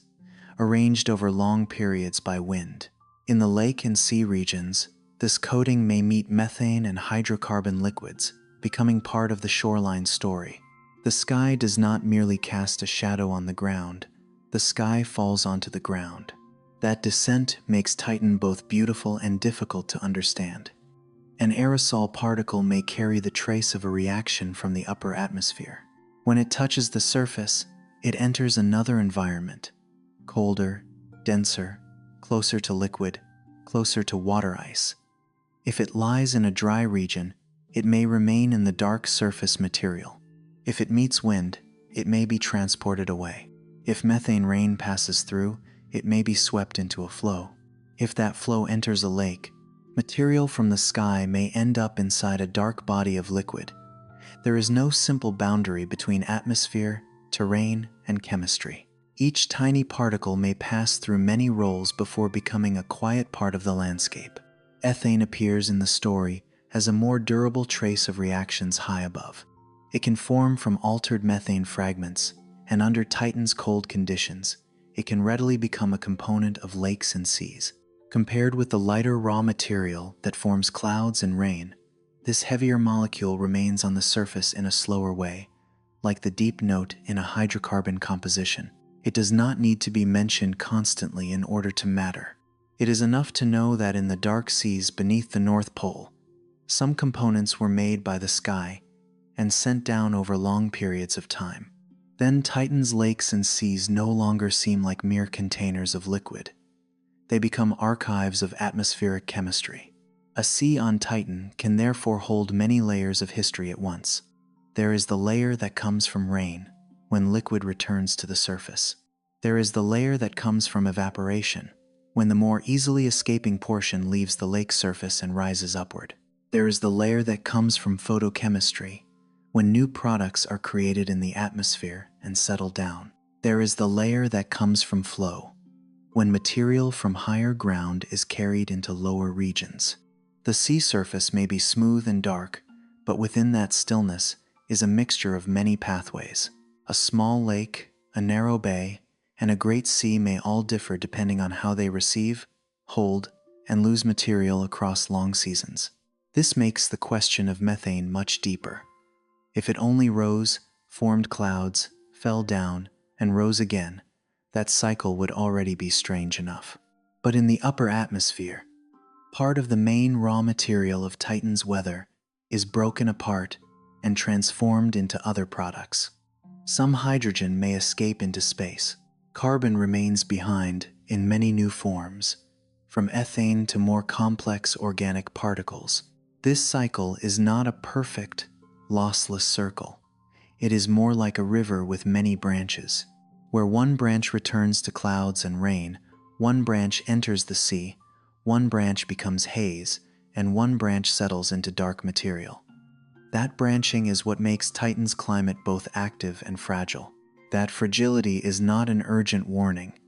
Speaker 1: arranged over long periods by wind. In the lake and sea regions, this coating may meet methane and hydrocarbon liquids, becoming part of the shoreline story. The sky does not merely cast a shadow on the ground, the sky falls onto the ground. That descent makes Titan both beautiful and difficult to understand. An aerosol particle may carry the trace of a reaction from the upper atmosphere. When it touches the surface, it enters another environment, colder, denser, closer to liquid, closer to water ice. If it lies in a dry region, it may remain in the dark surface material. If it meets wind, it may be transported away. If methane rain passes through, it may be swept into a flow. If that flow enters a lake, Material from the sky may end up inside a dark body of liquid. There is no simple boundary between atmosphere, terrain, and chemistry. Each tiny particle may pass through many roles before becoming a quiet part of the landscape. Ethane appears in the story as a more durable trace of reactions high above. It can form from altered methane fragments, and under Titan's cold conditions, it can readily become a component of lakes and seas. Compared with the lighter raw material that forms clouds and rain, this heavier molecule remains on the surface in a slower way, like the deep note in a hydrocarbon composition. It does not need to be mentioned constantly in order to matter. It is enough to know that in the dark seas beneath the North Pole, some components were made by the sky and sent down over long periods of time. Then Titan's lakes and seas no longer seem like mere containers of liquid. They become archives of atmospheric chemistry. A sea on Titan can therefore hold many layers of history at once. There is the layer that comes from rain, when liquid returns to the surface. There is the layer that comes from evaporation, when the more easily escaping portion leaves the lake surface and rises upward. There is the layer that comes from photochemistry, when new products are created in the atmosphere and settle down. There is the layer that comes from flow, when material from higher ground is carried into lower regions. The sea surface may be smooth and dark, but within that stillness is a mixture of many pathways. A small lake, a narrow bay, and a great sea may all differ depending on how they receive, hold, and lose material across long seasons. This makes the question of methane much deeper. If it only rose, formed clouds, fell down, and rose again, that cycle would already be strange enough. But in the upper atmosphere, part of the main raw material of Titan's weather is broken apart and transformed into other products. Some hydrogen may escape into space. Carbon remains behind in many new forms, from ethane to more complex organic particles. This cycle is not a perfect, lossless circle. It is more like a river with many branches. Where one branch returns to clouds and rain, one branch enters the sea, one branch becomes haze, and one branch settles into dark material. That branching is what makes Titan's climate both active and fragile. That fragility is not an urgent warning.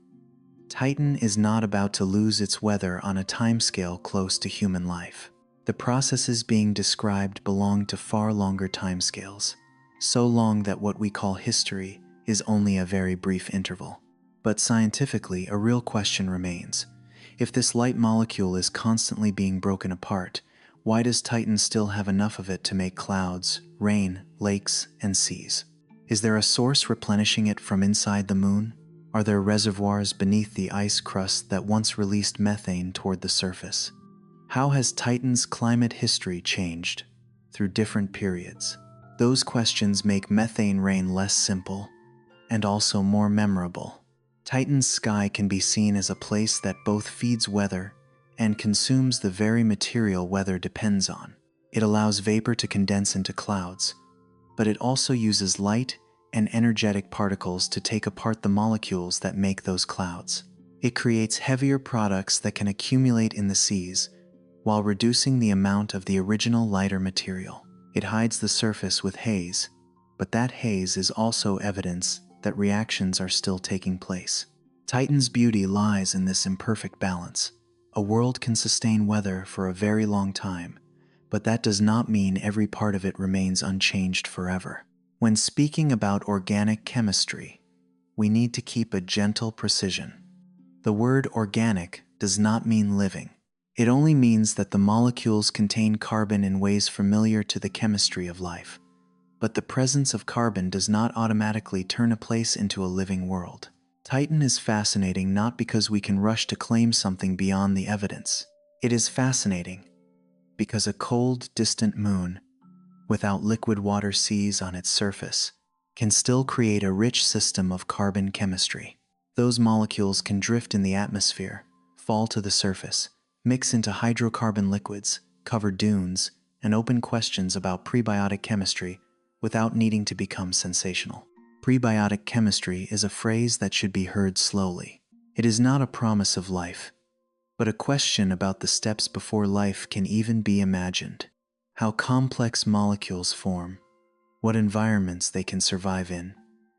Speaker 1: Titan is not about to lose its weather on a timescale close to human life. The processes being described belong to far longer timescales, so long that what we call history is only a very brief interval. But scientifically, a real question remains. If this light molecule is constantly being broken apart, why does Titan still have enough of it to make clouds, rain, lakes, and seas? Is there a source replenishing it from inside the moon? Are there reservoirs beneath the ice crust that once released methane toward the surface? How has Titan's climate history changed through different periods? Those questions make methane rain less simple and also more memorable. Titan's sky can be seen as a place that both feeds weather and consumes the very material weather depends on. It allows vapor to condense into clouds, but it also uses light and energetic particles to take apart the molecules that make those clouds. It creates heavier products that can accumulate in the seas while reducing the amount of the original lighter material. It hides the surface with haze, but that haze is also evidence that reactions are still taking place. Titan's beauty lies in this imperfect balance. A world can sustain weather for a very long time, but that does not mean every part of it remains unchanged forever. When speaking about organic chemistry, we need to keep a gentle precision. The word organic does not mean living. It only means that the molecules contain carbon in ways familiar to the chemistry of life. But the presence of carbon does not automatically turn a place into a living world. Titan is fascinating not because we can rush to claim something beyond the evidence. It is fascinating because a cold, distant moon, without liquid water seas on its surface, can still create a rich system of carbon chemistry. Those molecules can drift in the atmosphere, fall to the surface, mix into hydrocarbon liquids, cover dunes, and open questions about prebiotic chemistry without needing to become sensational. Prebiotic chemistry is a phrase that should be heard slowly. It is not a promise of life. But a question about the steps before life can even be imagined. How complex molecules form, what environments they can survive in,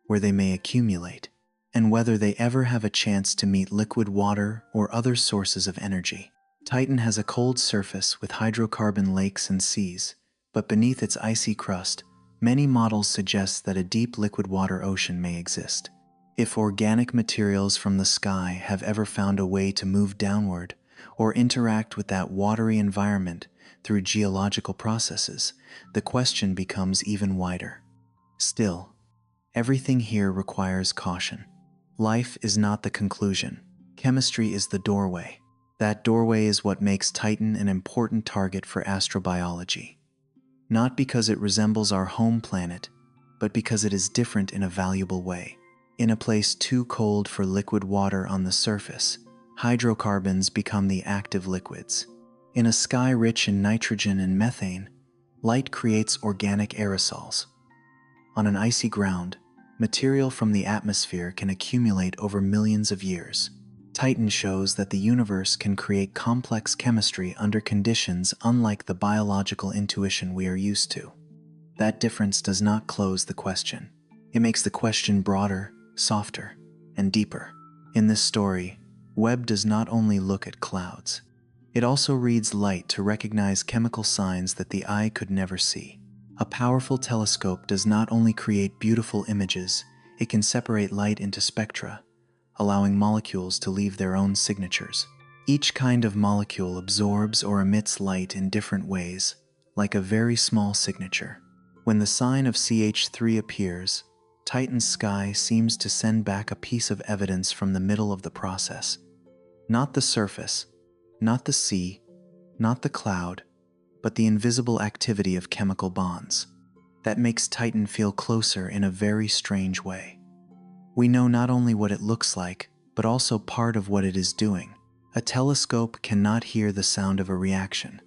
Speaker 1: where they may accumulate, and whether they ever have a chance to meet liquid water or other sources of energy. Titan has a cold surface with hydrocarbon lakes and seas, but beneath its icy crust, many models suggest that a deep liquid water ocean may exist. If organic materials from the sky have ever found a way to move downward or interact with that watery environment through geological processes, the question becomes even wider. Still, everything here requires caution. Life is not the conclusion. Chemistry is the doorway. That doorway is what makes Titan an important target for astrobiology. Not because it resembles our home planet, but because it is different in a valuable way. In a place too cold for liquid water on the surface, hydrocarbons become the active liquids. In a sky rich in nitrogen and methane, light creates organic aerosols. On an icy ground, material from the atmosphere can accumulate over millions of years. Titan shows that the universe can create complex chemistry under conditions unlike the biological intuition we are used to. That difference does not close the question. It makes the question broader, softer, and deeper. In this story, Webb does not only look at clouds. It also reads light to recognize chemical signs that the eye could never see. A powerful telescope does not only create beautiful images, it can separate light into spectra, allowing molecules to leave their own signatures. Each kind of molecule absorbs or emits light in different ways, like a very small signature. When the sign of CH3 appears, Titan's sky seems to send back a piece of evidence from the middle of the process. Not the surface, not the sea, not the cloud, but the invisible activity of chemical bonds. That makes Titan feel closer in a very strange way. We know not only what it looks like, but also part of what it is doing. A telescope cannot hear the sound of a reaction,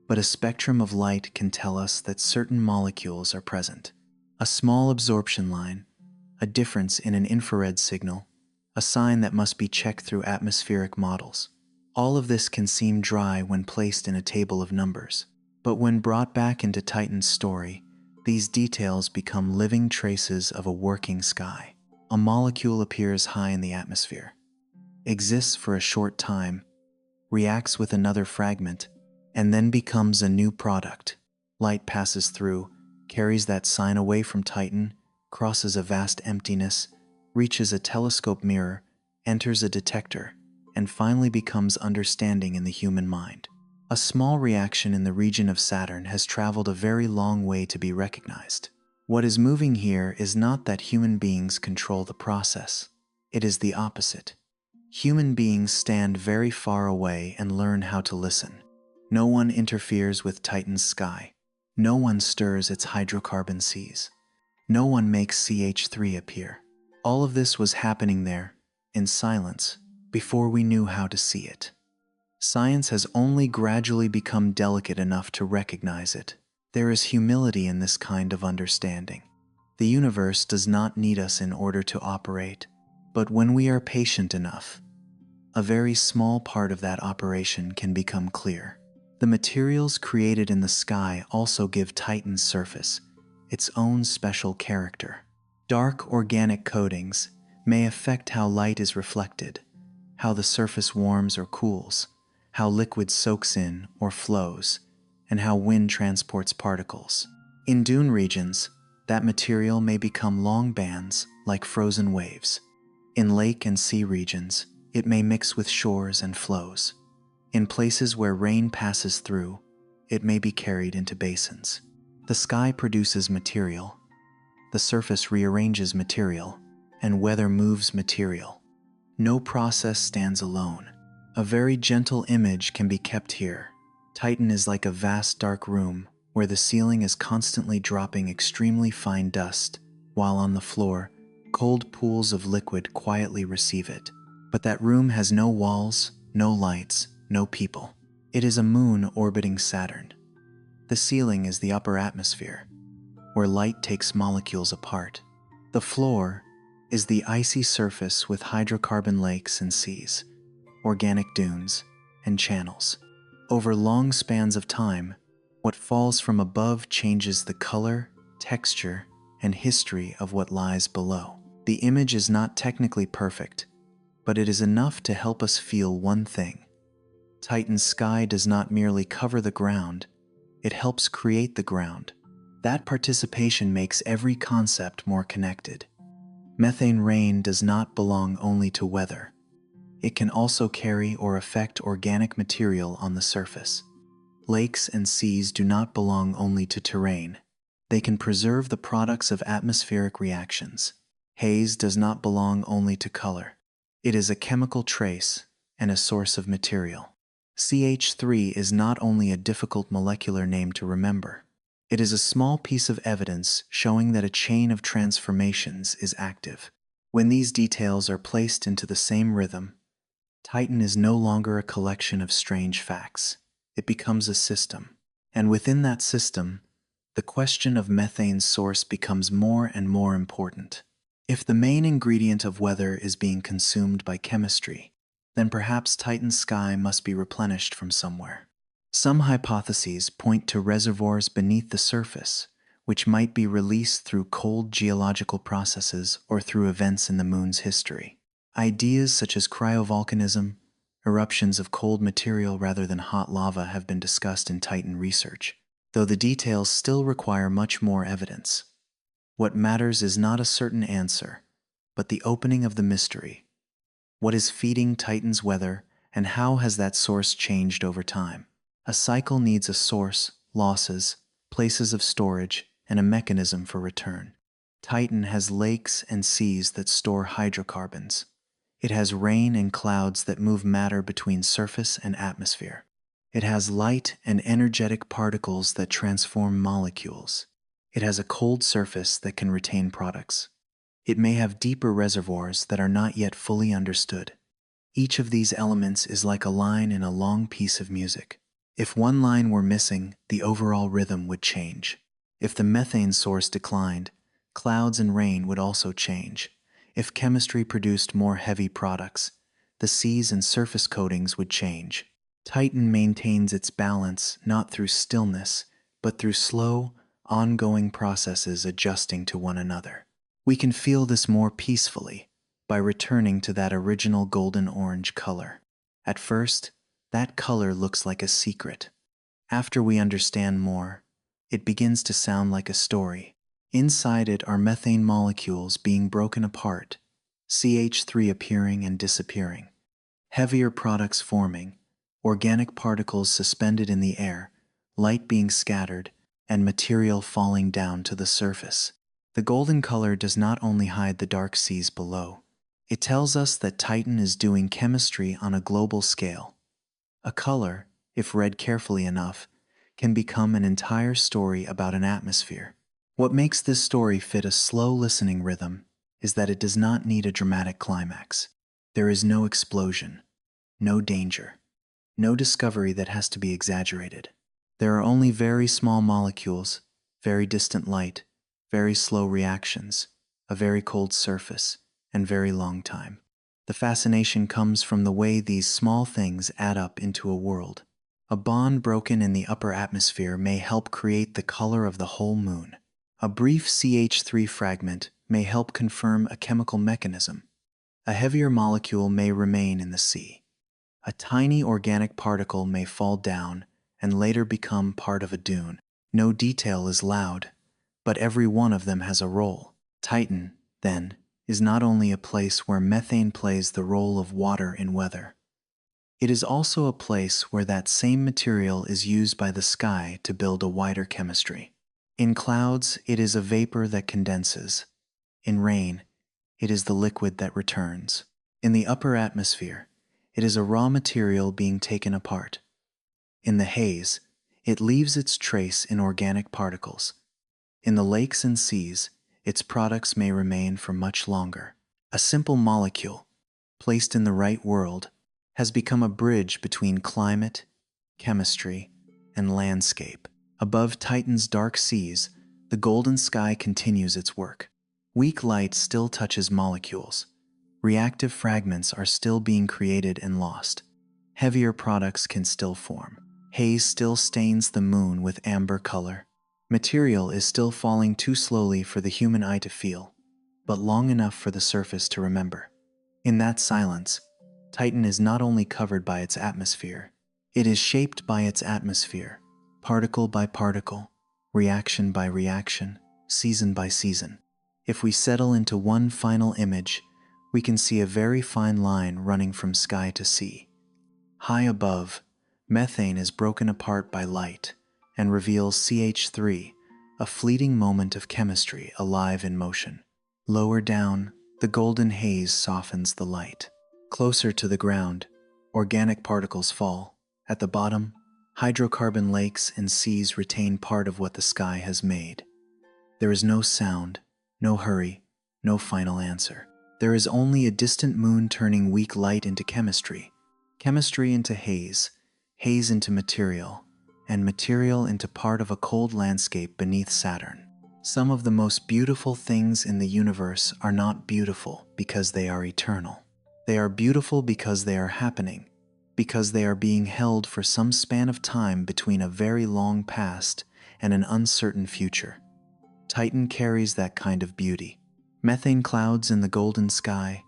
Speaker 1: but a spectrum of light can tell us that certain molecules are present. A small absorption line, a difference in an infrared signal, a sign that must be checked through atmospheric models. All of this can seem dry when placed in a table of numbers, but when brought back into Titan's story, these details become living traces of a working sky. A molecule appears high in the atmosphere, exists for a short time, reacts with another fragment, and then becomes a new product. Light passes through, carries that sign away from Titan, crosses a vast emptiness, reaches a telescope mirror, enters a detector, and finally becomes understanding in the human mind. A small reaction in the region of Saturn has traveled a very long way to be recognized. What is moving here is not that human beings control the process. It is the opposite. Human beings stand very far away and learn how to listen. No one interferes with Titan's sky. No one stirs its hydrocarbon seas. No one makes CH3 appear. All of this was happening there, in silence, before we knew how to see it. Science has only gradually become delicate enough to recognize it. There is humility in this kind of understanding. The universe does not need us in order to operate, but when we are patient enough, a very small part of that operation can become clear. The materials created in the sky also give Titan's surface its own special character. Dark organic coatings may affect how light is reflected, how the surface warms or cools, how liquid soaks in or flows, and how wind transports particles. In dune regions, that material may become long bands like frozen waves. In lake and sea regions, it may mix with shores and flows. In places where rain passes through, it may be carried into basins. The sky produces material, the surface rearranges material, and weather moves material. No process stands alone. A very gentle image can be kept here. Titan is like a vast dark room where the ceiling is constantly dropping extremely fine dust, while on the floor, cold pools of liquid quietly receive it. But that room has no walls, no lights, no people. It is a moon orbiting Saturn. The ceiling is the upper atmosphere, where light takes molecules apart. The floor is the icy surface with hydrocarbon lakes and seas, organic dunes, and channels. Over long spans of time, what falls from above changes the color, texture, and history of what lies below. The image is not technically perfect, but it is enough to help us feel one thing. Titan's sky does not merely cover the ground, it helps create the ground. That participation makes every concept more connected. Methane rain does not belong only to weather. It can also carry or affect organic material on the surface. Lakes and seas do not belong only to terrain. They can preserve the products of atmospheric reactions. Haze does not belong only to color. It is a chemical trace and a source of material. CH3 is not only a difficult molecular name to remember. It is a small piece of evidence showing that a chain of transformations is active. When these details are placed into the same rhythm, Titan is no longer a collection of strange facts. It becomes a system. And within that system, the question of methane's source becomes more and more important. If the main ingredient of weather is being consumed by chemistry, then perhaps Titan's sky must be replenished from somewhere. Some hypotheses point to reservoirs beneath the surface, which might be released through cold geological processes or through events in the moon's history. Ideas such as cryovolcanism, eruptions of cold material rather than hot lava have been discussed in Titan research, though the details still require much more evidence. What matters is not a certain answer, but the opening of the mystery. What is feeding Titan's weather, and how has that source changed over time? A cycle needs a source, losses, places of storage, and a mechanism for return. Titan has lakes and seas that store hydrocarbons. It has rain and clouds that move matter between surface and atmosphere. It has light and energetic particles that transform molecules. It has a cold surface that can retain products. It may have deeper reservoirs that are not yet fully understood. Each of these elements is like a line in a long piece of music. If one line were missing, the overall rhythm would change. If the methane source declined, clouds and rain would also change. If chemistry produced more heavy products, the seas and surface coatings would change. Titan maintains its balance not through stillness, but through slow, ongoing processes adjusting to one another. We can feel this more peacefully by returning to that original golden-orange color. At first, that color looks like a secret. After we understand more, it begins to sound like a story. Inside it are methane molecules being broken apart, CH3 appearing and disappearing, heavier products forming, organic particles suspended in the air, light being scattered, and material falling down to the surface. The golden color does not only hide the dark seas below. It tells us that Titan is doing chemistry on a global scale. A color, if read carefully enough, can become an entire story about an atmosphere. What makes this story fit a slow listening rhythm is that it does not need a dramatic climax. There is no explosion, no danger, no discovery that has to be exaggerated. There are only very small molecules, very distant light, very slow reactions, a very cold surface, and very long time. The fascination comes from the way these small things add up into a world. A bond broken in the upper atmosphere may help create the color of the whole moon. A brief CH3 fragment may help confirm a chemical mechanism. A heavier molecule may remain in the sea. A tiny organic particle may fall down and later become part of a dune. No detail is loud, but every one of them has a role. Titan, then, is not only a place where methane plays the role of water in weather. It is also a place where that same material is used by the sky to build a wider chemistry. In clouds, it is a vapor that condenses. In rain, it is the liquid that returns. In the upper atmosphere, it is a raw material being taken apart. In the haze, it leaves its trace in organic particles. In the lakes and seas, its products may remain for much longer. A simple molecule, placed in the right world, has become a bridge between climate, chemistry, and landscape. Above Titan's dark seas, the golden sky continues its work. Weak light still touches molecules. Reactive fragments are still being created and lost. heavier products can still form. Haze still stains the moon with amber color. Material is still falling too slowly for the human eye to feel, but long enough for the surface to remember. In that silence, Titan is not only covered by its atmosphere, it is shaped by its atmosphere, particle by particle, reaction by reaction, season by season. If we settle into one final image, we can see a very fine line running from sky to sea. High above, methane is broken apart by light and reveals CH3, a fleeting moment of chemistry alive in motion. Lower down, the golden haze softens the light. Closer to the ground, organic particles fall. At the bottom, hydrocarbon lakes and seas retain part of what the sky has made. There is no sound, no hurry, no final answer. There is only a distant moon turning weak light into chemistry, chemistry into haze, haze into material, and material into part of a cold landscape beneath Saturn. Some of the most beautiful things in the universe are not beautiful because they are eternal. They are beautiful because they are happening, because they are being held for some span of time between a very long past and an uncertain future. Titan carries that kind of beauty. Methane clouds in the golden sky,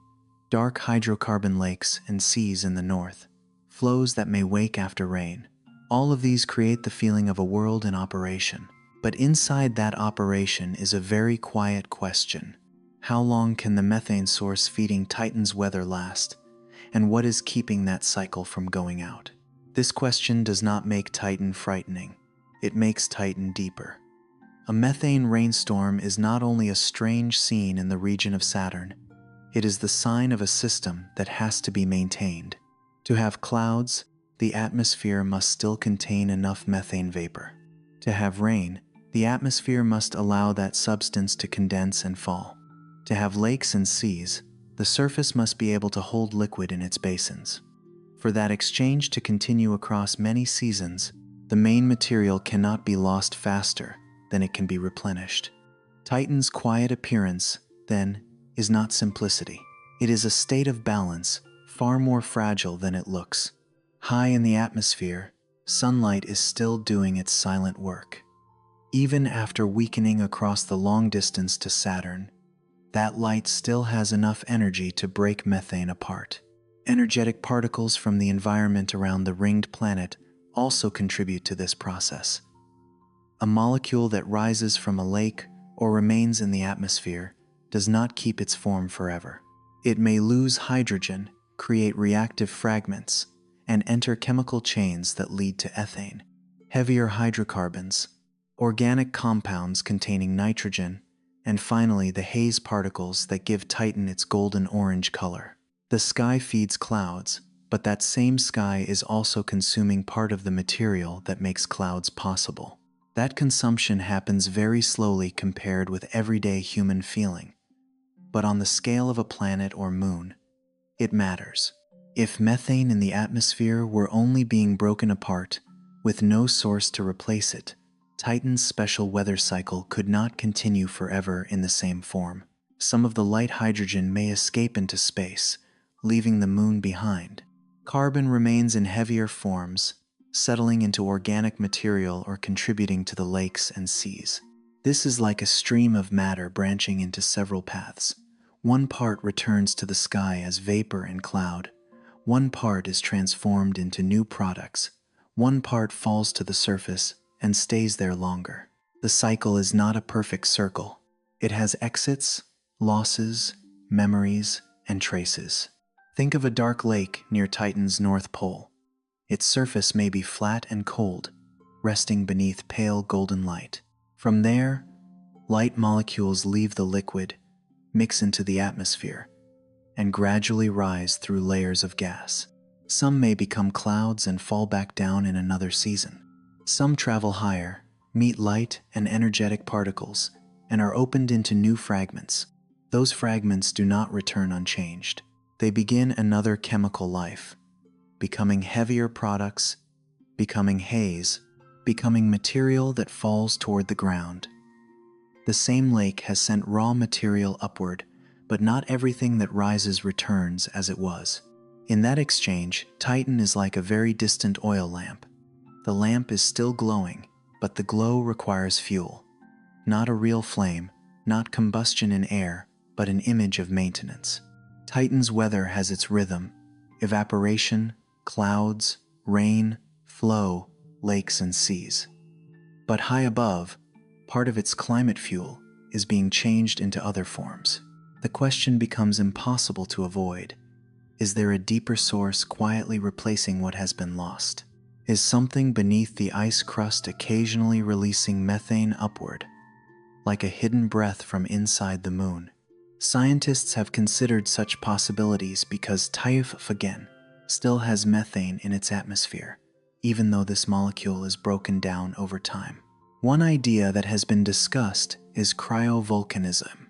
Speaker 1: dark hydrocarbon lakes and seas in the north, flows that may wake after rain. All of these create the feeling of a world in operation. But inside that operation is a very quiet question. How long can the methane source feeding Titan's weather last? And what is keeping that cycle from going out? This question does not make Titan frightening. It makes Titan deeper. A methane rainstorm is not only a strange scene in the region of Saturn, it is the sign of a system that has to be maintained. To have clouds, the atmosphere must still contain enough methane vapor. To have rain, the atmosphere must allow that substance to condense and fall. To have lakes and seas, the surface must be able to hold liquid in its basins. For that exchange to continue across many seasons, the main material cannot be lost faster than it can be replenished. Titan's quiet appearance, then, is not simplicity. It is a state of balance, far more fragile than it looks. High in the atmosphere, sunlight is still doing its silent work. Even after weakening across the long distance to Saturn, that light still has enough energy to break methane apart. Energetic particles from the environment around the ringed planet also contribute to this process. A molecule that rises from a lake or remains in the atmosphere does not keep its form forever. It may lose hydrogen, create reactive fragments, and enter chemical chains that lead to ethane. Heavier hydrocarbons, organic compounds containing nitrogen, and finally the haze particles that give Titan its golden-orange color. The sky feeds clouds, but that same sky is also consuming part of the material that makes clouds possible. That consumption happens very slowly compared with everyday human feeling. But on the scale of a planet or moon, it matters. If methane in the atmosphere were only being broken apart, with no source to replace it, Titan's special weather cycle could not continue forever in the same form. Some of the light hydrogen may escape into space, leaving the moon behind. Carbon remains in heavier forms, settling into organic material or contributing to the lakes and seas. This is like a stream of matter branching into several paths. One part returns to the sky as vapor and cloud. One part is transformed into new products. One part falls to the surface and stays there longer. The cycle is not a perfect circle. It has exits, losses, memories, and traces. Think of a dark lake near Titan's North Pole. Its surface may be flat and cold, resting beneath pale golden light. From there, light molecules leave the liquid, mix into the atmosphere, and gradually rise through layers of gas. Some may become clouds and fall back down in another season. Some travel higher, meet light and energetic particles, and are opened into new fragments. Those fragments do not return unchanged. They begin another chemical life, becoming heavier products, becoming haze, becoming material that falls toward the ground. The same lake has sent raw material upward, but not everything that rises returns as it was. In that exchange, Titan is like a very distant oil lamp. The lamp is still glowing, but the glow requires fuel. Not a real flame, not combustion in air, but an image of maintenance. Titan's weather has its rhythm: evaporation, clouds, rain, flow, lakes and seas. But high above, part of its climate fuel is being changed into other forms. The question becomes impossible to avoid. Is there a deeper source quietly replacing what has been lost? Is something beneath the ice crust occasionally releasing methane upward, like a hidden breath from inside the moon? Scientists have considered such possibilities because Titan still has methane in its atmosphere, even though this molecule is broken down over time. One idea that has been discussed is cryovolcanism,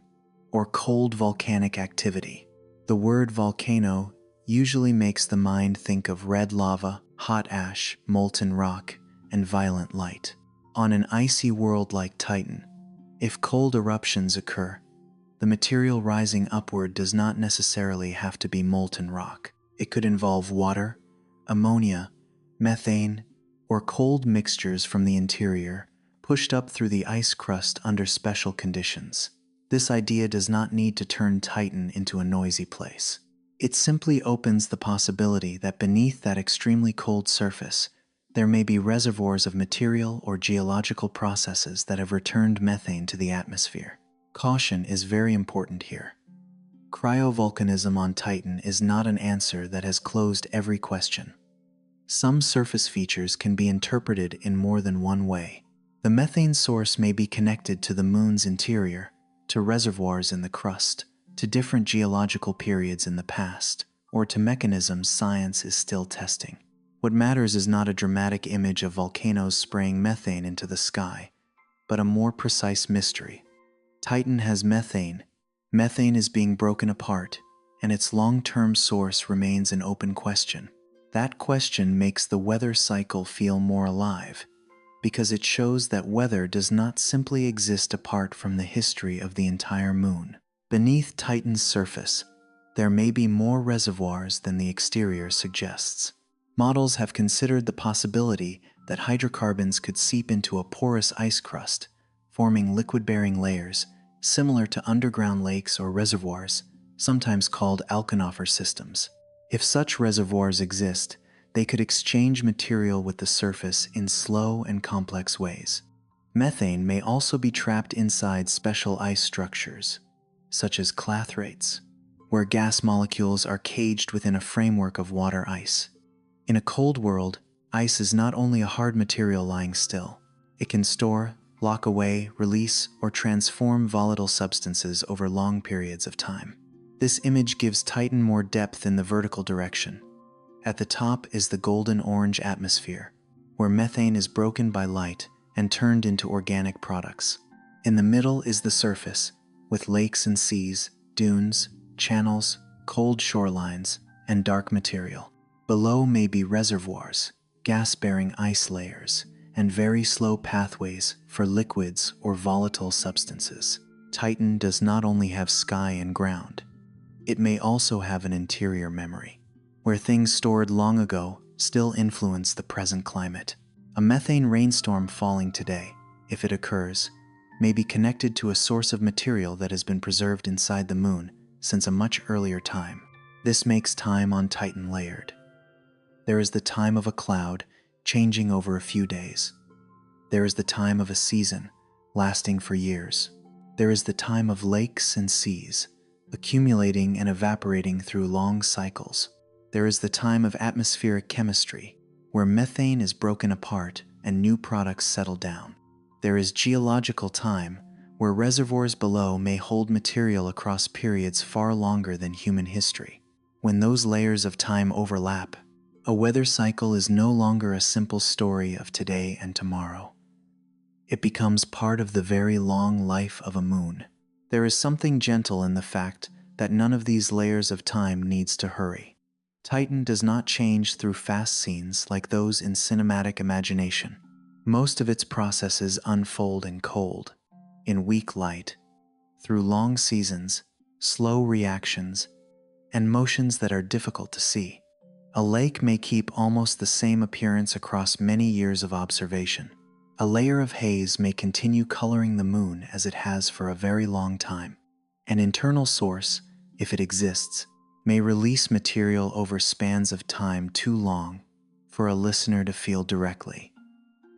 Speaker 1: or cold volcanic activity. The word volcano usually makes the mind think of red lava, hot ash, molten rock, and violent light. On an icy world like Titan, if cold eruptions occur, the material rising upward does not necessarily have to be molten rock. It could involve water, ammonia, methane, or cold mixtures from the interior, pushed up through the ice crust under special conditions. This idea does not need to turn Titan into a noisy place. It simply opens the possibility that beneath that extremely cold surface, there may be reservoirs of material or geological processes that have returned methane to the atmosphere. Caution is very important here. Cryovolcanism on Titan is not an answer that has closed every question. Some surface features can be interpreted in more than one way. The methane source may be connected to the moon's interior, to reservoirs in the crust, to different geological periods in the past, or to mechanisms science is still testing. What matters is not a dramatic image of volcanoes spraying methane into the sky, but a more precise mystery. Titan has methane. Methane is being broken apart, and its long-term source remains an open question. That question makes the weather cycle feel more alive, because it shows that weather does not simply exist apart from the history of the entire moon. Beneath Titan's surface, there may be more reservoirs than the exterior suggests. Models have considered the possibility that hydrocarbons could seep into a porous ice crust, forming liquid-bearing layers similar to underground lakes or reservoirs, sometimes called alkanopher systems. If such reservoirs exist, they could exchange material with the surface in slow and complex ways. Methane may also be trapped inside special ice structures, such as clathrates, where gas molecules are caged within a framework of water ice. In a cold world, ice is not only a hard material lying still. It can store, lock away, release, or transform volatile substances over long periods of time. This image gives Titan more depth in the vertical direction. At the top is the golden-orange atmosphere, where methane is broken by light and turned into organic products. In the middle is the surface, with lakes and seas, dunes, channels, cold shorelines, and dark material. Below may be reservoirs, gas-bearing ice layers, and very slow pathways for liquids or volatile substances. Titan does not only have sky and ground. It may also have an interior memory, where things stored long ago still influence the present climate. A methane rainstorm falling today, if it occurs, may be connected to a source of material that has been preserved inside the moon since a much earlier time. This makes time on Titan layered. There is the time of a cloud, changing over a few days. There is the time of a season, lasting for years. There is the time of lakes and seas, accumulating and evaporating through long cycles. There is the time of atmospheric chemistry, where methane is broken apart and new products settle down. There is geological time, where reservoirs below may hold material across periods far longer than human history. When those layers of time overlap, a weather cycle is no longer a simple story of today and tomorrow. It becomes part of the very long life of a moon. There is something gentle in the fact that none of these layers of time needs to hurry. Titan does not change through fast scenes like those in cinematic imagination. Most of its processes unfold in cold, in weak light, through long seasons, slow reactions, and motions that are difficult to see. A lake may keep almost the same appearance across many years of observation. A layer of haze may continue coloring the moon as it has for a very long time. An internal source, if it exists, may release material over spans of time too long for a listener to feel directly.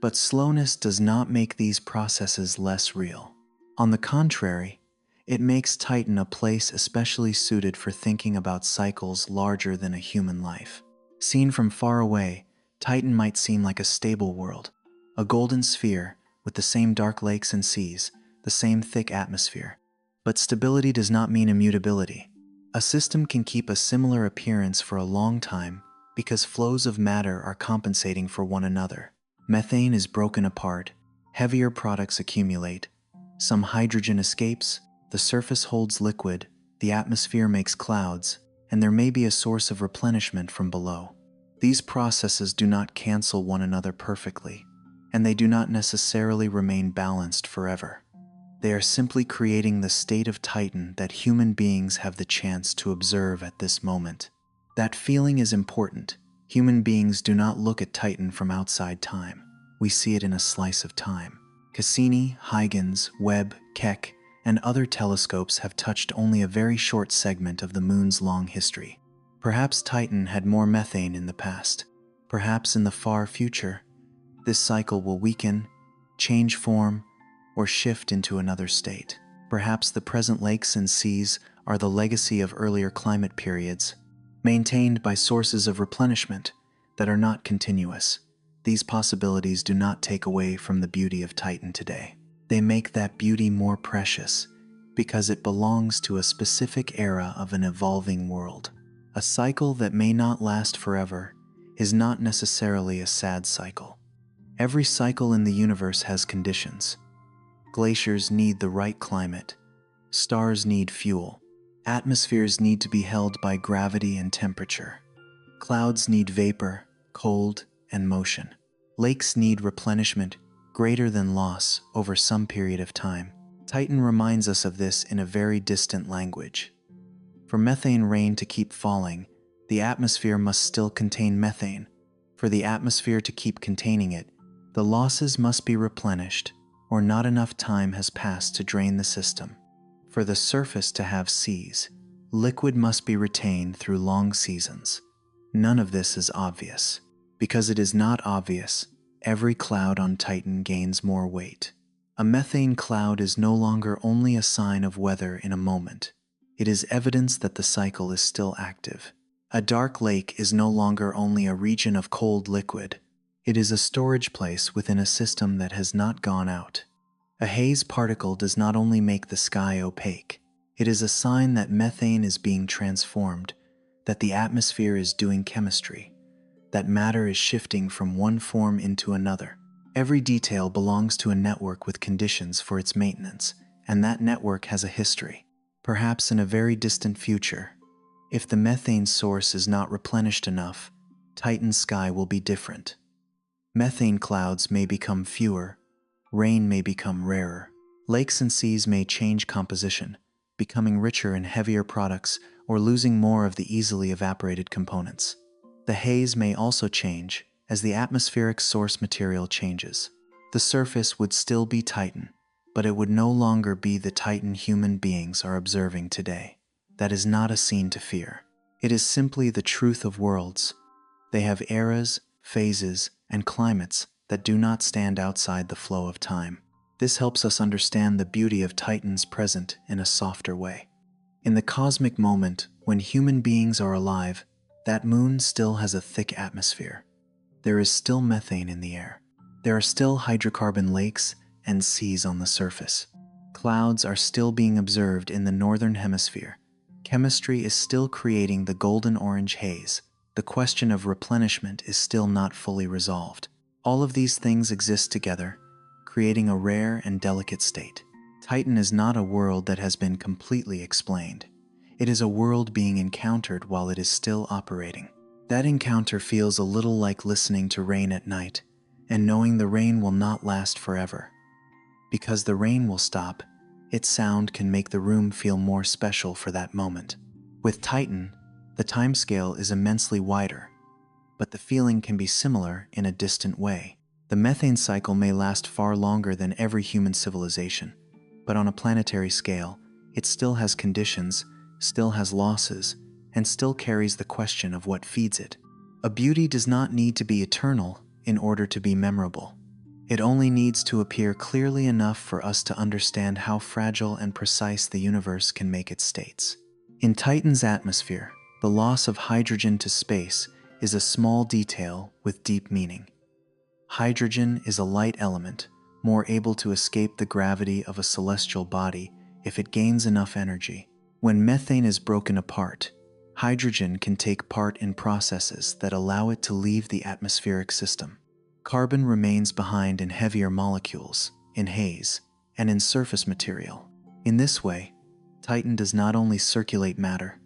Speaker 1: But slowness does not make these processes less real. On the contrary, it makes Titan a place especially suited for thinking about cycles larger than a human life. Seen from far away, Titan might seem like a stable world, a golden sphere with the same dark lakes and seas, the same thick atmosphere. But stability does not mean immutability. A system can keep a similar appearance for a long time because flows of matter are compensating for one another. Methane is broken apart, heavier products accumulate, some hydrogen escapes, the surface holds liquid, the atmosphere makes clouds, and there may be a source of replenishment from below. These processes do not cancel one another perfectly, and they do not necessarily remain balanced forever. They are simply creating the state of Titan that human beings have the chance to observe at this moment. That feeling is important. Human beings do not look at Titan from outside time. We see it in a slice of time. Cassini, Huygens, Webb, Keck, and other telescopes have touched only a very short segment of the moon's long history. Perhaps Titan had more methane in the past. Perhaps in the far future, this cycle will weaken, change form, or shift into another state. Perhaps the present lakes and seas are the legacy of earlier climate periods, maintained by sources of replenishment that are not continuous. These possibilities do not take away from the beauty of Titan today. They make that beauty more precious because it belongs to a specific era of an evolving world. A cycle that may not last forever is not necessarily a sad cycle. Every cycle in the universe has conditions. Glaciers need the right climate. Stars need fuel. Atmospheres need to be held by gravity and temperature. Clouds need vapor, cold, and motion. Lakes need replenishment greater than loss over some period of time. Titan reminds us of this in a very distant language. For methane rain to keep falling, the atmosphere must still contain methane. For the atmosphere to keep containing it, the losses must be replenished, or not enough time has passed to drain the system. For the surface to have seas, liquid must be retained through long seasons. None of this is obvious. Because it is not obvious, every cloud on Titan gains more weight. A methane cloud is no longer only a sign of weather in a moment. It is evidence that the cycle is still active. A dark lake is no longer only a region of cold liquid. It is a storage place within a system that has not gone out. A haze particle does not only make the sky opaque. It is a sign that methane is being transformed, that the atmosphere is doing chemistry, that matter is shifting from one form into another. Every detail belongs to a network with conditions for its maintenance, and that network has a history. Perhaps in a very distant future, if the methane source is not replenished enough, Titan's sky will be different. Methane clouds may become fewer, rain may become rarer, lakes and seas may change composition, becoming richer in heavier products or losing more of the easily evaporated components. The haze may also change as the atmospheric source material changes. The surface would still be Titan, but it would no longer be the Titan human beings are observing today. That is not a scene to fear. It is simply the truth of worlds. They have eras, phases, and climates that do not stand outside the flow of time. This helps us understand the beauty of Titan's present in a softer way. In the cosmic moment, when human beings are alive, that moon still has a thick atmosphere. There is still methane in the air. There are still hydrocarbon lakes and seas on the surface. Clouds are still being observed in the northern hemisphere. Chemistry is still creating the golden-orange haze. The question of replenishment is still not fully resolved. All of these things exist together, creating a rare and delicate state. Titan is not a world that has been completely explained. It is a world being encountered while it is still operating. That encounter feels a little like listening to rain at night and knowing the rain will not last forever. Because the rain will stop, its sound can make the room feel more special for that moment. With Titan, the timescale is immensely wider. but the feeling can be similar in a distant way. The methane cycle may last far longer than every human civilization, but on a planetary scale, it still has conditions, still has losses, and still carries the question of what feeds it. A beauty does not need to be eternal in order to be memorable. It only needs to appear clearly enough for us to understand how fragile and precise the universe can make its states. In Titan's atmosphere, the loss of hydrogen to space is a small detail with deep meaning. Hydrogen is a light element, more able to escape the gravity of a celestial body if it gains enough energy. When methane is broken apart, hydrogen can take part in processes that allow it to leave the atmospheric system. Carbon remains behind in heavier molecules, in haze, and in surface material. In this way, Titan does not only circulate matter,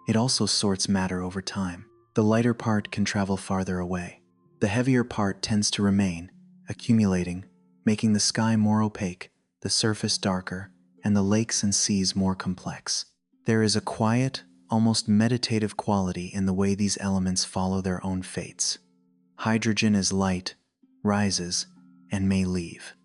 Speaker 1: it also sorts matter over time. The lighter part can travel farther away. The heavier part tends to remain, accumulating, making the sky more opaque, the surface darker, and the lakes and seas more complex. There is a quiet, almost meditative quality in the way these elements follow their own fates. Hydrogen is light, rises, and may leave.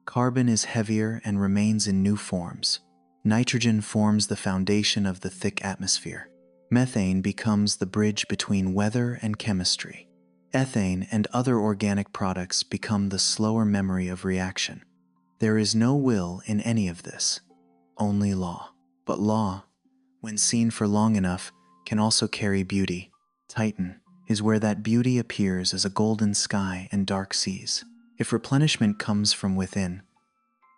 Speaker 1: Carbon is heavier and remains in new forms. Nitrogen forms the foundation of the thick atmosphere. Methane becomes the bridge between weather and chemistry. Ethane and other organic products become the slower memory of reaction. There is no will in any of this, only law. But law, when seen for long enough, can also carry beauty. Titan is where that beauty appears as a golden sky and dark seas. If replenishment comes from within,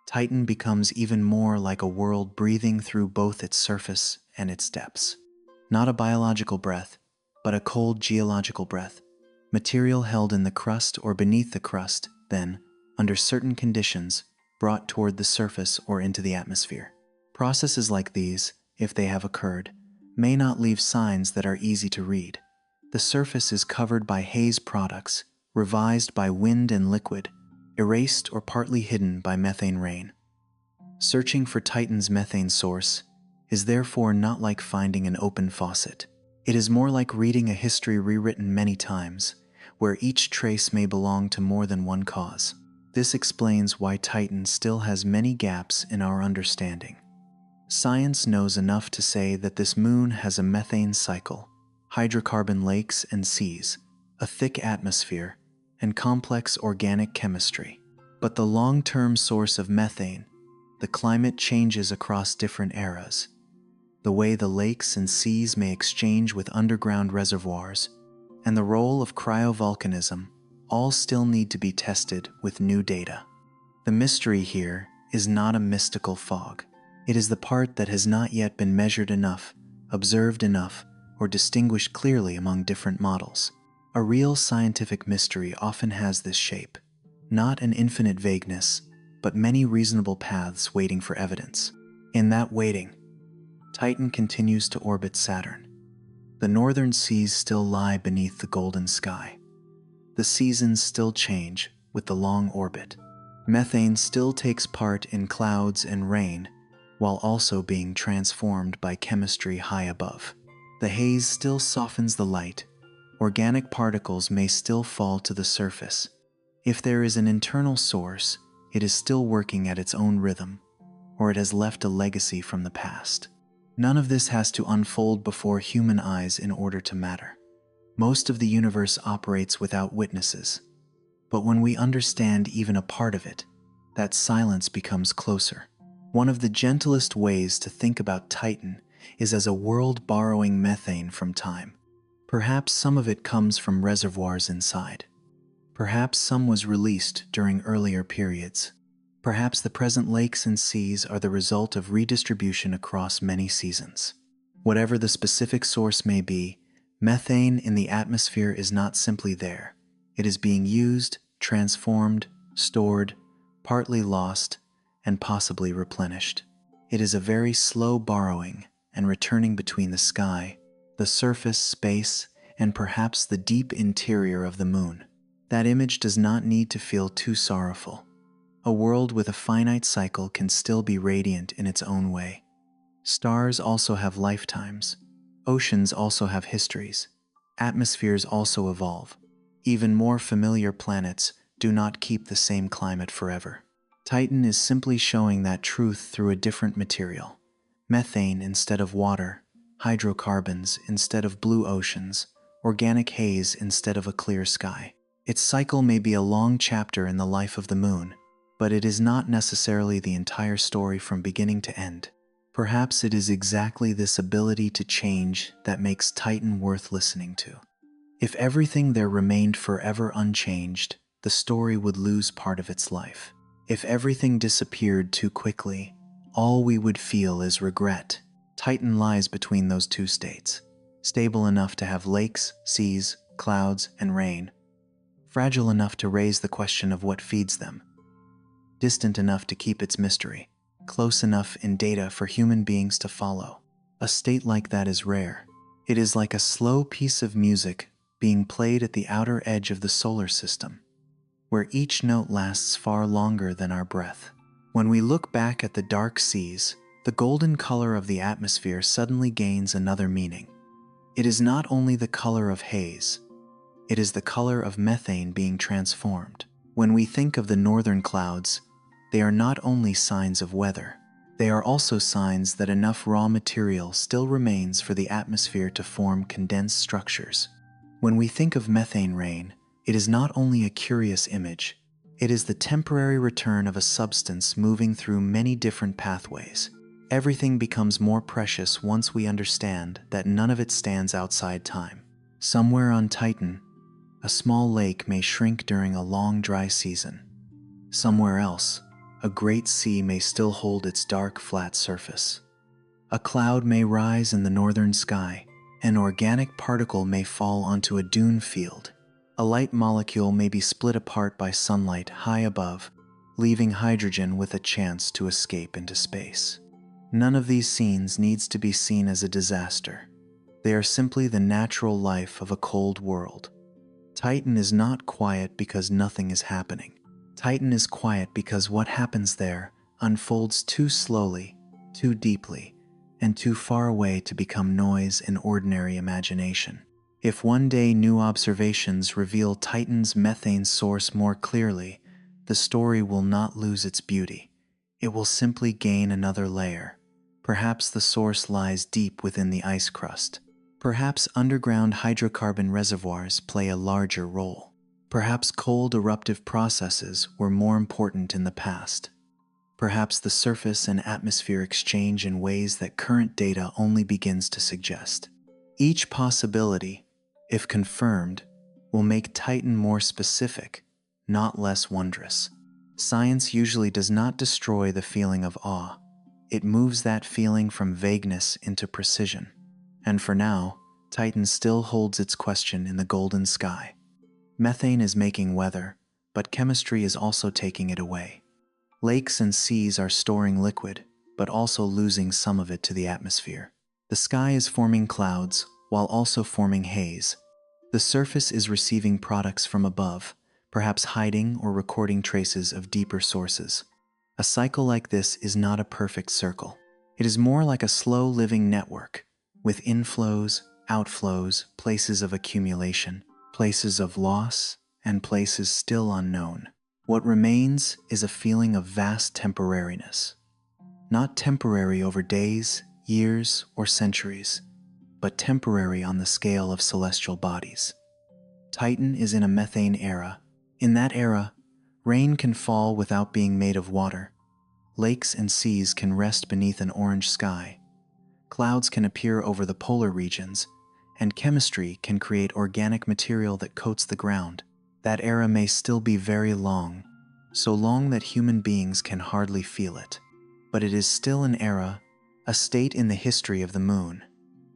Speaker 1: Titan becomes even more like a world breathing through both its surface and its depths. Not a biological breath, but a cold geological breath. Material held in the crust or beneath the crust, then, under certain conditions, brought toward the surface or into the atmosphere. Processes like these, if they have occurred, may not leave signs that are easy to read. The surface is covered by haze products, revised by wind and liquid, erased or partly hidden by methane rain. Searching for Titan's methane source is therefore not like finding an open faucet. It is more like reading a history rewritten many times, where each trace may belong to more than one cause. This explains why Titan still has many gaps in our understanding. Science knows enough to say that this moon has a methane cycle, hydrocarbon lakes and seas, a thick atmosphere, and complex organic chemistry. But the long-term source of methane, the climate changes across different eras. The way the lakes and seas may exchange with underground reservoirs, and the role of cryovolcanism all still need to be tested with new data. The mystery here is not a mystical fog. It is the part that has not yet been measured enough, observed enough, or distinguished clearly among different models. A real scientific mystery often has this shape, not an infinite vagueness, but many reasonable paths waiting for evidence. In that waiting, Titan continues to orbit Saturn. The northern seas still lie beneath the golden sky. The seasons still change with the long orbit. Methane still takes part in clouds and rain, while also being transformed by chemistry high above. The haze still softens the light. Organic particles may still fall to the surface. If there is an internal source, it is still working at its own rhythm, or it has left a legacy from the past. None of this has to unfold before human eyes in order to matter. Most of the universe operates without witnesses, but when we understand even a part of it, that silence becomes closer. One of the gentlest ways to think about Titan is as a world borrowing methane from time. Perhaps some of it comes from reservoirs inside. Perhaps some was released during earlier periods. Perhaps the present lakes and seas are the result of redistribution across many seasons. Whatever the specific source may be, methane in the atmosphere is not simply there. It is being used, transformed, stored, partly lost, and possibly replenished. It is a very slow borrowing and returning between the sky, the surface, space, and perhaps the deep interior of the moon. That image does not need to feel too sorrowful. A world with a finite cycle can still be radiant in its own way. Stars also have lifetimes. Oceans also have histories. Atmospheres also evolve. Even more familiar planets do not keep the same climate forever. Titan is simply showing that truth through a different material. Methane instead of water, hydrocarbons instead of blue oceans, organic haze instead of a clear sky. Its cycle may be a long chapter in the life of the moon, but it is not necessarily the entire story from beginning to end. Perhaps it is exactly this ability to change that makes Titan worth listening to. If everything there remained forever unchanged, the story would lose part of its life. If everything disappeared too quickly, all we would feel is regret. Titan lies between those two states, stable enough to have lakes, seas, clouds, and rain, fragile enough to raise the question of what feeds them, distant enough to keep its mystery, close enough in data for human beings to follow. A state like that is rare. It is like a slow piece of music being played at the outer edge of the solar system, where each note lasts far longer than our breath. When we look back at the dark seas, the golden color of the atmosphere suddenly gains another meaning. It is not only the color of haze, it is the color of methane being transformed. When we think of the northern clouds, they are not only signs of weather, they are also signs that enough raw material still remains for the atmosphere to form condensed structures. When we think of methane rain, it is not only a curious image, it is the temporary return of a substance moving through many different pathways. Everything becomes more precious once we understand that none of it stands outside time. Somewhere on Titan, a small lake may shrink during a long dry season. Somewhere else, a great sea may still hold its dark, flat surface. A cloud may rise in the northern sky. An organic particle may fall onto a dune field. A light molecule may be split apart by sunlight high above, leaving hydrogen with a chance to escape into space. None of these scenes needs to be seen as a disaster. They are simply the natural life of a cold world. Titan is not quiet because nothing is happening. Titan is quiet because what happens there unfolds too slowly, too deeply, and too far away to become noise in ordinary imagination. If one day new observations reveal Titan's methane source more clearly, the story will not lose its beauty. It will simply gain another layer. Perhaps the source lies deep within the ice crust. Perhaps underground hydrocarbon reservoirs play a larger role. Perhaps cold eruptive processes were more important in the past. Perhaps the surface and atmosphere exchange in ways that current data only begins to suggest. Each possibility, if confirmed, will make Titan more specific, not less wondrous. Science usually does not destroy the feeling of awe. It moves that feeling from vagueness into precision. And for now, Titan still holds its question in the golden sky. Methane is making weather, but chemistry is also taking it away. Lakes and seas are storing liquid, but also losing some of it to the atmosphere. The sky is forming clouds, while also forming haze. The surface is receiving products from above, perhaps hiding or recording traces of deeper sources. A cycle like this is not a perfect circle. It is more like a slow-living network, with inflows, outflows, places of accumulation, places of loss, and places still unknown. What remains is a feeling of vast temporariness. Not temporary over days, years, or centuries, but temporary on the scale of celestial bodies. Titan is in a methane era. In that era, rain can fall without being made of water. Lakes and seas can rest beneath an orange sky. Clouds can appear over the polar regions, and chemistry can create organic material that coats the ground. That era may still be very long, so long that human beings can hardly feel it. But it is still an era, a state in the history of the moon,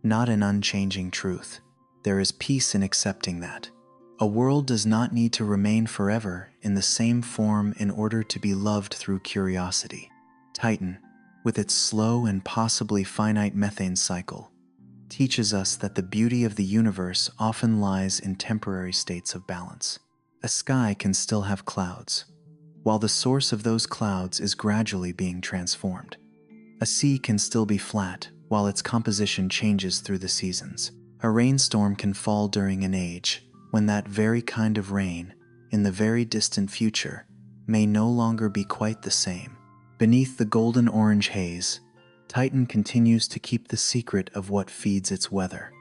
Speaker 1: not an unchanging truth. There is peace in accepting that. A world does not need to remain forever in the same form in order to be loved through curiosity. Titan, with its slow and possibly finite methane cycle, teaches us that the beauty of the universe often lies in temporary states of balance. A sky can still have clouds, while the source of those clouds is gradually being transformed. A sea can still be flat, while its composition changes through the seasons. A rainstorm can fall during an age when that very kind of rain, in the very distant future, may no longer be quite the same. Beneath the golden orange haze, Titan continues to keep the secret of what feeds its weather.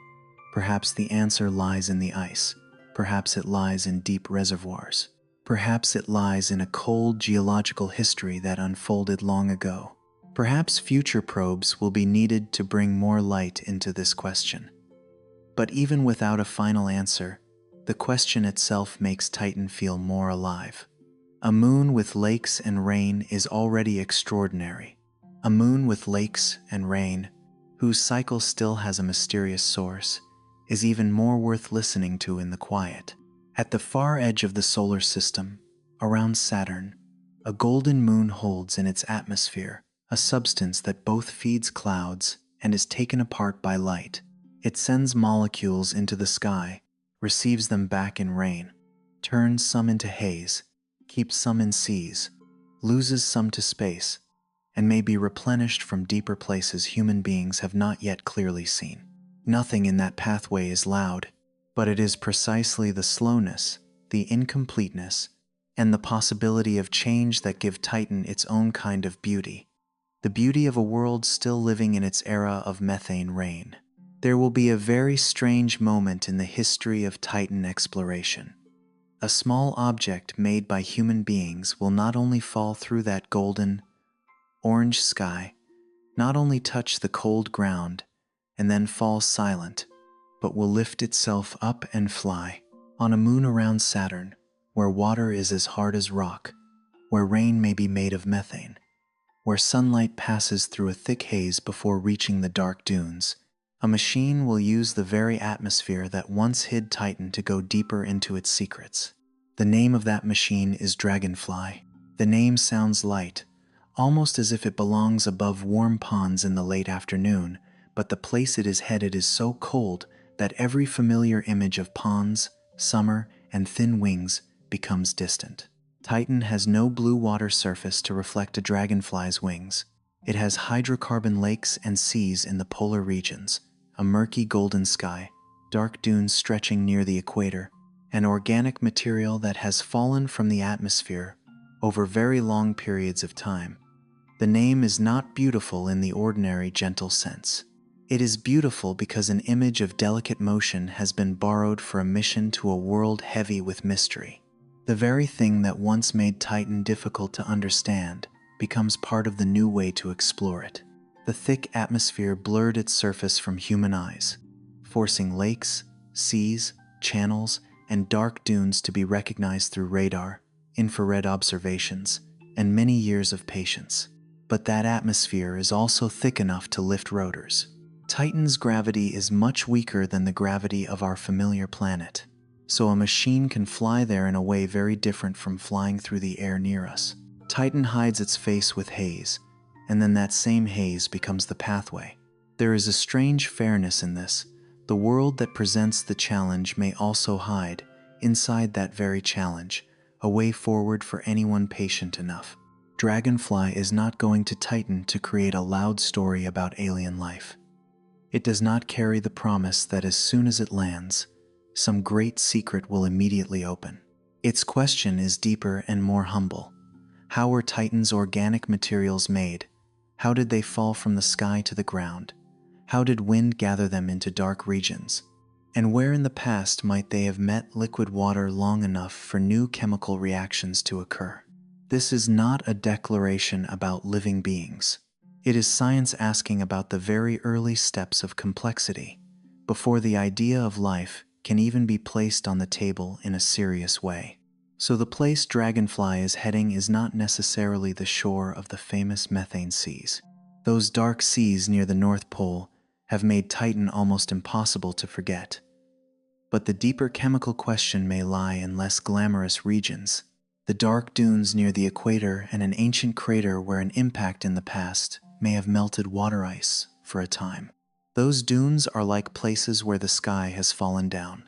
Speaker 1: Perhaps the answer lies in the ice. Perhaps it lies in deep reservoirs. Perhaps it lies in a cold geological history that unfolded long ago. Perhaps future probes will be needed to bring more light into this question. But even without a final answer, the question itself makes Titan feel more alive. A moon with lakes and rain is already extraordinary. A moon with lakes and rain, whose cycle still has a mysterious source, is even more worth listening to in the quiet. At the far edge of the solar system, around Saturn, a golden moon holds in its atmosphere a substance that both feeds clouds and is taken apart by light. It sends molecules into the sky, receives them back in rain, turns some into haze, keeps some in seas, loses some to space, and may be replenished from deeper places human beings have not yet clearly seen. Nothing in that pathway is loud, but it is precisely the slowness, the incompleteness, and the possibility of change that give Titan its own kind of beauty. The beauty of a world still living in its era of methane rain. There will be a very strange moment in the history of Titan exploration. A small object made by human beings will not only fall through that golden, orange sky, not only touch the cold ground, and then fall silent, but will lift itself up and fly. On a moon around Saturn, where water is as hard as rock, where rain may be made of methane, where sunlight passes through a thick haze before reaching the dark dunes, a machine will use the very atmosphere that once hid Titan to go deeper into its secrets. The name of that machine is Dragonfly. The name sounds light, almost as if it belongs above warm ponds in the late afternoon, but the place it is headed is so cold that every familiar image of ponds, summer, and thin wings becomes distant. Titan has no blue water surface to reflect a dragonfly's wings. It has hydrocarbon lakes and seas in the polar regions, a murky golden sky, dark dunes stretching near the equator, and organic material that has fallen from the atmosphere over very long periods of time. The name is not beautiful in the ordinary gentle sense. It is beautiful because an image of delicate motion has been borrowed for a mission to a world heavy with mystery. The very thing that once made Titan difficult to understand becomes part of the new way to explore it. The thick atmosphere blurred its surface from human eyes, forcing lakes, seas, channels, and dark dunes to be recognized through radar, infrared observations, and many years of patience. But that atmosphere is also thick enough to lift rotors. Titan's gravity is much weaker than the gravity of our familiar planet, so a machine can fly there in a way very different from flying through the air near us. Titan hides its face with haze, and then that same haze becomes the pathway. There is a strange fairness in this. The world that presents the challenge may also hide, inside that very challenge, a way forward for anyone patient enough. Dragonfly is not going to Titan to create a loud story about alien life. It does not carry the promise that as soon as it lands, some great secret will immediately open. Its question is deeper and more humble. How were Titan's organic materials made? How did they fall from the sky to the ground? How did wind gather them into dark regions? And where in the past might they have met liquid water long enough for new chemical reactions to occur? This is not a declaration about living beings. It is science asking about the very early steps of complexity, before the idea of life can even be placed on the table in a serious way. So the place Dragonfly is heading is not necessarily the shore of the famous methane seas. Those dark seas near the North Pole have made Titan almost impossible to forget. But the deeper chemical question may lie in less glamorous regions, the dark dunes near the equator and an ancient crater where an impact in the past may have melted water ice for a time. Those dunes are like places where the sky has fallen down.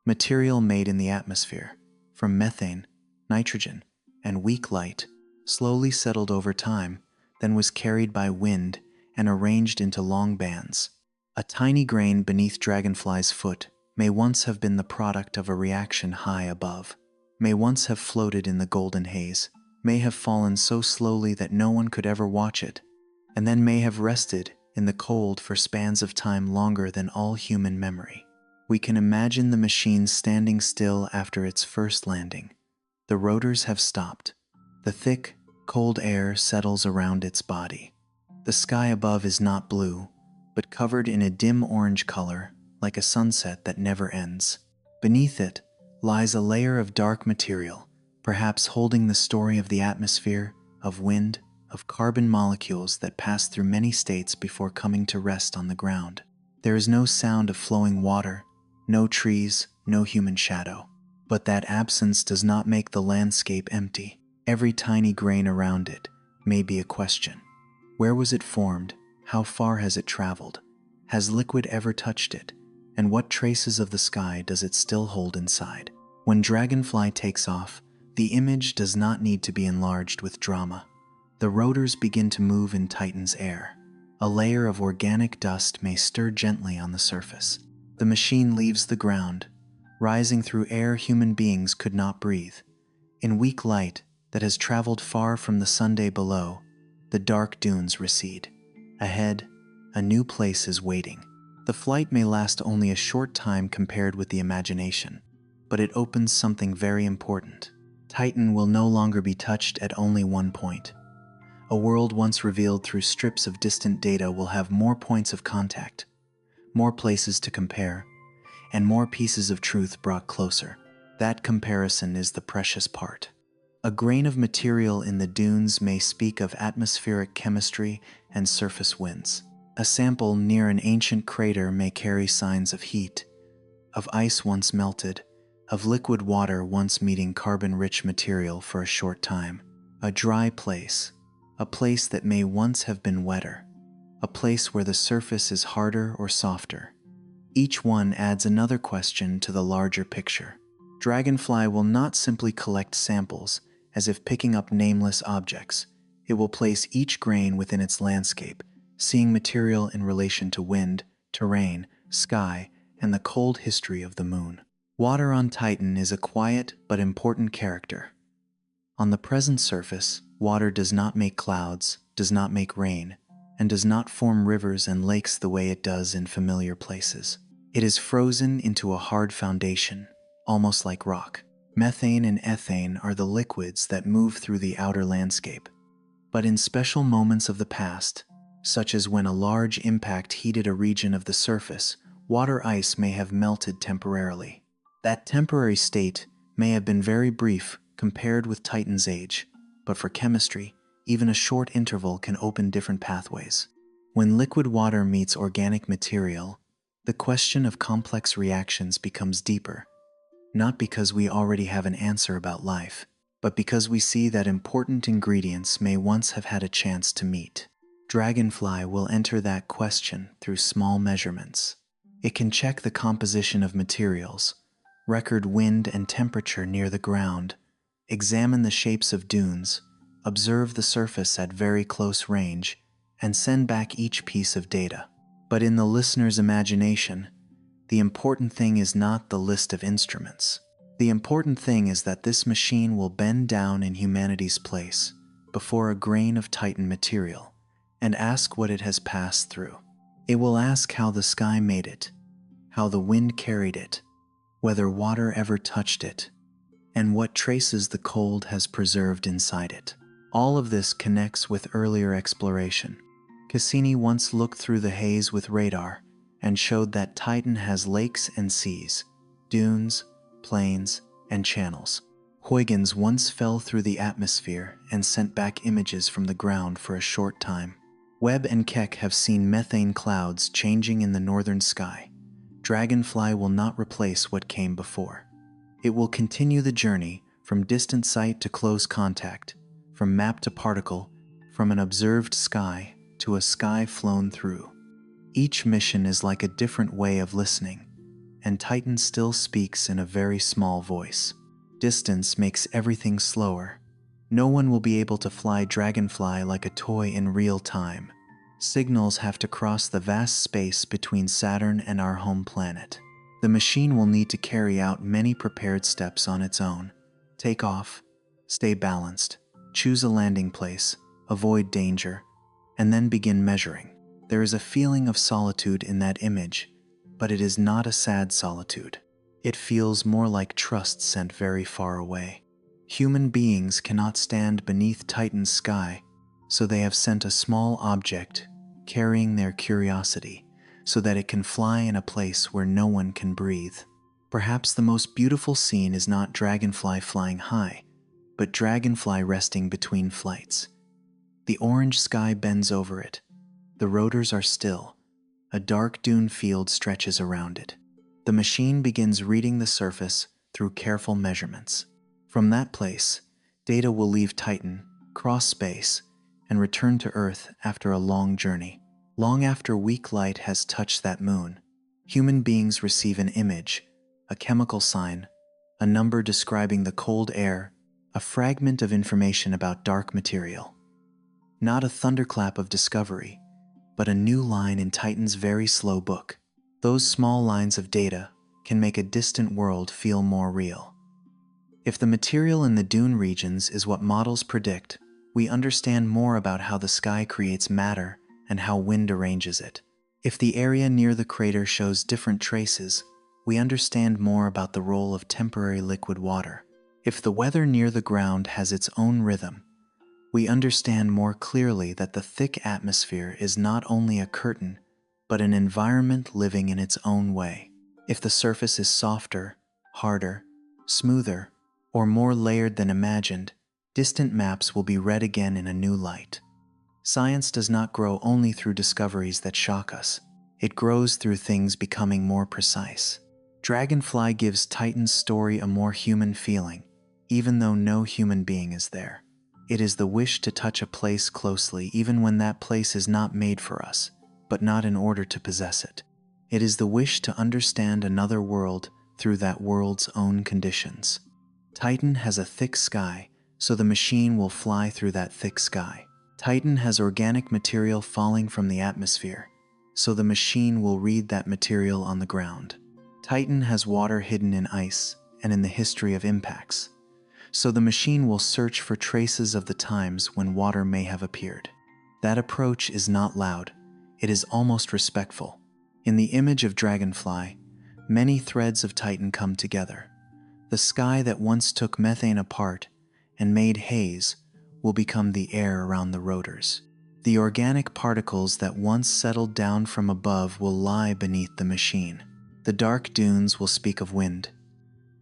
Speaker 1: Material made in the atmosphere, from methane, nitrogen, and weak light, slowly settled over time, then was carried by wind and arranged into long bands. A tiny grain beneath Dragonfly's foot may once have been the product of a reaction high above, may once have floated in the golden haze, may have fallen so slowly that no one could ever watch it, and then may have rested in the cold for spans of time longer than all human memory. We can imagine the machine standing still after its first landing. The rotors have stopped. The thick, cold air settles around its body. The sky above is not blue, but covered in a dim orange color, like a sunset that never ends. Beneath it lies a layer of dark material, perhaps holding the story of the atmosphere, of wind, of carbon molecules that pass through many states before coming to rest on the ground. There is no sound of flowing water, no trees, no human shadow. But that absence does not make the landscape empty. Every tiny grain around it may be a question. Where was it formed? How far has it traveled? Has liquid ever touched it? And what traces of the sky does it still hold inside? When Dragonfly takes off, the image does not need to be enlarged with drama. The rotors begin to move in Titan's air. A layer of organic dust may stir gently on the surface. The machine leaves the ground, rising through air human beings could not breathe. In weak light that has traveled far from the Sunday below, the dark dunes recede. Ahead, a new place is waiting. The flight may last only a short time compared with the imagination, but it opens something very important. Titan will no longer be touched at only one point. A world once revealed through strips of distant data will have more points of contact, more places to compare, and more pieces of truth brought closer. That comparison is the precious part. A grain of material in the dunes may speak of atmospheric chemistry and surface winds. A sample near an ancient crater may carry signs of heat, of ice once melted, of liquid water once meeting carbon-rich material for a short time. A dry place, a place that may once have been wetter, a place where the surface is harder or softer. Each one adds another question to the larger picture. Dragonfly will not simply collect samples as if picking up nameless objects. It will place each grain within its landscape, seeing material in relation to wind, terrain, sky, and the cold history of the moon. Water on Titan is a quiet but important character. On the present surface, water does not make clouds, does not make rain, and does not form rivers and lakes the way it does in familiar places. It is frozen into a hard foundation, almost like rock. Methane and ethane are the liquids that move through the outer landscape. But in special moments of the past, such as when a large impact heated a region of the surface, water ice may have melted temporarily. That temporary state may have been very brief compared with Titan's age, but for chemistry, even a short interval can open different pathways. When liquid water meets organic material, the question of complex reactions becomes deeper, not because we already have an answer about life, but because we see that important ingredients may once have had a chance to meet. Dragonfly will enter that question through small measurements. It can check the composition of materials, record wind and temperature near the ground, examine the shapes of dunes, observe the surface at very close range, and send back each piece of data. But in the listener's imagination, the important thing is not the list of instruments. The important thing is that this machine will bend down in humanity's place before a grain of Titan material and ask what it has passed through. It will ask how the sky made it, how the wind carried it, whether water ever touched it, and what traces the cold has preserved inside it. All of this connects with earlier exploration. Cassini once looked through the haze with radar and showed that Titan has lakes and seas, dunes, plains, and channels. Huygens once fell through the atmosphere and sent back images from the ground for a short time. Webb and Keck have seen methane clouds changing in the northern sky. Dragonfly will not replace what came before. It will continue the journey from distant sight to close contact, from map to particle, from an observed sky to a sky flown through. Each mission is like a different way of listening, and Titan still speaks in a very small voice. Distance makes everything slower. No one will be able to fly Dragonfly like a toy in real time, Signals have to cross the vast space between Saturn and our home planet. The machine will need to carry out many prepared steps on its own. Take off, stay balanced, choose a landing place, avoid danger, and then begin measuring. There is a feeling of solitude in that image, but it is not a sad solitude. It feels more like trust sent very far away. Human beings cannot stand beneath Titan's sky, so they have sent a small object carrying their curiosity so that it can fly in a place where no one can breathe. Perhaps the most beautiful scene is not dragonfly flying high, but dragonfly resting between flights. The orange sky bends over it. The rotors are still. A dark dune field stretches around it. The machine begins reading the surface through careful measurements. From that place, data will leave Titan, cross space, and return to Earth after a long journey. Long after weak light has touched that moon, human beings receive an image, a chemical sign, a number describing the cold air, a fragment of information about dark material. Not a thunderclap of discovery, but a new line in Titan's very slow book. Those small lines of data can make a distant world feel more real. If the material in the dune regions is what models predict, we understand more about how the sky creates matter and how wind arranges it. If the area near the crater shows different traces, we understand more about the role of temporary liquid water. If the weather near the ground has its own rhythm, we understand more clearly that the thick atmosphere is not only a curtain, but an environment living in its own way. If the surface is softer, harder, smoother, or more layered than imagined, distant maps will be read again in a new light. Science does not grow only through discoveries that shock us. It grows through things becoming more precise. Dragonfly gives Titan's story a more human feeling, even though no human being is there. It is the wish to touch a place closely even when that place is not made for us, but not in order to possess it. It is the wish to understand another world through that world's own conditions. Titan has a thick sky, so the machine will fly through that thick sky. Titan has organic material falling from the atmosphere, so the machine will read that material on the ground. Titan has water hidden in ice and in the history of impacts, so the machine will search for traces of the times when water may have appeared. That approach is not loud, it is almost respectful. In the image of Dragonfly, many threads of Titan come together. The sky that once took methane apart and made haze will become the air around the rotors. The organic particles that once settled down from above will lie beneath the machine. The dark dunes will speak of wind.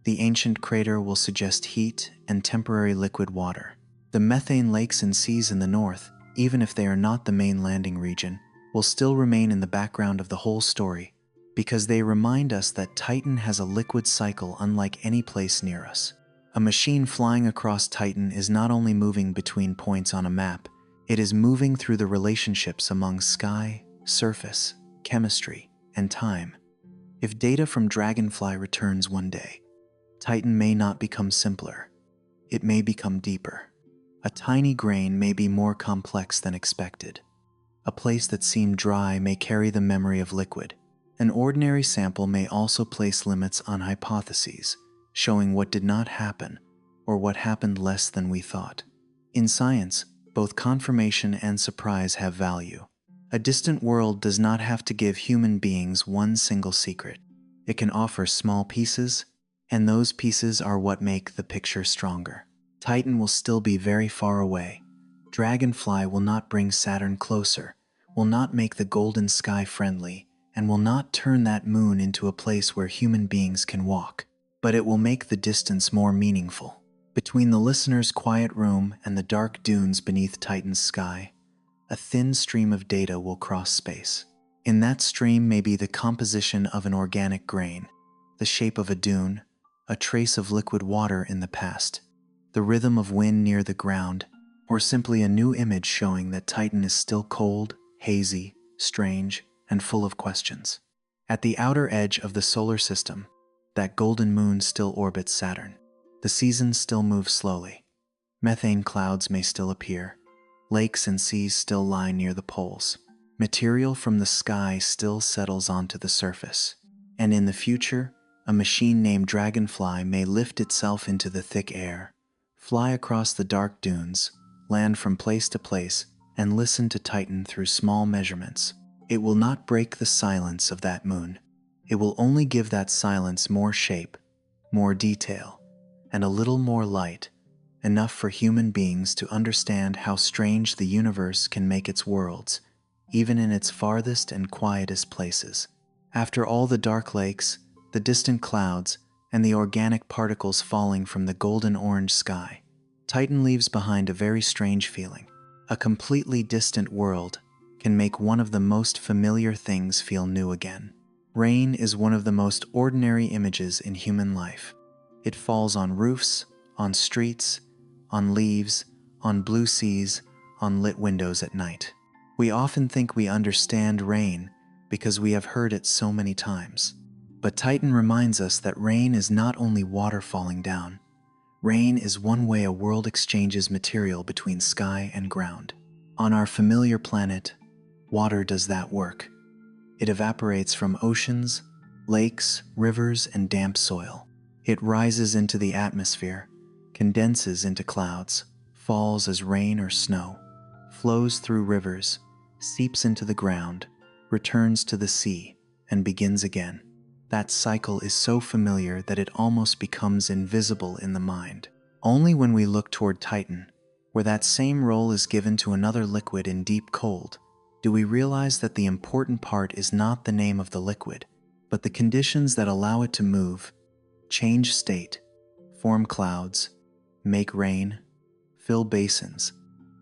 Speaker 1: The ancient crater will suggest heat and temporary liquid water. The methane lakes and seas in the north, even if they are not the main landing region, will still remain in the background of the whole story, because they remind us that Titan has a liquid cycle unlike any place near us. A machine flying across Titan is not only moving between points on a map, it is moving through the relationships among sky, surface, chemistry, and time. If data from Dragonfly returns one day, Titan may not become simpler. It may become deeper. A tiny grain may be more complex than expected. A place that seemed dry may carry the memory of liquid. An ordinary sample may also place limits on hypotheses, showing what did not happen or what happened less than we thought. In science, both confirmation and surprise have value. A distant world does not have to give human beings one single secret. It can offer small pieces, and those pieces are what make the picture stronger. Titan will still be very far away. Dragonfly will not bring Saturn closer, will not make the golden sky friendly, and will not turn that moon into a place where human beings can walk. But it will make the distance more meaningful. Between the listener's quiet room and the dark dunes beneath Titan's sky, a thin stream of data will cross space. In that stream may be the composition of an organic grain, the shape of a dune, a trace of liquid water in the past, the rhythm of wind near the ground, or simply a new image showing that Titan is still cold, hazy, strange, and full of questions. At the outer edge of the solar system, that golden moon still orbits Saturn. The seasons still move slowly. Methane clouds may still appear. Lakes and seas still lie near the poles. Material from the sky still settles onto the surface. And in the future, a machine named Dragonfly may lift itself into the thick air, fly across the dark dunes, land from place to place, and listen to Titan through small measurements. It will not break the silence of that moon. It will only give that silence more shape, more detail, and a little more light, enough for human beings to understand how strange the universe can make its worlds, even in its farthest and quietest places. After all the dark lakes, the distant clouds, and the organic particles falling from the golden-orange sky, Titan leaves behind a very strange feeling. A completely distant world can make one of the most familiar things feel new again. Rain is one of the most ordinary images in human life. It falls on roofs, on streets, on leaves, on blue seas, on lit windows at night. We often think we understand rain because we have heard it so many times. But Titan reminds us that rain is not only water falling down. Rain is one way a world exchanges material between sky and ground. On our familiar planet, water does that work. It evaporates from oceans, lakes, rivers, and damp soil. It rises into the atmosphere, condenses into clouds, falls as rain or snow, flows through rivers, seeps into the ground, returns to the sea, and begins again. That cycle is so familiar that it almost becomes invisible in the mind. Only when we look toward Titan, where that same role is given to another liquid in deep cold, do we realize that the important part is not the name of the liquid, but the conditions that allow it to move, change state, form clouds, make rain, fill basins,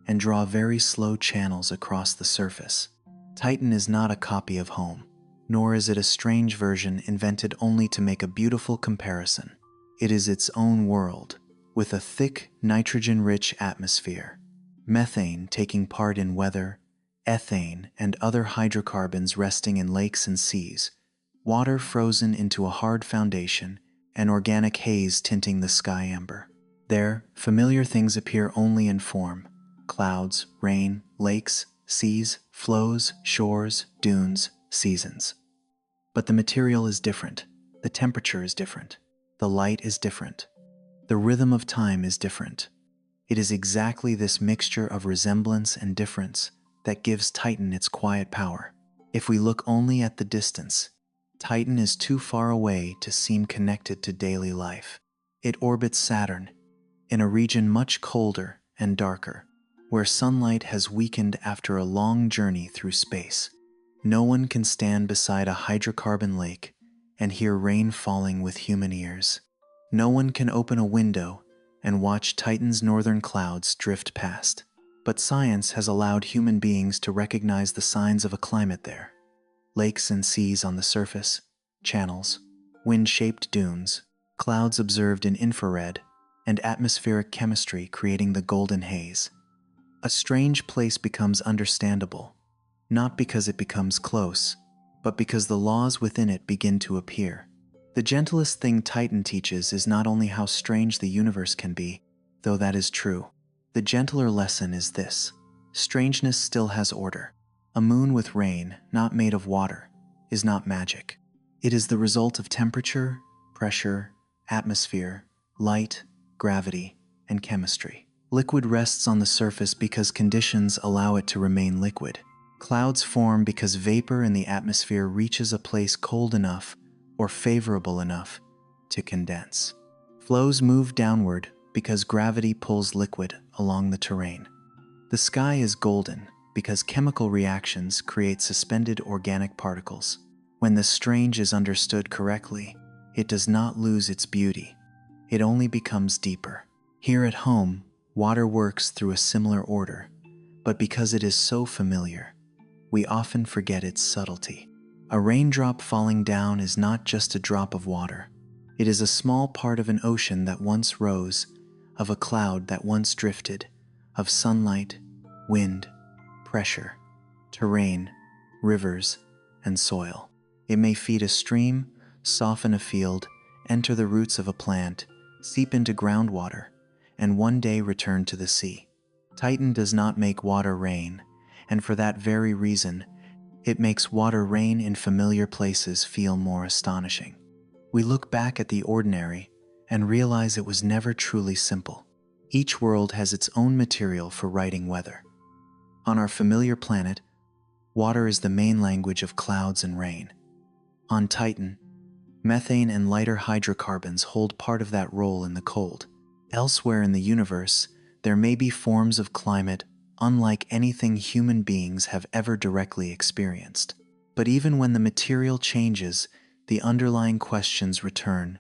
Speaker 1: and draw very slow channels across the surface. Titan is not a copy of home, nor is it a strange version invented only to make a beautiful comparison. It is its own world, with a thick, nitrogen-rich atmosphere, methane taking part in weather, ethane and other hydrocarbons resting in lakes and seas, water frozen into a hard foundation, and organic haze tinting the sky amber. There, familiar things appear only in form: clouds, rain, lakes, seas, flows, shores, dunes, seasons. But the material is different, the temperature is different, the light is different, the rhythm of time is different. It is exactly this mixture of resemblance and difference that gives Titan its quiet power. If we look only at the distance, Titan is too far away to seem connected to daily life. It orbits Saturn, in a region much colder and darker, where sunlight has weakened after a long journey through space. No one can stand beside a hydrocarbon lake and hear rain falling with human ears. No one can open a window and watch Titan's northern clouds drift past. But science has allowed human beings to recognize the signs of a climate there. Lakes and seas on the surface, channels, wind-shaped dunes, clouds observed in infrared, and atmospheric chemistry creating the golden haze. A strange place becomes understandable, not because it becomes close, but because the laws within it begin to appear. The gentlest thing Titan teaches is not only how strange the universe can be, though that is true. The gentler lesson is this: strangeness still has order. A moon with rain, not made of water, is not magic. It is the result of temperature, pressure, atmosphere, light, gravity, and chemistry. Liquid rests on the surface because conditions allow it to remain liquid. Clouds form because vapor in the atmosphere reaches a place cold enough or favorable enough to condense. Flows move downward because gravity pulls liquid along the terrain. The sky is golden because chemical reactions create suspended organic particles. When the strange is understood correctly, it does not lose its beauty. It only becomes deeper. Here at home, water works through a similar order, but because it is so familiar, we often forget its subtlety. A raindrop falling down is not just a drop of water. It is a small part of an ocean that once rose, of a cloud that once drifted, of sunlight, wind, pressure, terrain, rivers, and soil. It may feed a stream, soften a field, enter the roots of a plant, seep into groundwater, and one day return to the sea. Titan does not make water rain, and for that very reason, It makes water rain in familiar places feel more astonishing. We look back at the ordinary and realize it was never truly simple. Each world has its own material for writing weather. On our familiar planet, water is the main language of clouds and rain. On Titan, methane and lighter hydrocarbons hold part of that role in the cold. Elsewhere in the universe, there may be forms of climate unlike anything human beings have ever directly experienced. But even when the material changes, the underlying questions return.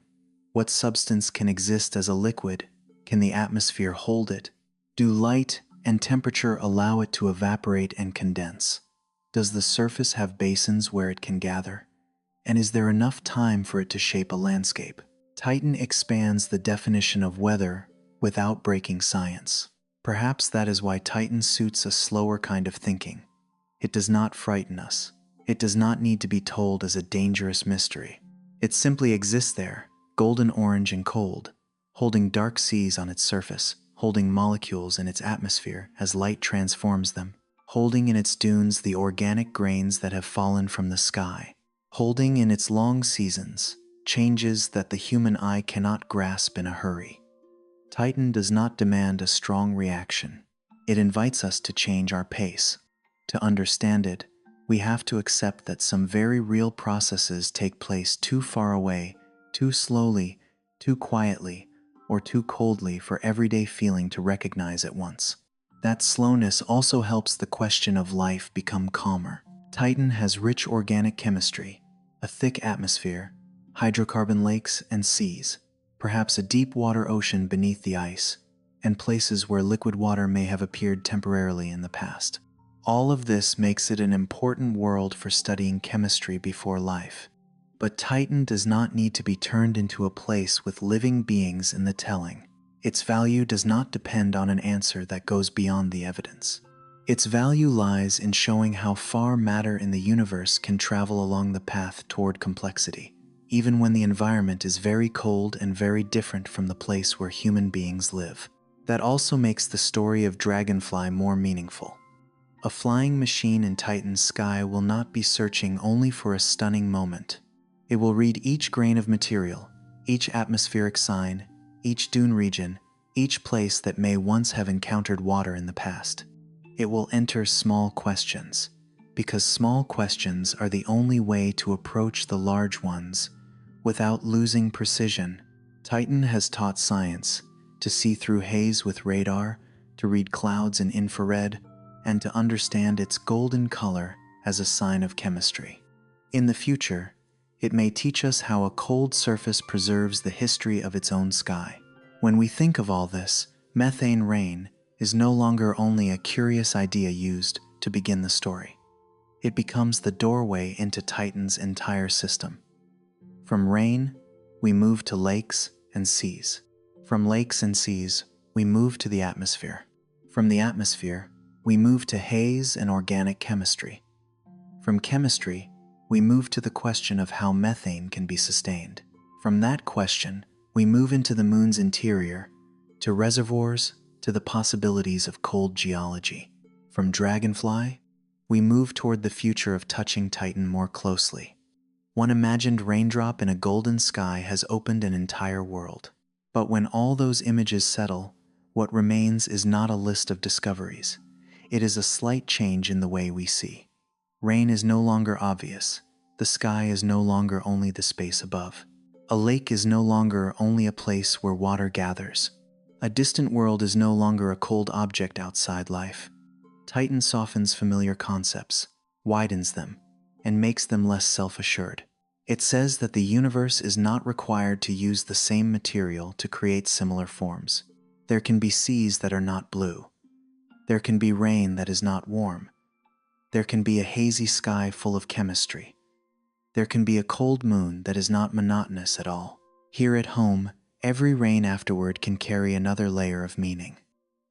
Speaker 1: What substance can exist as a liquid? Can the atmosphere hold it? Do light and temperature allow it to evaporate and condense? Does the surface have basins where it can gather? And is there enough time for it to shape a landscape? Titan expands the definition of weather without breaking science. Perhaps that is why Titan suits a slower kind of thinking. It does not frighten us. It does not need to be told as a dangerous mystery. It simply exists there, golden orange and cold, holding dark seas on its surface, holding molecules in its atmosphere as light transforms them, holding in its dunes the organic grains that have fallen from the sky, holding in its long seasons changes that the human eye cannot grasp in a hurry. Titan does not demand a strong reaction. It invites us to change our pace. To understand it, we have to accept that some very real processes take place too far away, too slowly, too quietly, or too coldly for everyday feeling to recognize at once. That slowness also helps the question of life become calmer. Titan has rich organic chemistry, a thick atmosphere, hydrocarbon lakes and seas, perhaps a deep water ocean beneath the ice, and places where liquid water may have appeared temporarily in the past. All of this makes it an important world for studying chemistry before life. But Titan does not need to be turned into a place with living beings in the telling. Its value does not depend on an answer that goes beyond the evidence. Its value lies in showing how far matter in the universe can travel along the path toward complexity, even when the environment is very cold and very different from the place where human beings live. That also makes the story of Dragonfly more meaningful. A flying machine in Titan's sky will not be searching only for a stunning moment. It will read each grain of material, each atmospheric sign, each dune region, each place that may once have encountered water in the past. It will enter small questions, because small questions are the only way to approach the large ones without losing precision. Titan has taught science to see through haze with radar, to read clouds in infrared, and to understand its golden color as a sign of chemistry. In the future, it may teach us how a cold surface preserves the history of its own sky. When we think of all this, methane rain is no longer only a curious idea used to begin the story. It becomes the doorway into Titan's entire system. From rain, we move to lakes and seas. From lakes and seas, we move to the atmosphere. From the atmosphere, we move to haze and organic chemistry. From chemistry, we move to the question of how methane can be sustained. From that question, we move into the moon's interior, to reservoirs, to the possibilities of cold geology. From Dragonfly, we move toward the future of touching Titan more closely. One imagined raindrop in a golden sky has opened an entire world. But when all those images settle, what remains is not a list of discoveries. It is a slight change in the way we see. Rain is no longer obvious. The sky is no longer only the space above. A lake is no longer only a place where water gathers. A distant world is no longer a cold object outside life. Titan softens familiar concepts, widens them, and makes them less self-assured. It says that the universe is not required to use the same material to create similar forms. There can be seas that are not blue. There can be rain that is not warm. There can be a hazy sky full of chemistry. There can be a cold moon that is not monotonous at all. Here at home, every rain afterward can carry another layer of meaning.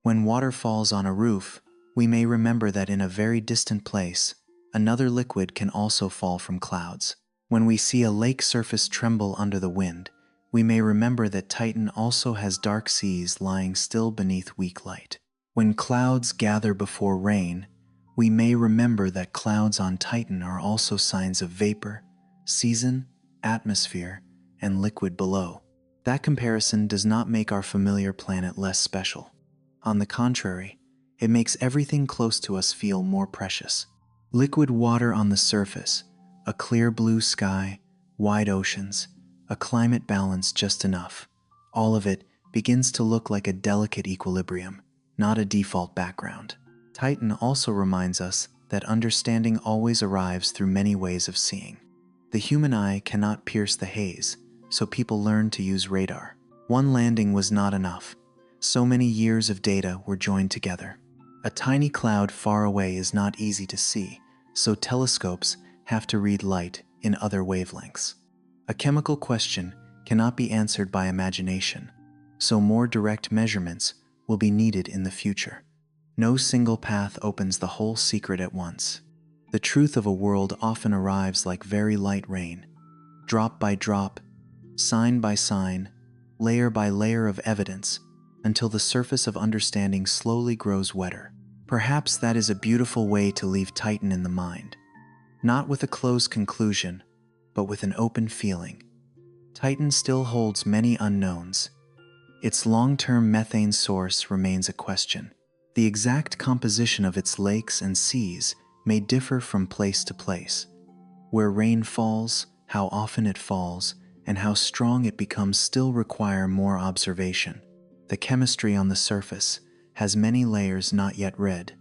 Speaker 1: When water falls on a roof, we may remember that in a very distant place, another liquid can also fall from clouds. When we see a lake surface tremble under the wind, we may remember that Titan also has dark seas lying still beneath weak light. When clouds gather before rain, we may remember that clouds on Titan are also signs of vapor, season, atmosphere, and liquid below. That comparison does not make our familiar planet less special. On the contrary, it makes everything close to us feel more precious. Liquid water on the surface, a clear blue sky, wide oceans, a climate balance just enough. All of it begins to look like a delicate equilibrium, not a default background. Titan also reminds us that understanding always arrives through many ways of seeing. The human eye cannot pierce the haze, so people learn to use radar. One landing was not enough. So many years of data were joined together. A tiny cloud far away is not easy to see, so telescopes have to read light in other wavelengths. A chemical question cannot be answered by imagination, so more direct measurements will be needed in the future. No single path opens the whole secret at once. The truth of a world often arrives like very light rain, drop by drop, sign by sign, layer by layer of evidence, until the surface of understanding slowly grows wetter. Perhaps that is a beautiful way to leave Titan in the mind. Not with a closed conclusion, but with an open feeling. Titan still holds many unknowns. Its long-term methane source remains a question. The exact composition of its lakes and seas may differ from place to place. Where rain falls, how often it falls, and how strong it becomes still require more observation. The chemistry on the surface has many layers not yet read.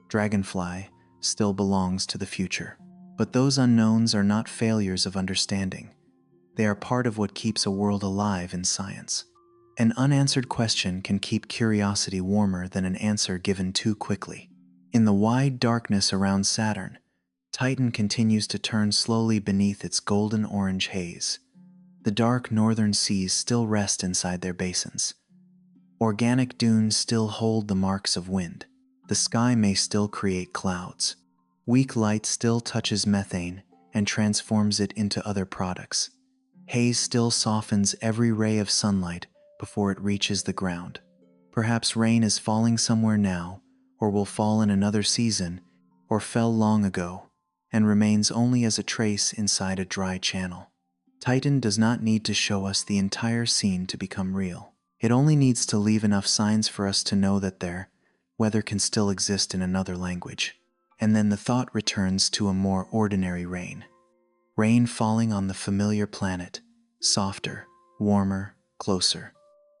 Speaker 1: Dragonfly still belongs to the future. But those unknowns are not failures of understanding. They are part of what keeps a world alive in science. An unanswered question can keep curiosity warmer than an answer given too quickly. In the wide darkness around Saturn, Titan continues to turn slowly beneath its golden-orange haze. The dark northern seas still rest inside their basins. Organic dunes still hold the marks of wind. The sky may still create clouds. Weak light still touches methane and transforms it into other products. Haze still softens every ray of sunlight before it reaches the ground. Perhaps rain is falling somewhere now, or will fall in another season, or fell long ago, and remains only as a trace inside a dry channel. Titan does not need to show us the entire scene to become real. It only needs to leave enough signs for us to know that weather can still exist in another language. And then the thought returns to a more ordinary rain. Rain falling on the familiar planet, softer, warmer, closer.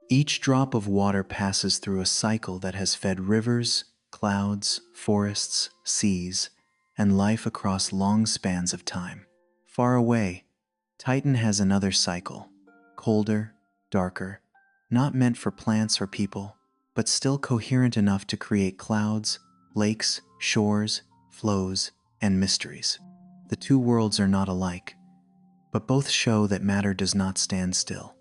Speaker 1: Each drop of water passes through a cycle that has fed rivers, clouds, forests, seas, and life across long spans of time. Far away, Titan has another cycle, colder, darker, not meant for plants or people, but still coherent enough to create clouds, lakes, shores, flows, and mysteries. The two worlds are not alike, but both show that matter does not stand still.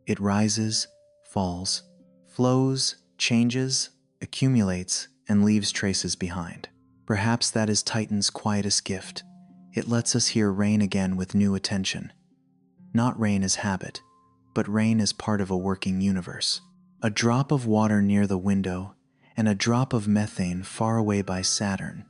Speaker 1: It rises, falls, flows, changes, accumulates, and leaves traces behind. Perhaps that is Titan's quietest gift. It lets us hear rain again with new attention. Not rain as habit, but rain as part of a working universe. A drop of water near the window and a drop of methane far away by Saturn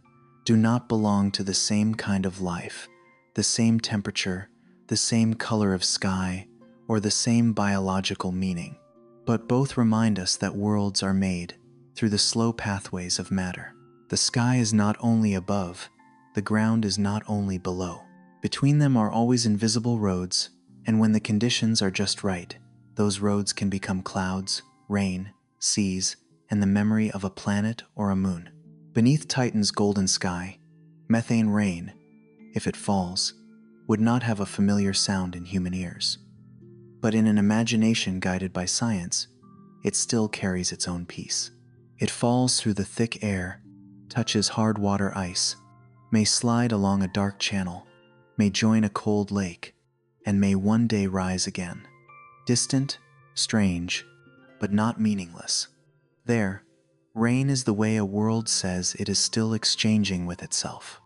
Speaker 1: do not belong to the same kind of life, the same temperature, the same color of sky, or the same biological meaning. But both remind us that worlds are made through the slow pathways of matter. The sky is not only above, the ground is not only below. Between them are always invisible roads, and when the conditions are just right, those roads can become clouds, rain, seas, and the memory of a planet or a moon. Beneath Titan's golden sky, methane rain, if it falls, would not have a familiar sound in human ears. But in an imagination guided by science, it still carries its own peace. It falls through the thick air, touches hard water ice, may slide along a dark channel, may join a cold lake, and may one day rise again. Distant, strange, but not meaningless. There, rain is the way a world says it is still exchanging with itself.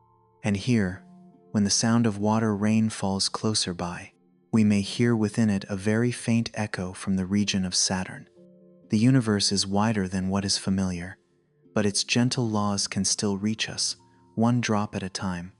Speaker 1: And here, when the sound of water rain falls closer by, we may hear within it a very faint echo from the region of Saturn. The universe is wider than what is familiar, but its gentle laws can still reach us, one drop at a time.